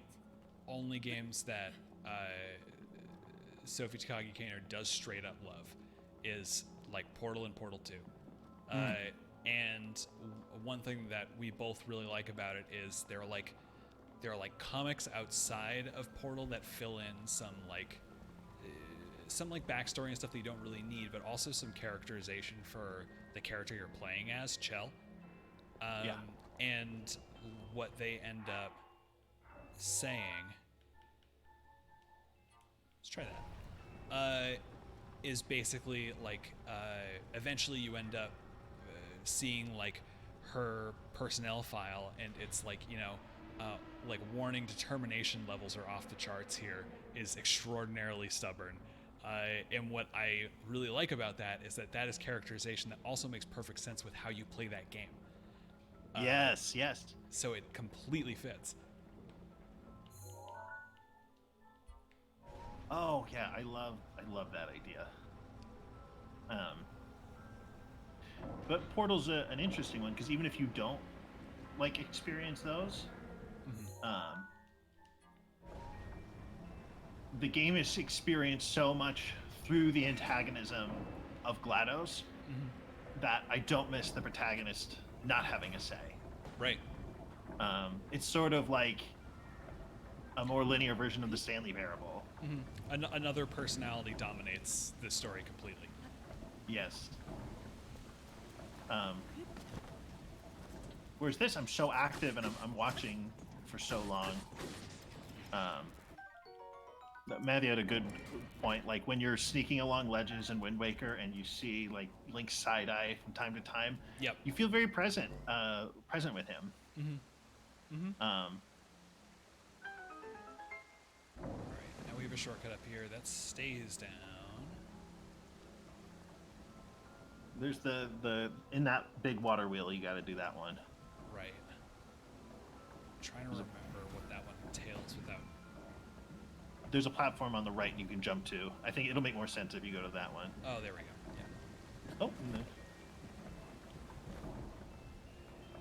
only games that Sophie Takagi Kaner does straight up love is like Portal and Portal 2. And one thing that we both really like about it is there are like comics outside of Portal that fill in some backstory and stuff that you don't really need, but also some characterization for the character you're playing as, Chell. And what they end up saying, let's try that, is basically like eventually you end up seeing like her personnel file, and it's like, you know, like warning determination levels are off the charts here, is extraordinarily stubborn. And what I really like about that is that is characterization that also makes perfect sense with how you play that game. yes. So it completely fits. Oh yeah, I love that idea. But Portal's an interesting one because even if you don't like experience those, the game is experienced so much through the antagonism of GLaDOS that I don't miss the protagonist not having a say. Right. It's sort of like a more linear version of the Stanley Parable. Another personality dominates this story completely. Yes. Whereas this, I'm so active and I'm watching for so long. Matthew had a good point. Like when you're sneaking along ledges in Wind Waker and you see like Link's side eye from time to time, you feel very present with him. All right, now we have a shortcut up here that stays down. There's the in that big water wheel, you got to do that one. Right. I'm trying to remember what that one entails without. There's a platform on the right you can jump to. I think it'll make more sense if you go to that one. Oh, there we go. Yeah. Oh. No.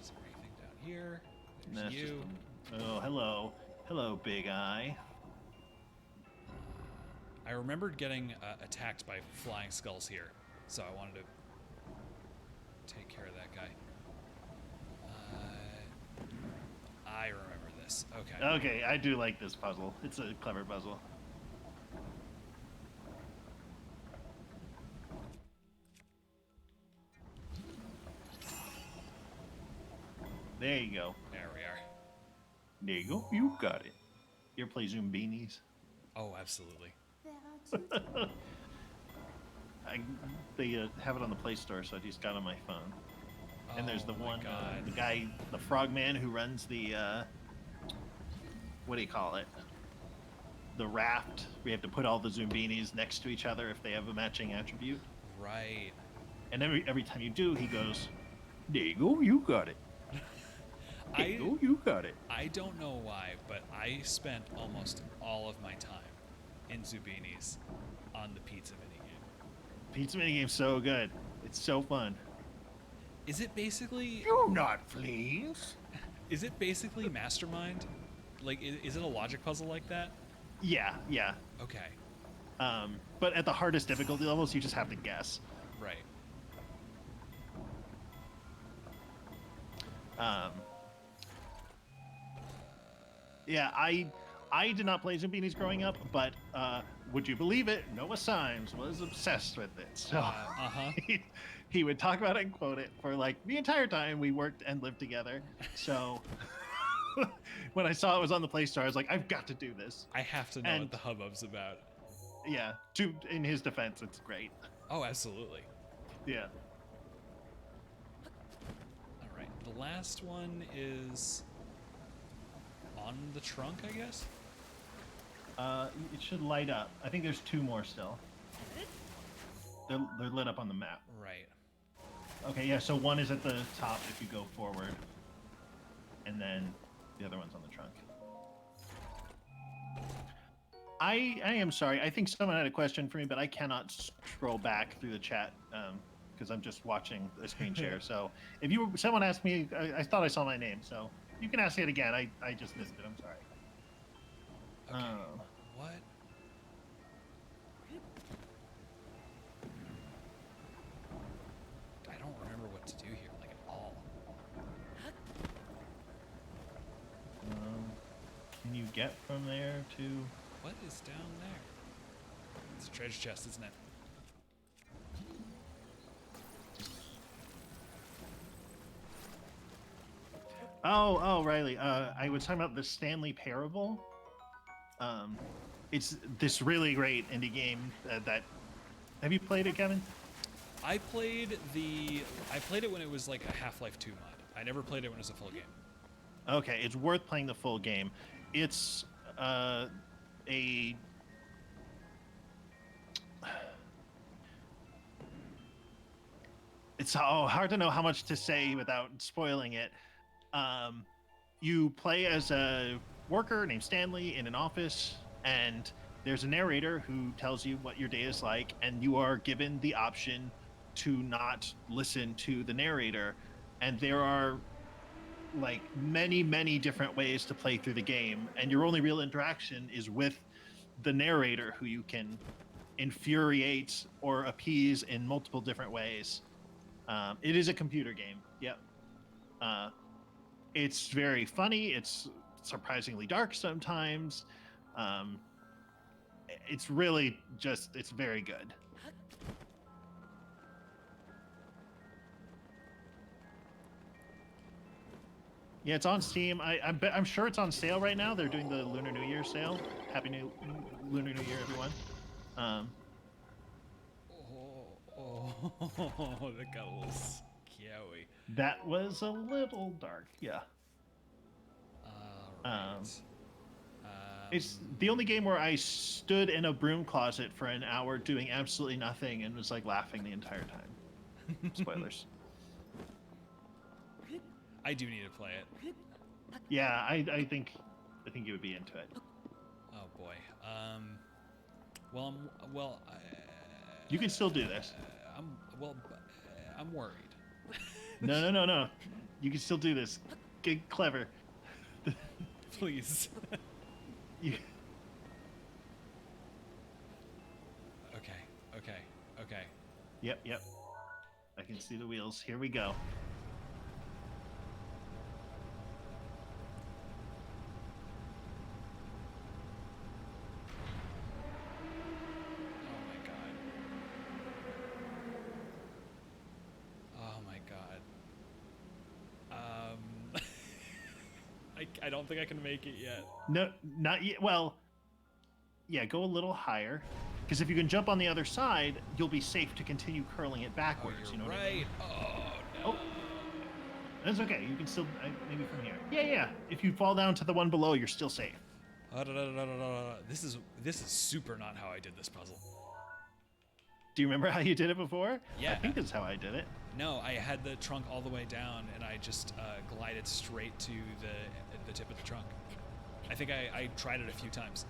Is there anything down here? That's There's you. Oh, hello, Big Eye. I remembered getting attacked by flying skulls here, so I wanted to take care of that guy. I remember this. Okay. Okay, I do like this puzzle. It's a clever puzzle. There you go. There we are. There you go. You got it. You ever play Zoombinis? Oh, absolutely. There are two. They have it on the Play Store, so I just got it on my phone. And there's the Oh my one, God. the guy, the frogman who runs the, what do you call it? The raft. We have to put all the Zoombinis next to each other if they have a matching attribute. Right. And every time you do, he goes, there you go, you got it. There you go, you got it. I don't know why, but I spent almost all of my time in Zubinis on the pizza minigame. Pizza minigame's so good. It's so fun. Is it basically... You're not pleased. Is it basically Mastermind? Like, is it a logic puzzle like that? Yeah. Okay. But at the hardest difficulty levels, you just have to guess. Right. Yeah, I did not play Zumbinis growing up, but would you believe it? Noah Symes was obsessed with it. So he would talk about it and quote it for like the entire time we worked and lived together. So when I saw it was on the Play Store, I was like, I've got to do this. I have to know what the hubbub's about. yeah. In his defense, it's great. Oh, absolutely. Yeah. All right. The last one is on the trunk, I guess. It should light up. I think there's 2 more still. They're lit up on the map. Right. Okay, yeah. So one is at the top if you go forward, and then the other one's on the trunk. I am sorry. I think someone had a question for me, but I cannot scroll back through the chat because I'm just watching the screen share. So if someone asked me, I thought I saw my name. So you can ask it again. I just missed it. I'm sorry. Okay. What? I don't remember what to do here, like at all. Can you get from there to? What is down there? It's a treasure chest, isn't it? Oh, Riley. I was talking about the Stanley Parable. It's this really great indie game that. Have you played it, Kevin? I played it when it was like a Half-Life 2 mod. I never played it when it was a full game. Okay, it's worth playing the full game. It's it's hard to know how much to say without spoiling it. You play as a worker named Stanley in an office, and there's a narrator who tells you what your day is like, and you are given the option to not listen to the narrator. And there are like many different ways to play through the game, and your only real interaction is with the narrator, who you can infuriate or appease in multiple different ways. It is a computer game. Yep. It's very funny. It's surprisingly dark sometimes. It's really it's very good. Yeah, it's on Steam. I'm sure it's on sale right now. They're doing the Lunar New Year sale. Happy Lunar New Year, everyone. That got a little scary. That was a little dark. Yeah. Alright. It's the only game where I stood in a broom closet for an hour doing absolutely nothing and was like laughing the entire time. Spoilers. I do need to play it. Yeah, I think you would be into it. Oh boy. You can still do this. I'm worried. No. You can still do this. Get clever. Please. You... Okay. Yep. I can see the wheels. Here we go. Oh my god. I don't think I can make it yet. No, not yet. Well, yeah, go a little higher, because if you can jump on the other side, you'll be safe to continue curling it backwards. Oh, you know you're what I mean? right. Oh no. Oh, that's okay. You can still maybe from here. Yeah. If you fall down to the one below, you're still safe. This is super not how I did this puzzle. Do you remember how you did it before? Yeah. I think that's how I did it. No, I had the trunk all the way down, and I just glided straight to the tip of the trunk. I think I tried it a few times.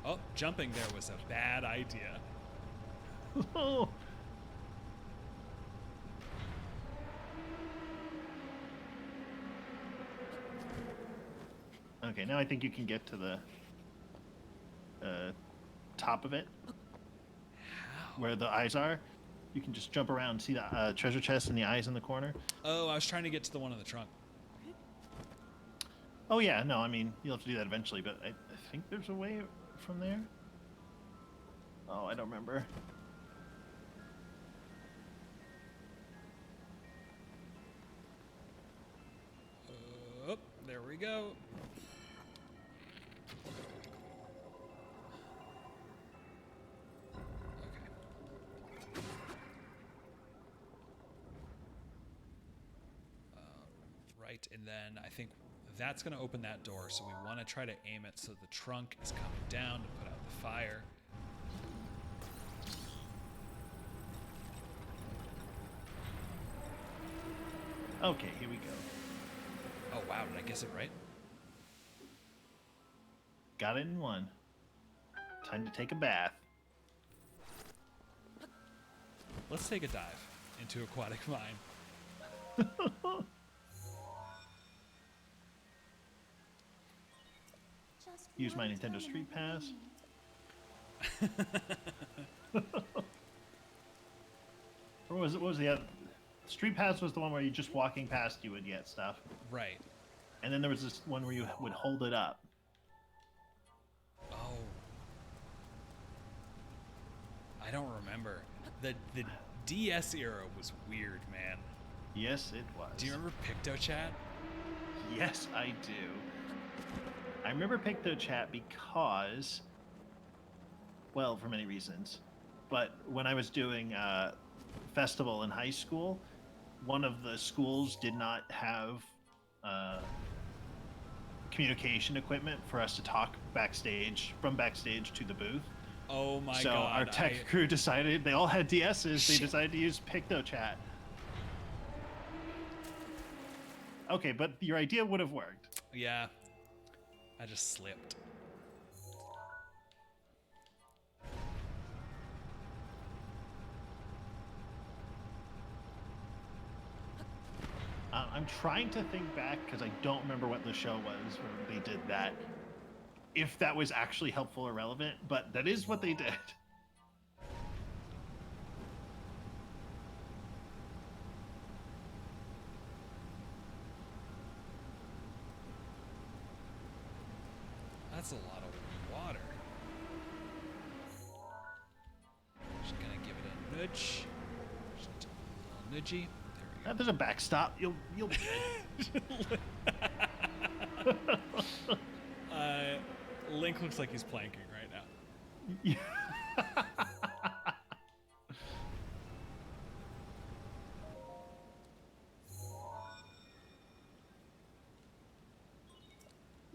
Oh, jumping there was a bad idea. Oh. Okay, now I think you can get to the top of it. How? Where the eyes are. You can just jump around, see the treasure chest and the eyes in the corner. Oh, I was trying to get to the one in the trunk. Oh yeah, no, I mean, you'll have to do that eventually, but I think there's a way from there. Oh, I don't remember. Oh, there we go. right, and then I think that's going to open that door, so we want to try to aim it so the trunk is coming down to put out the fire. Okay, here we go. Oh wow, did I guess it right? Got it in one. Time to take a bath. Let's take a dive into aquatic mine. Just Use my one Nintendo time Street in a Pass. ring. Or was it? What was the other? Street Pass was the one where you just walking past you would get stuff, Right. and then there was this one where you would hold it up. Oh. I don't remember. The DS era was weird, man. Yes, it was. Do you remember PictoChat? Yes, I do. I remember PictoChat because, well, for many reasons. But when I was doing festival in high school, one of the schools did not have communication equipment for us to talk backstage, from backstage to the booth. Oh my So god. our tech crew decided, they all had DSs, they Shit. decided to use PictoChat. Okay, but your idea would have worked. Yeah. I just slipped. I'm trying to think back because I don't remember what the show was when they did that. If that was actually helpful or relevant, but that is what they did. That's a lot of water. Just gonna give it a nudge. Just a little nudgy. There we There's a backstop. You'll be good. go. Link looks like he's planking right now. You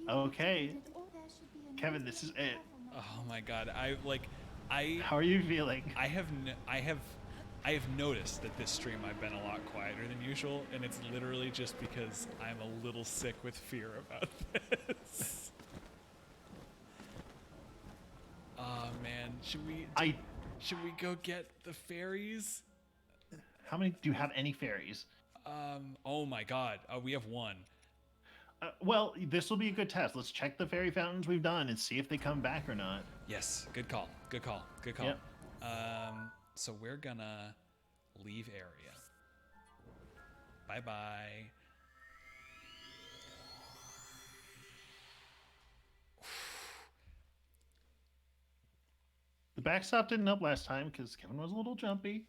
Okay. activated all- there should be a Kevin, note this is on the it. cover Oh my god. I How are you feeling? I have noticed that this stream I've been a lot quieter than usual, and it's literally just because I'm a little sick with fear about this. Oh man, should we go get the fairies? How many do you have? Any fairies? Oh my god, we have one. Well, this will be a good test. Let's check the fairy fountains we've done and see if they come back or not. Yes, good call. Good call. Good call. Yep. So we're gonna leave area. Bye bye. The backstop didn't help last time because Kevin was a little jumpy.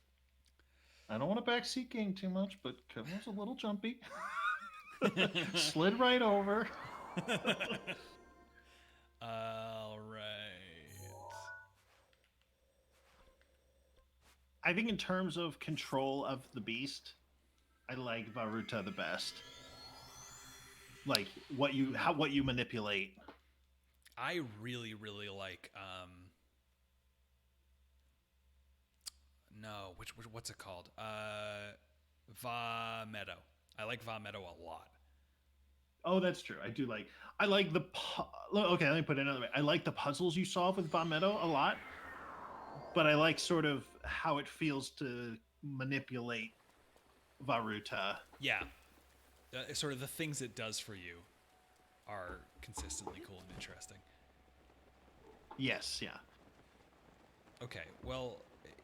I don't want to backseat game too much, but Kevin was a little jumpy. Slid right over. All right. I think in terms of control of the beast, I like Varuta the best. Like what you manipulate. I really like no, what's it called? Va Meadow. I like Va Meadow a lot. Oh, that's true. I like the okay, let me put it another way. I like the puzzles you solve with Von Meadow a lot, but I like sort of how it feels to manipulate Varuta. Yeah. Sort of the things it does for you are consistently cool and interesting. Yes, yeah. Okay, well,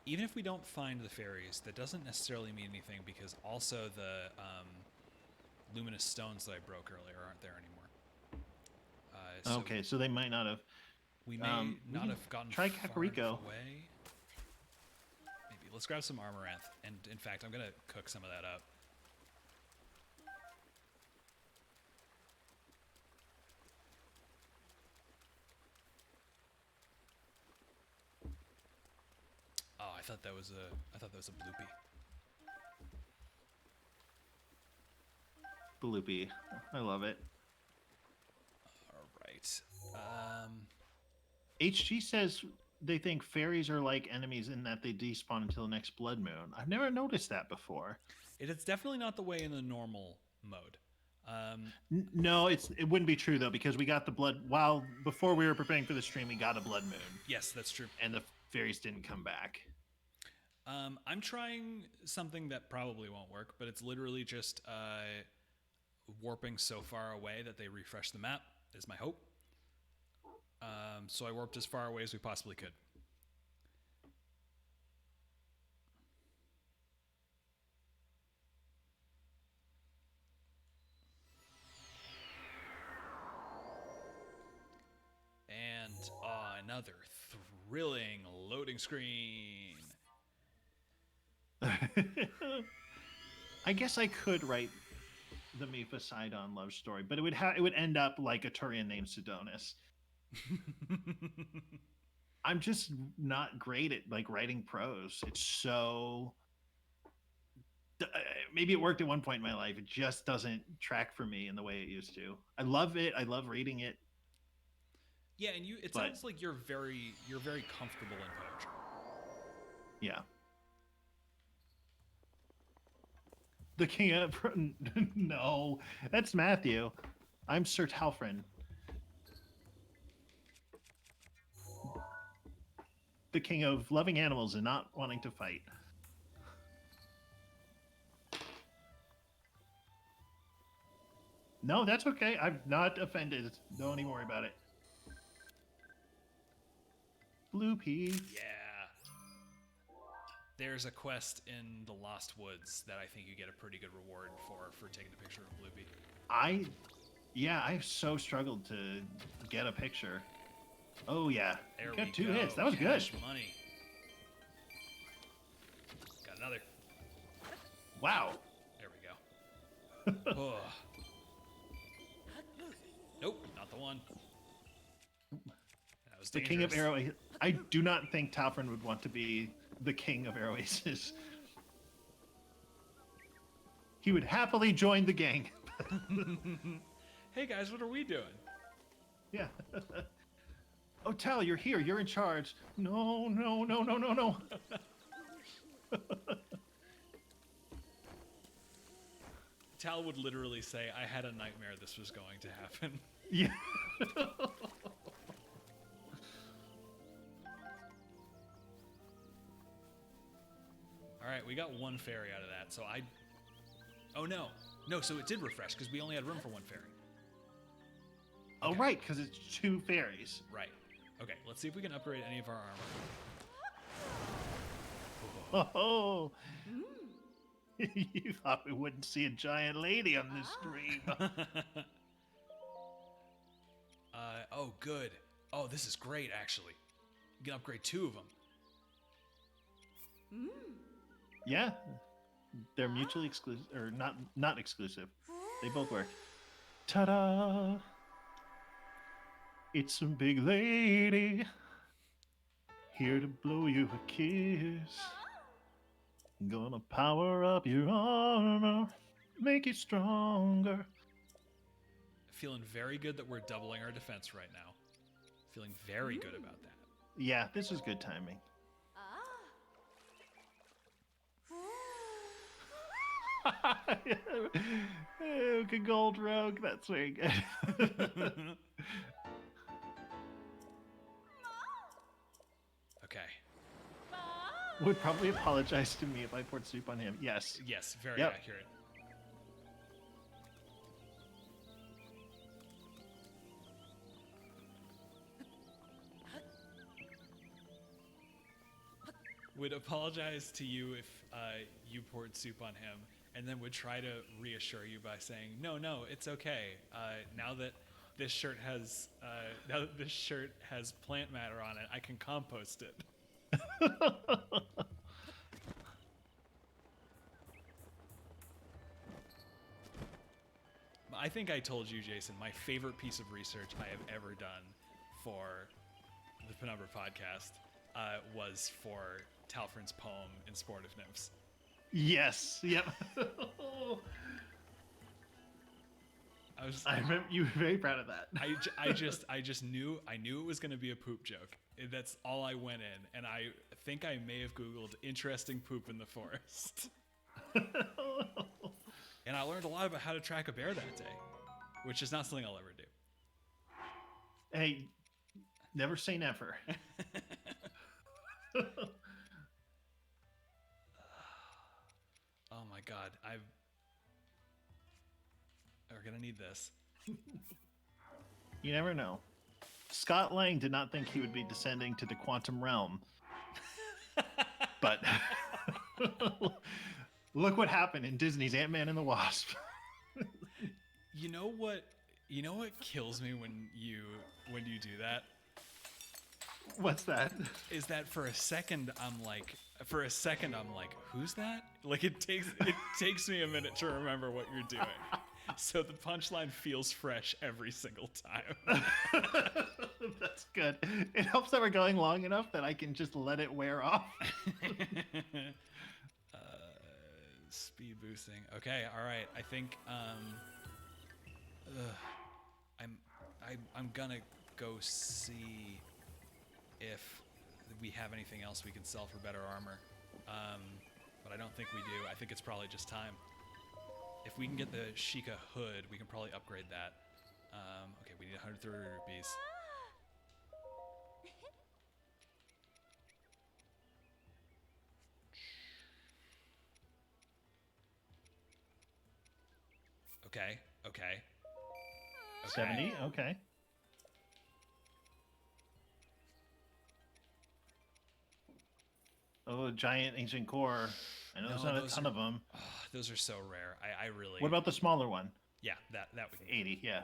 even if we don't find the fairies, that doesn't necessarily mean anything because also the luminous stones that I broke earlier aren't there anymore. Okay, so they might not have. We may we not can have gotten try far Kakariko. enough away. Maybe. Let's grab some Armoranth, and in fact, I'm going to cook some of that up. Oh, I thought that was a bloopy. Bloopy. I love it. All right. HG says they think fairies are like enemies in that they despawn until the next blood moon. I've never noticed that before. It is definitely not the way in the normal mode. No, it wouldn't be true though, because we got the blood before we were preparing for the stream. We got a blood moon, Yes, that's true. and the fairies didn't come back. I'm trying something that probably won't work, but it's literally just warping so far away that they refresh the map, is my hope. So I warped as far away as we possibly could. And another thrilling loading screen. I guess I could write the Mifa Sidon love story, but it would end up like a Turian named Sidonis. I'm just not great at like writing prose. It's so maybe it worked at one point in my life. It just doesn't track for me in the way it used to. I love it. I love reading it. Yeah, and it sounds like you're very comfortable in poetry. Yeah. The king of no, that's Matthew. I'm Sir Talfrin. The king of loving animals and not wanting to fight. No, that's okay. I'm not offended. Don't even worry about it. Bloopy. Yeah. There's a quest in the Lost Woods that I think you get a pretty good reward for taking a picture of Bloopy. I've so struggled to get a picture. Oh yeah, There we got two go. hits. That was Cash good. Money. Got another. Wow. There we go. Oh. Nope, not the one. That was The dangerous. king of arrow. I do not think Talfrin would want to be the king of arrow aces. He would happily join the gang. Hey guys, what are we doing? Yeah. Oh, Tal, you're here. You're in charge. No. Tal would literally say, I had a nightmare this was going to happen. Yeah. All right, we got one fairy out of that, so oh no. No, so it did refresh because we only had room for one fairy. Oh, Okay. right, because it's two fairies. Right. Okay, let's see if we can upgrade any of our armor. Oh. You thought we wouldn't see a giant lady on this stream. Oh, good. Oh, this is great, actually. You can upgrade 2 of them. Yeah. They're mutually exclusive, or not exclusive. They both work. Ta-da! It's a big lady here to blow you a kiss. Gonna power up your armor, make it stronger. Feeling very good that we're doubling our defense right now. Feeling very good about that. Yeah, this is good timing. Oh, good gold rogue. That's very good. Okay. Would probably apologize to me if I poured soup on him. Yes. Yes, very Yep. accurate. Would apologize to you if you poured soup on him, and then would try to reassure you by saying, "No, it's okay. Now that this shirt has plant matter on it, I can compost it." I think I told you, Jason, my favorite piece of research I have ever done for the Penumbra podcast was for Talfrin's poem in Sportive Nymphs. Yes. Yep. I remember you were very proud of that. I just knew it was going to be a poop joke. That's all I went in, and I think I may have Googled interesting poop in the forest. And I learned a lot about how to track a bear that day, which is not something I'll ever do. Hey, never say never. Oh my god, we're gonna need this. You never know. Scott Lang did not think he would be descending to the quantum realm. But look what happened in Disney's Ant-Man and the Wasp. You know what kills me when you do that? What's that? Is that for a second I'm like, who's that? Like it takes me a minute to remember what you're doing. So the punchline feels fresh every single time. That's good. It helps that we're going long enough that I can just let it wear off. Speed boosting. Okay, all right. I think I'm gonna go see if we have anything else we can sell for better armor. But I don't think we do. I think it's probably just time. If we can get the Sheikah hood, we can probably upgrade that. Okay, we need 130 rupees. Okay. 70, okay. Oh, giant ancient core. I know there's not a ton of them. Oh, those are so rare. I really. What about the smaller one? Yeah, that we can. 80, yeah.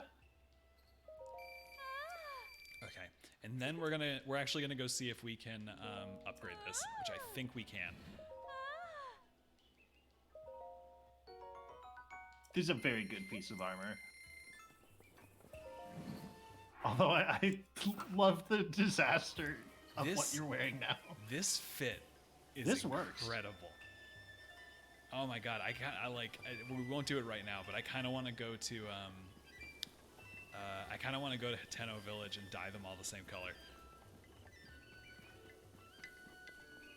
Okay, and then we're actually gonna go see if we can upgrade this, which I think we can. This is a very good piece of armor. Although I love the disaster of what you're wearing now. This fit is incredible. Oh my god, we won't do it right now, but I kind of want to go to Tenno Village and dye them all the same color.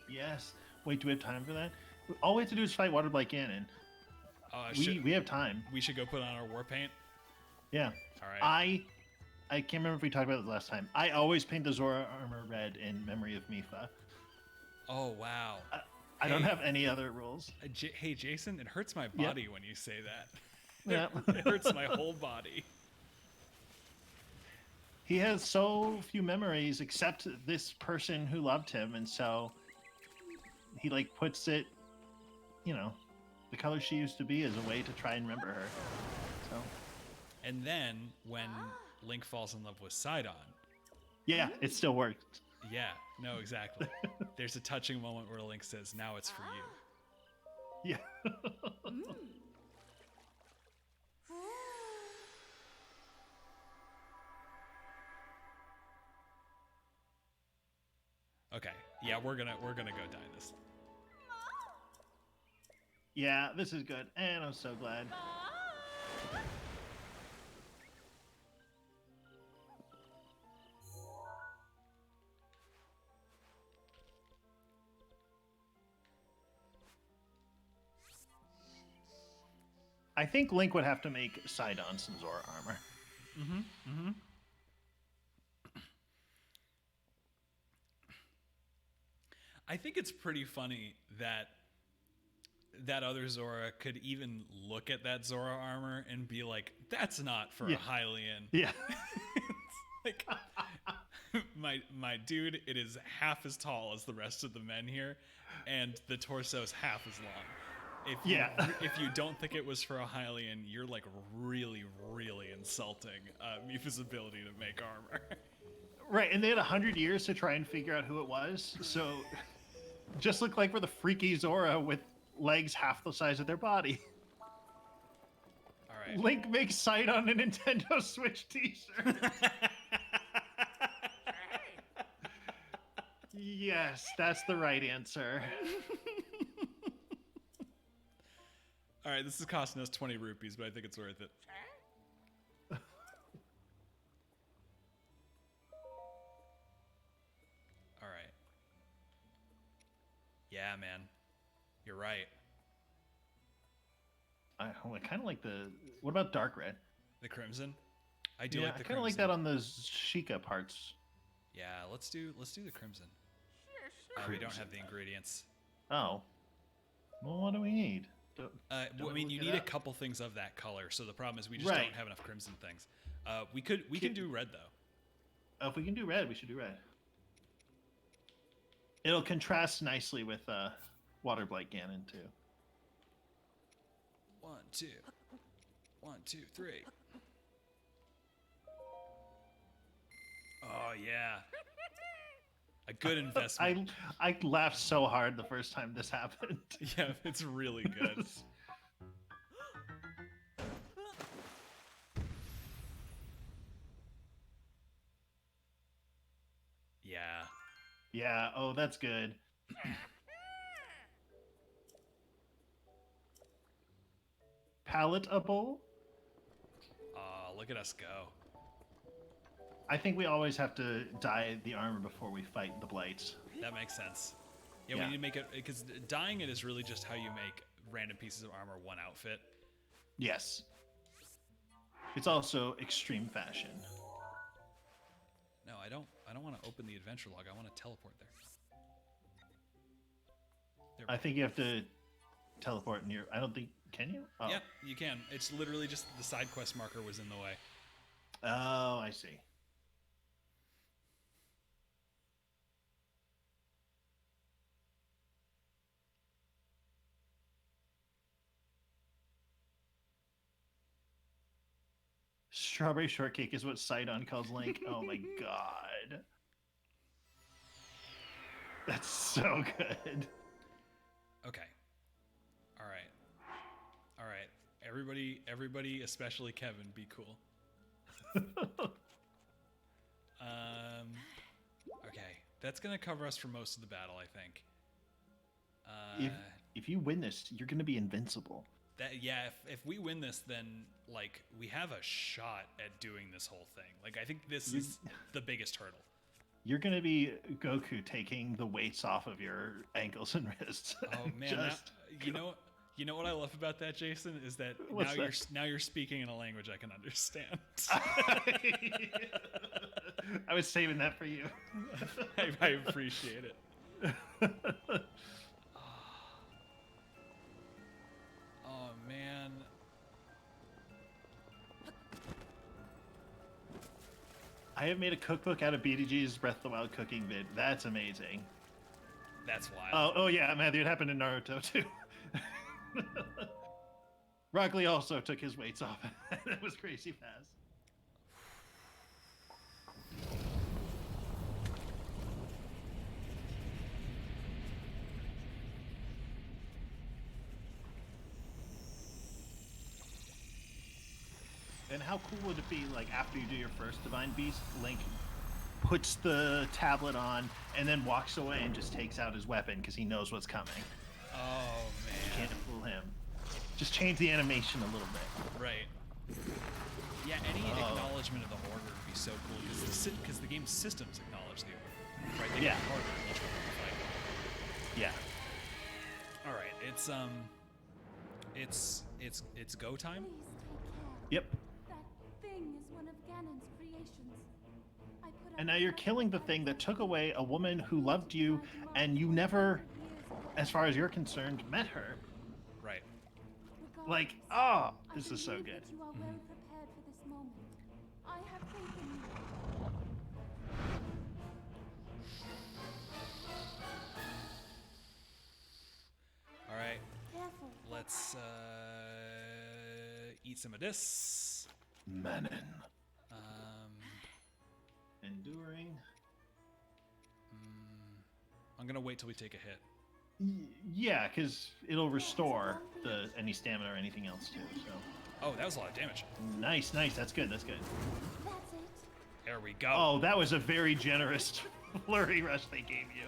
Yes. Wait, do we have time for that? All we have to do is fight Waterblack Ganon. We have time. We should go put on our war paint. Yeah. All right. I can't remember if we talked about it last time. I always paint the Zora armor red in memory of Mifa. Oh wow. I don't have any other rules. Hey Jason, it hurts my body when you say that. Yeah. It hurts my whole body. He has so few memories except this person who loved him, and so he puts it, the color she used to be as a way to try and remember her. So. And then when Link falls in love with Sidon. Yeah, it still worked. Yeah, no, exactly. There's a touching moment where Link says, "Now it's for you." Yeah. Okay. Yeah, we're gonna go dye this. Yeah, this is good, and I'm so glad. I think Link would have to make Sidon some Zora armor. I think it's pretty funny that that other Zora could even look at that Zora armor and be like, "That's not for a Hylian." Yeah. It's like, my dude, it is half as tall as the rest of the men here, and the torso's half as long. If you don't think it was for a Hylian, you're like really, really insulting Mifa's ability to make armor. Right, and they had 100 years to try and figure out who it was, so just look like we're the freaky Zora with legs half the size of their body. All right. Link makes Sidon a Nintendo Switch t-shirt. Yes, that's the right answer. All right, this is costing us 20 rupees, but I think it's worth it. Yeah, man. You're right. I kind of like the. What about dark red? The crimson. I do Yeah, like the I kind crimson. of like that on those Sheikah parts. Yeah, let's do the crimson. We don't have the ingredients. Oh. Well, what do we need? I mean, you need a couple things of that color. So the problem is we just Right. don't have enough crimson things. We can do red though. If we can do red, we should do red. It'll contrast nicely with Water Blight Ganon too. 1, 2, 1, 2, 3. Oh yeah, a good investment. I laughed so hard the first time this happened. Yeah, it's really good. Yeah. Yeah. Oh, that's good. Palatable. Look at us go. I think we always have to dye the armor before we fight the blights. That makes sense. Yeah, Yeah. we need to make it because dyeing it is really just how you make random pieces of armor one outfit. Yes. It's also extreme fashion. No, I don't want to open the adventure log. I want to teleport there. I think you have to teleport near. I don't think. Can you? Oh. Yeah, you can. It's literally just the side quest marker was in the way. Oh, I see. Strawberry shortcake is what Sidon calls Link. Oh my god. That's so good. Okay. All right. All right. Everybody, especially Kevin, be cool. Okay. That's gonna cover us for most of the battle, I think. If you win this, you're gonna be invincible. If we win this, then like we have a shot at doing this whole thing. Like I think this is the biggest hurdle. You're gonna be Goku taking the weights off of your ankles and wrists. Oh man, you know what I love about that, Jason, is that now you're speaking in a language I can understand. I was saving that for you. I appreciate it. Oh man. I have made a cookbook out of BDG's Breath of the Wild cooking vid. That's amazing. That's wild. Oh yeah, Matthew, it happened in Naruto too. Rock Lee also took his weights off. That was crazy fast. And how cool would it be, like, after you do your first Divine Beast, Link puts the tablet on and then walks away and just takes out his weapon because he knows what's coming. Oh man. You can't fool him. Just change the animation a little bit. Right. Yeah, any acknowledgement of the order would be so cool because the game's systems acknowledge the order. Right? They Yeah. get harder each one in the fight. Yeah. All right, it's go time. Please take care. Yep. That thing is one of Ganon's creations. I put And up now you're a killing the thing that took away a woman who loved you, and you never, as far as you're concerned, met her. Right. Like, I this is so believe good. that you are well prepared for this moment. I have faith in you. All right. Careful. Let's eat some of this. Manon. Enduring. I'm gonna wait till we take a hit. Yeah, because it'll restore any stamina or anything else too. So Oh, that was a lot of damage. nice. That's good. That's good. That's it. There we go. Oh, that was a very generous flurry rush they gave you.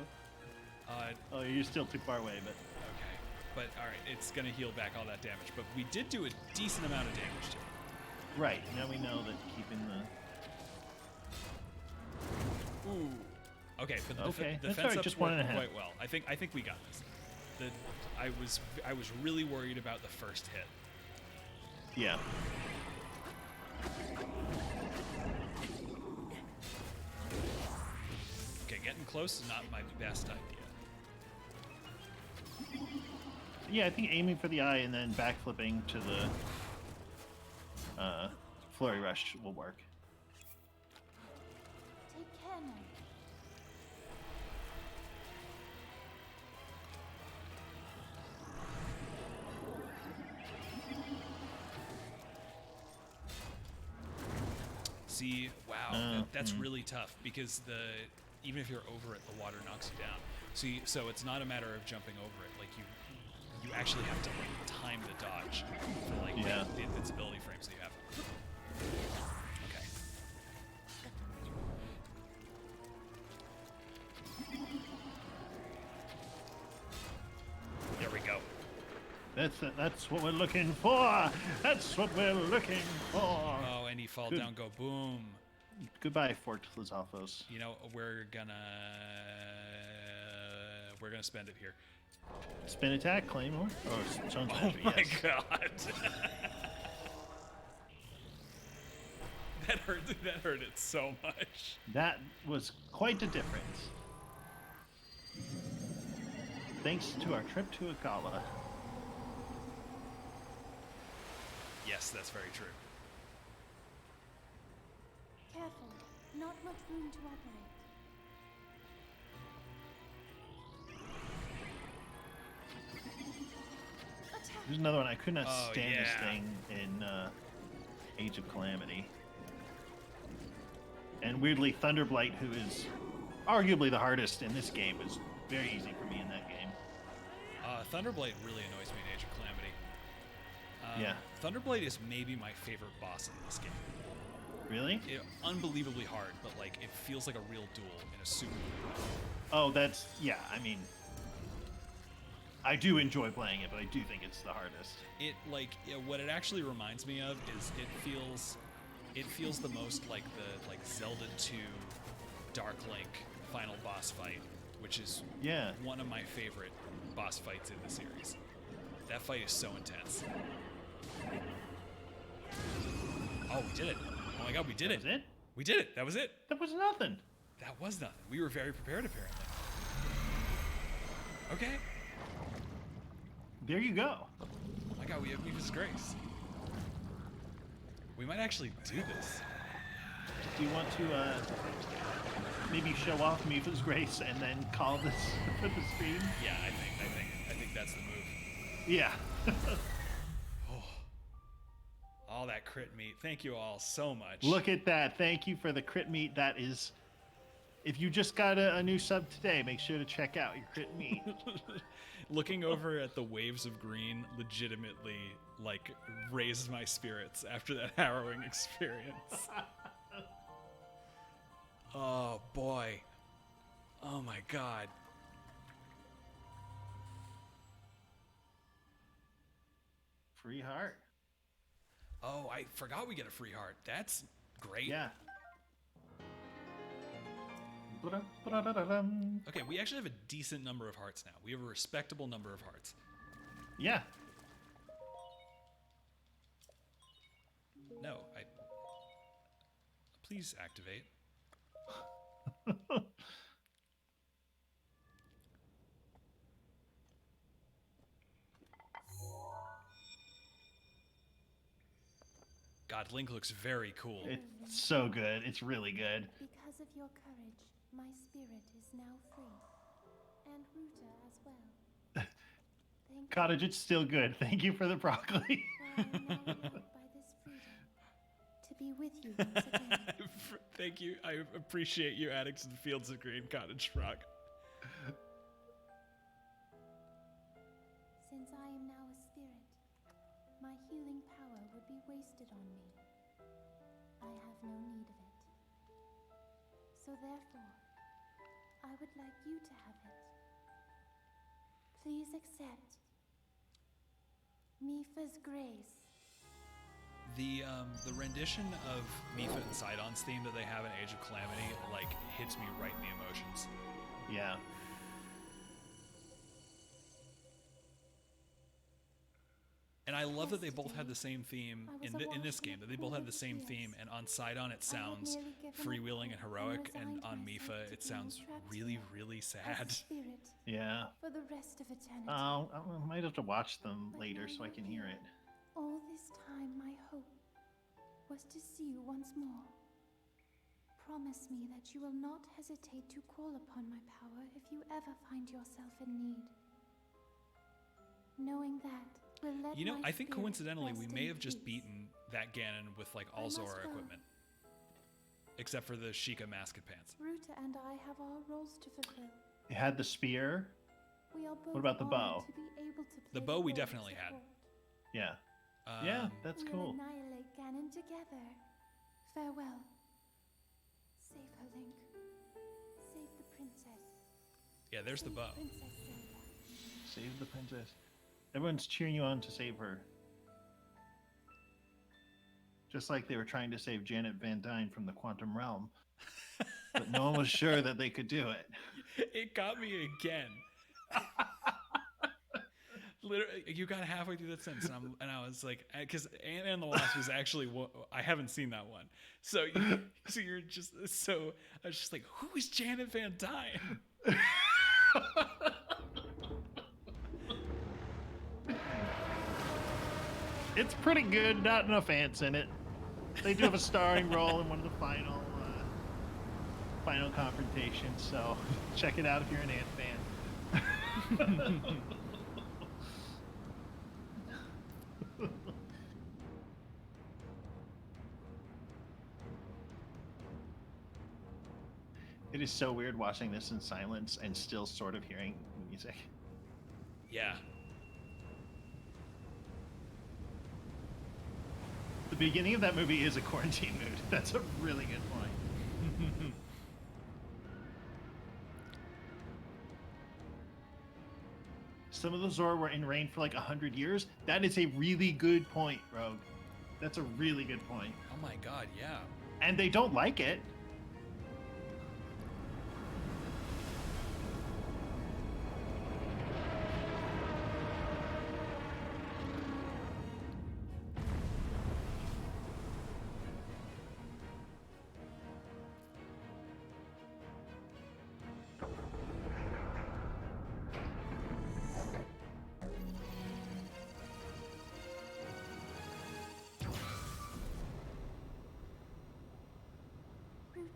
Uh, Oh, you're still too far away, but okay. But all right, it's gonna heal back all that damage. But we did do a decent amount of damage to it. right now we know that keeping the. Ooh. Okay, but the Okay, the that's defense all right, ups just one worked and a half. quite well. I think we got this. I was really worried about the first hit. Yeah. Okay, getting close is not my best idea. Yeah, I think aiming for the eye and then backflipping to the flurry rush will work. Take care now. See, wow, that's really tough because even if you're over it, the water knocks you down. See, so it's not a matter of jumping over it. Like you actually have to like time the dodge for like the invincibility frames that you have. Okay. There we go. That's what we're looking for. That's what we're looking for. Oh, and you fall down, go boom. Goodbye, Fort Lizalfos. You know, we're gonna spend it here. Spin attack, Claymore. Oh, Stone Oh Treasure, my yes. god. That hurt it so much. That was quite a difference. Thanks to our trip to Agala. Yes, that's very true. Careful. Not much room to operate. Attack. There's another one. I could not Oh, stand this yeah. thing in Age of Calamity. And weirdly, Thunderblight, who is arguably the hardest in this game, was very easy for me in that game. Thunderblight really annoys me in Age of Calamity. Yeah. Thunderblight is maybe my favorite boss in this game. Really? Unbelievably hard, but like it feels like a real duel in a super cool way. Oh, that's... Yeah, I mean... I do enjoy playing it, but I do think it's the hardest. What it actually reminds me of is it feels the most like the Zelda 2 Dark Link final boss fight, which is one of my favorite boss fights in the series. That fight is so intense. Oh, we did it. Oh my god, we did it. That was it? We did it. That was it. That was nothing. That was nothing. We were very prepared, apparently. Okay. There you go. Oh my god, we have Mifa's Grace. We might actually do this. Do you want to maybe show off Mifa's Grace and then call this for the stream? Yeah, I think that's the move. Yeah. All that crit meat. Thank you all so much. Look at that. Thank you for the crit meat. That is... If you just got a new sub today, make sure to check out your crit meat. Looking over at the waves of green legitimately, like, raised my spirits after that harrowing experience. Oh, boy. Oh, my God. Free heart. Oh, I forgot we get a free heart. That's great. Yeah. Okay, we actually have a decent number of hearts now. We have a respectable number of hearts. Yeah. No, please activate. God, Link looks very cool. It's so good. It's really good. Because of your courage, my spirit is now free. And Ruta as well. Thank Cottage, it's still good. Thank you for the broccoli. you, for I am now allowed by this freedom to be with you once again. Thank you. I appreciate you adding to the Fields of Green Cottage Frog. Since I am now a spirit, my healing power would be wasted on me. I have no need of it. So therefore, I would like you to have it. Please accept Mifa's Grace. The rendition of Mifa and Sidon's theme that they have in Age of Calamity, like, hits me right in the emotions. Yeah. And I love that they both Yesterday, had the same theme I was in this awash game. in a That they both pool had of the same tears. theme, and on Sidon it sounds nearly given up freewheeling and hope heroic, and and on resigned Mifa myself to it being sounds trapped really, here really as a sad. spirit Yeah. for the rest of eternity. I might have to watch them But later now so I you're can hear here. it. All this time, my hope was to see you once more. Promise me that you will not hesitate to call upon my power if you ever find yourself in need. Knowing that will let You know, my I think spirit coincidentally we rest may in have just peace. beaten that Ganon with like I all must Zora go. equipment, except for the Sheikah masked pants. Ruta and I have our roles to fulfill. It had the spear. We are both about the bow? honored to be able to play The bow we role of definitely had. support. Yeah. Yeah, Um, that's We'll cool. annihilate Ganon together. Farewell. Save her, Link. Save the princess. yeah, there's the Save bow. Princess Zelda. Save the princess. Everyone's cheering you on to save her. Just like they were trying to save Janet Van Dyne from the quantum realm. But no one was sure that they could do it. It got me again. Literally, you got halfway through that sentence, and I was like, because Ant-Man and the Wasp was actually, I haven't seen that one, so you're just so I was just like, who is Janet Van Dyne? It's pretty good. Not enough ants in it. They do have a starring role in one of the final confrontations. So check it out if you're an ant fan. It is so weird watching this in silence and still sort of hearing the music. Yeah. The beginning of that movie is a quarantine mood. That's a really good point. Some of the Zora were in rain for like 100 years. That is a really good point, Rogue. That's a really good point. Oh my god, yeah. And they don't like it. Ruta,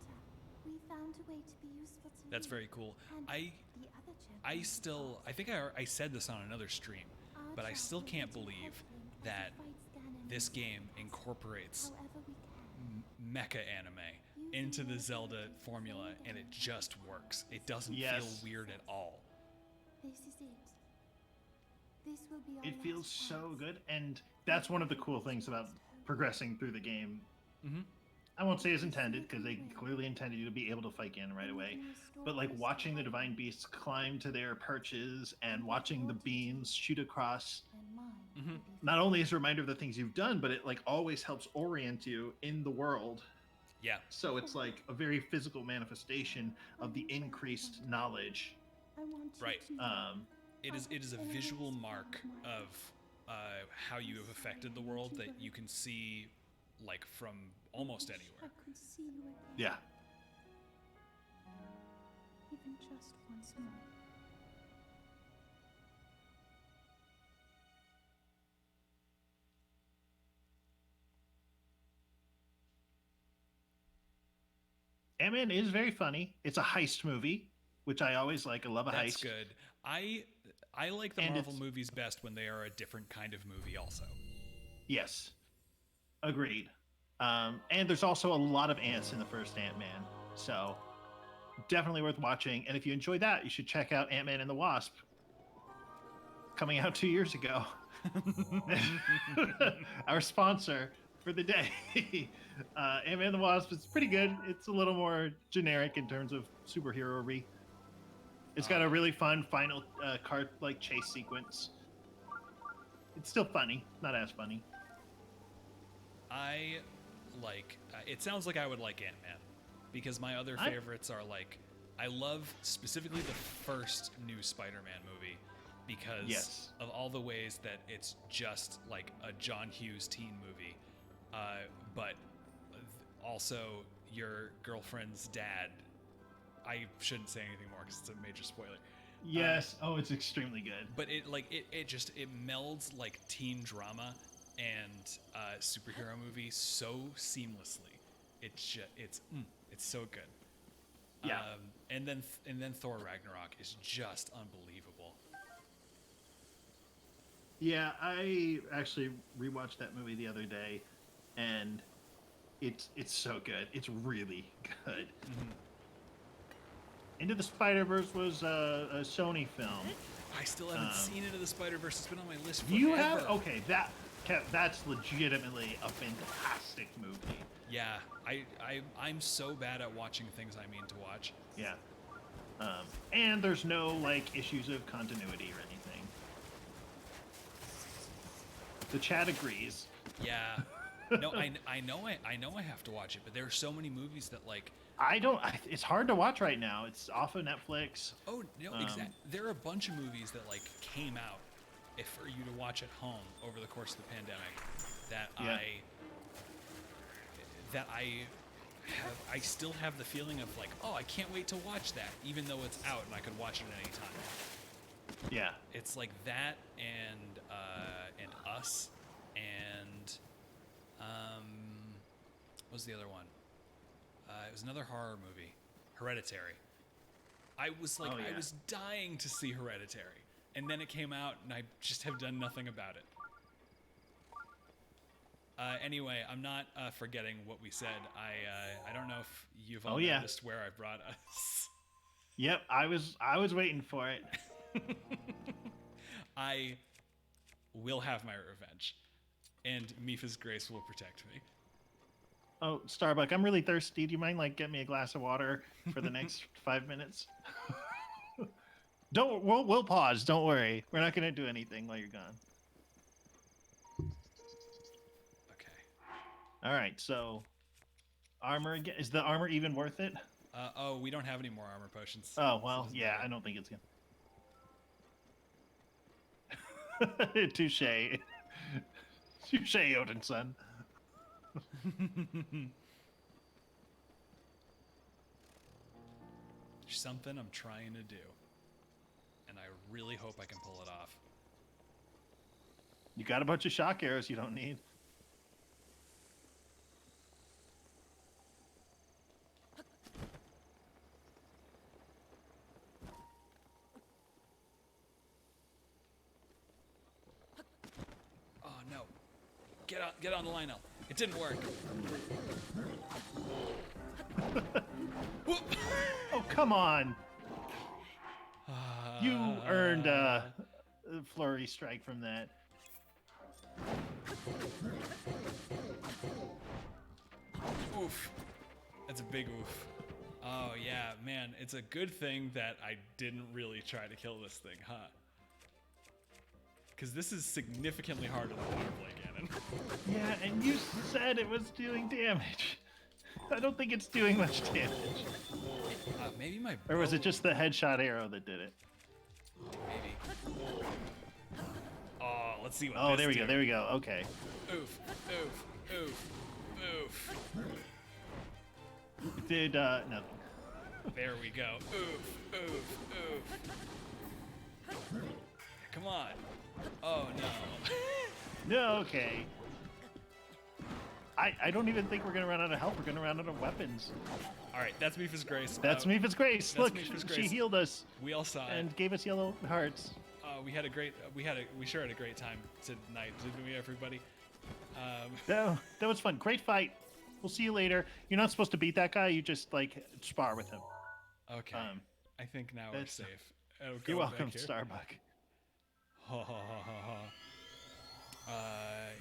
we found a way to be useful to That's you very cool. and I the other champions of I think I said this on another stream, our but I job still will be can't to believe help Link as he that fights Ganon this and game Zelda. incorporates However we can. mecha anime into the Zelda formula, and it just works. It doesn't feel Yes. weird at all. This is it. This will be our It feels last so chance. good. And that's one of the cool things about progressing through the game. Mm-hmm. I won't say as intended, because they clearly intended you to be able to fight Ganon right away. But like watching the divine beasts climb to their perches and watching the beams shoot across, And mine Mhm. will be not only is a reminder of the things you've done, but it like always helps orient you in the world. Yeah. So it's like a very physical manifestation of the increased knowledge. I want you Right. to know It is a visual mark of how you have affected the world that you can see like from almost I anywhere. could see you again. Yeah. Even just once more. Ant-Man is very funny. It's a heist movie, which I always like. I love a That's heist. good. I like the And Marvel it's- movies best when they are a different kind of movie also. Yes. Agreed. And there's also a lot of ants in the first Ant-Man. So definitely worth watching. And if you enjoy that, you should check out Ant-Man and the Wasp. Coming out 2 years ago. Our sponsor for the day. Ant-Man and the Wasp is pretty good. It's a little more generic in terms of superhero-y. It's got a really fun final car-like chase sequence. It's still funny, not as funny. I like it sounds like I would like Ant-Man because my other favorites are like I love specifically the first new Spider-Man movie because Yes. of all the ways that it's just like a John Hughes teen movie, but also your girlfriend's dad. I shouldn't say anything more because it's a major spoiler. Yes. It's extremely good. But it melds like teen drama and superhero movie so seamlessly. It's so good. Yeah. And then Thor Ragnarok is just unbelievable. Yeah, I actually rewatched that movie the other day, and it's so good. It's really good. Mm-hmm. Into the Spider-Verse was a Sony film. I still haven't seen Into the Spider-Verse. It's been on my list Do forever. you have? Okay, that's legitimately a fantastic movie. Yeah, I'm so bad at watching things I mean to watch. Yeah. And there's no like issues of continuity or anything. The chat agrees. Yeah. No, I know I have to watch it, but there are so many movies that like It's hard to watch right now. It's off of Netflix. Oh no, exactly. There are a bunch of movies that like came out for you to watch at home over the course of the pandemic that I still have the feeling of like, oh, I can't wait to watch that, even though it's out and I could watch it at any time. Yeah. It's like that and Us and what was the other one? It was another horror movie, Hereditary. I was like, I was dying to see Hereditary, and then it came out, and I just have done nothing about it. Anyway, I'm not forgetting what we said. I don't know if you've all noticed where I brought us. Yep, I was waiting for it. I will have my revenge, and Mifa's grace will protect me. Oh, Starbuck, I'm really thirsty. Do you mind like get me a glass of water for the next 5 minutes? We'll pause. Don't worry. We're not gonna do anything while you're gone. Okay. All right. So, armor again. Is the armor even worth it? We don't have any more armor potions. Oh well, so yeah. I don't think it's gonna. Touche. Touche, Odin son. There's something I'm trying to do, and I really hope I can pull it off. You got a bunch of shock arrows you don't need. Oh no! Get on the line up. It didn't work. Oh come on! You earned a flurry strike from that. Oof. That's a big oof. Oh yeah, man. It's a good thing that I didn't really try to kill this thing, huh? Because this is significantly harder than water play cannon. Yeah, and you said it was doing damage. I don't think it's doing much damage. Maybe my Or was bow- it just the headshot arrow that did it? Maybe. Oh, let's see what. Oh, this there we do. go. There we go. Okay. Oof, oof, oof, oof. It did nothing. There we go. Oof, oof, oof. Come on. Oh no. No, okay. I don't even think we're gonna run out of health. We're gonna run out of weapons. All right, that's Mifa's grace. That's Mifa's grace. that's Look, Mifa's she grace. healed us We all saw it. and gave us yellow hearts. We sure had a great time tonight, didn't we, everybody? That was fun. Great fight. We'll see you later. You're not supposed to beat that guy. You just like spar with him. Okay. I think now we're that's- safe. Oh, You're go welcome, back here. Starbuck. Ha ha ha ha ha.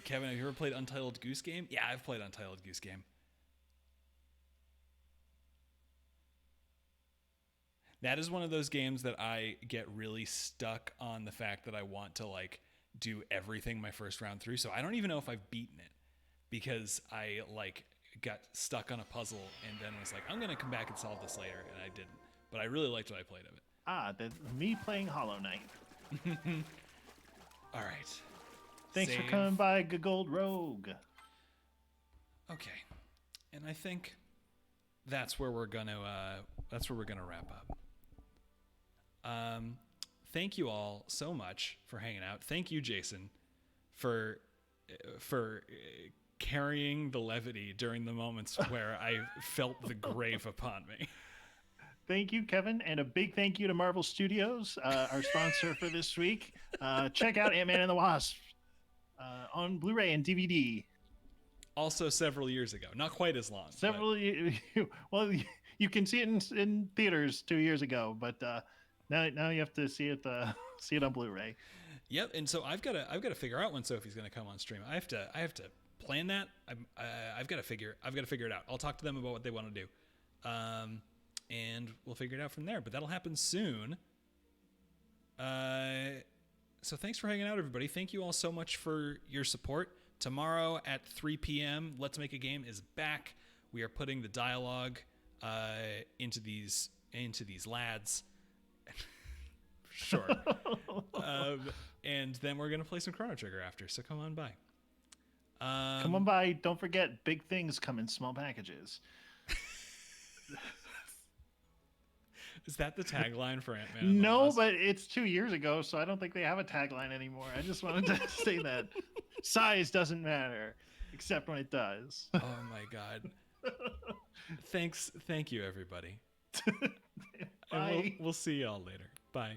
Kevin, have you ever played Untitled Goose Game? Yeah, I've played Untitled Goose Game. That is one of those games that I get really stuck on the fact that I want to like do everything my first round through. So I don't even know if I've beaten it because I like got stuck on a puzzle and then was like, I'm going to come back and solve this later. And I didn't, but I really liked what I played of it. Me playing Hollow Knight. All right. Thanks for Save. coming by, Gold Rogue. Okay, and I think that's where we're gonna wrap up. Thank you all so much for hanging out. Thank you, Jason, for carrying the levity during the moments where I felt the grave upon me. Thank you, Kevin, and a big thank you to Marvel Studios, our sponsor for this week. Check out Ant-Man and the Wasp on Blu-ray and DVD. Also, several years ago, not quite as long. Well, you can see it in theaters 2 years ago, but now you have to see it on Blu-ray. Yep, and so I've got to figure out when Sophie's going to come on stream. I have to plan that. I've got to figure it out. I'll talk to them about what they want to do, and we'll figure it out from there. But that'll happen soon. So thanks for hanging out, everybody. Thank you all so much for your support. Tomorrow at 3 p.m., Let's Make a Game is back. We are putting the dialogue into these lads. Sure. And then we're going to play some Chrono Trigger after, so come on by. Come on by. Don't forget, big things come in small packages. Is that the tagline for Ant-Man? No, but it's 2 years ago, so I don't think they have a tagline anymore. I just wanted to say that size doesn't matter, except when it does. Oh my God. Thank you, everybody. Bye. We'll see y'all later. Bye.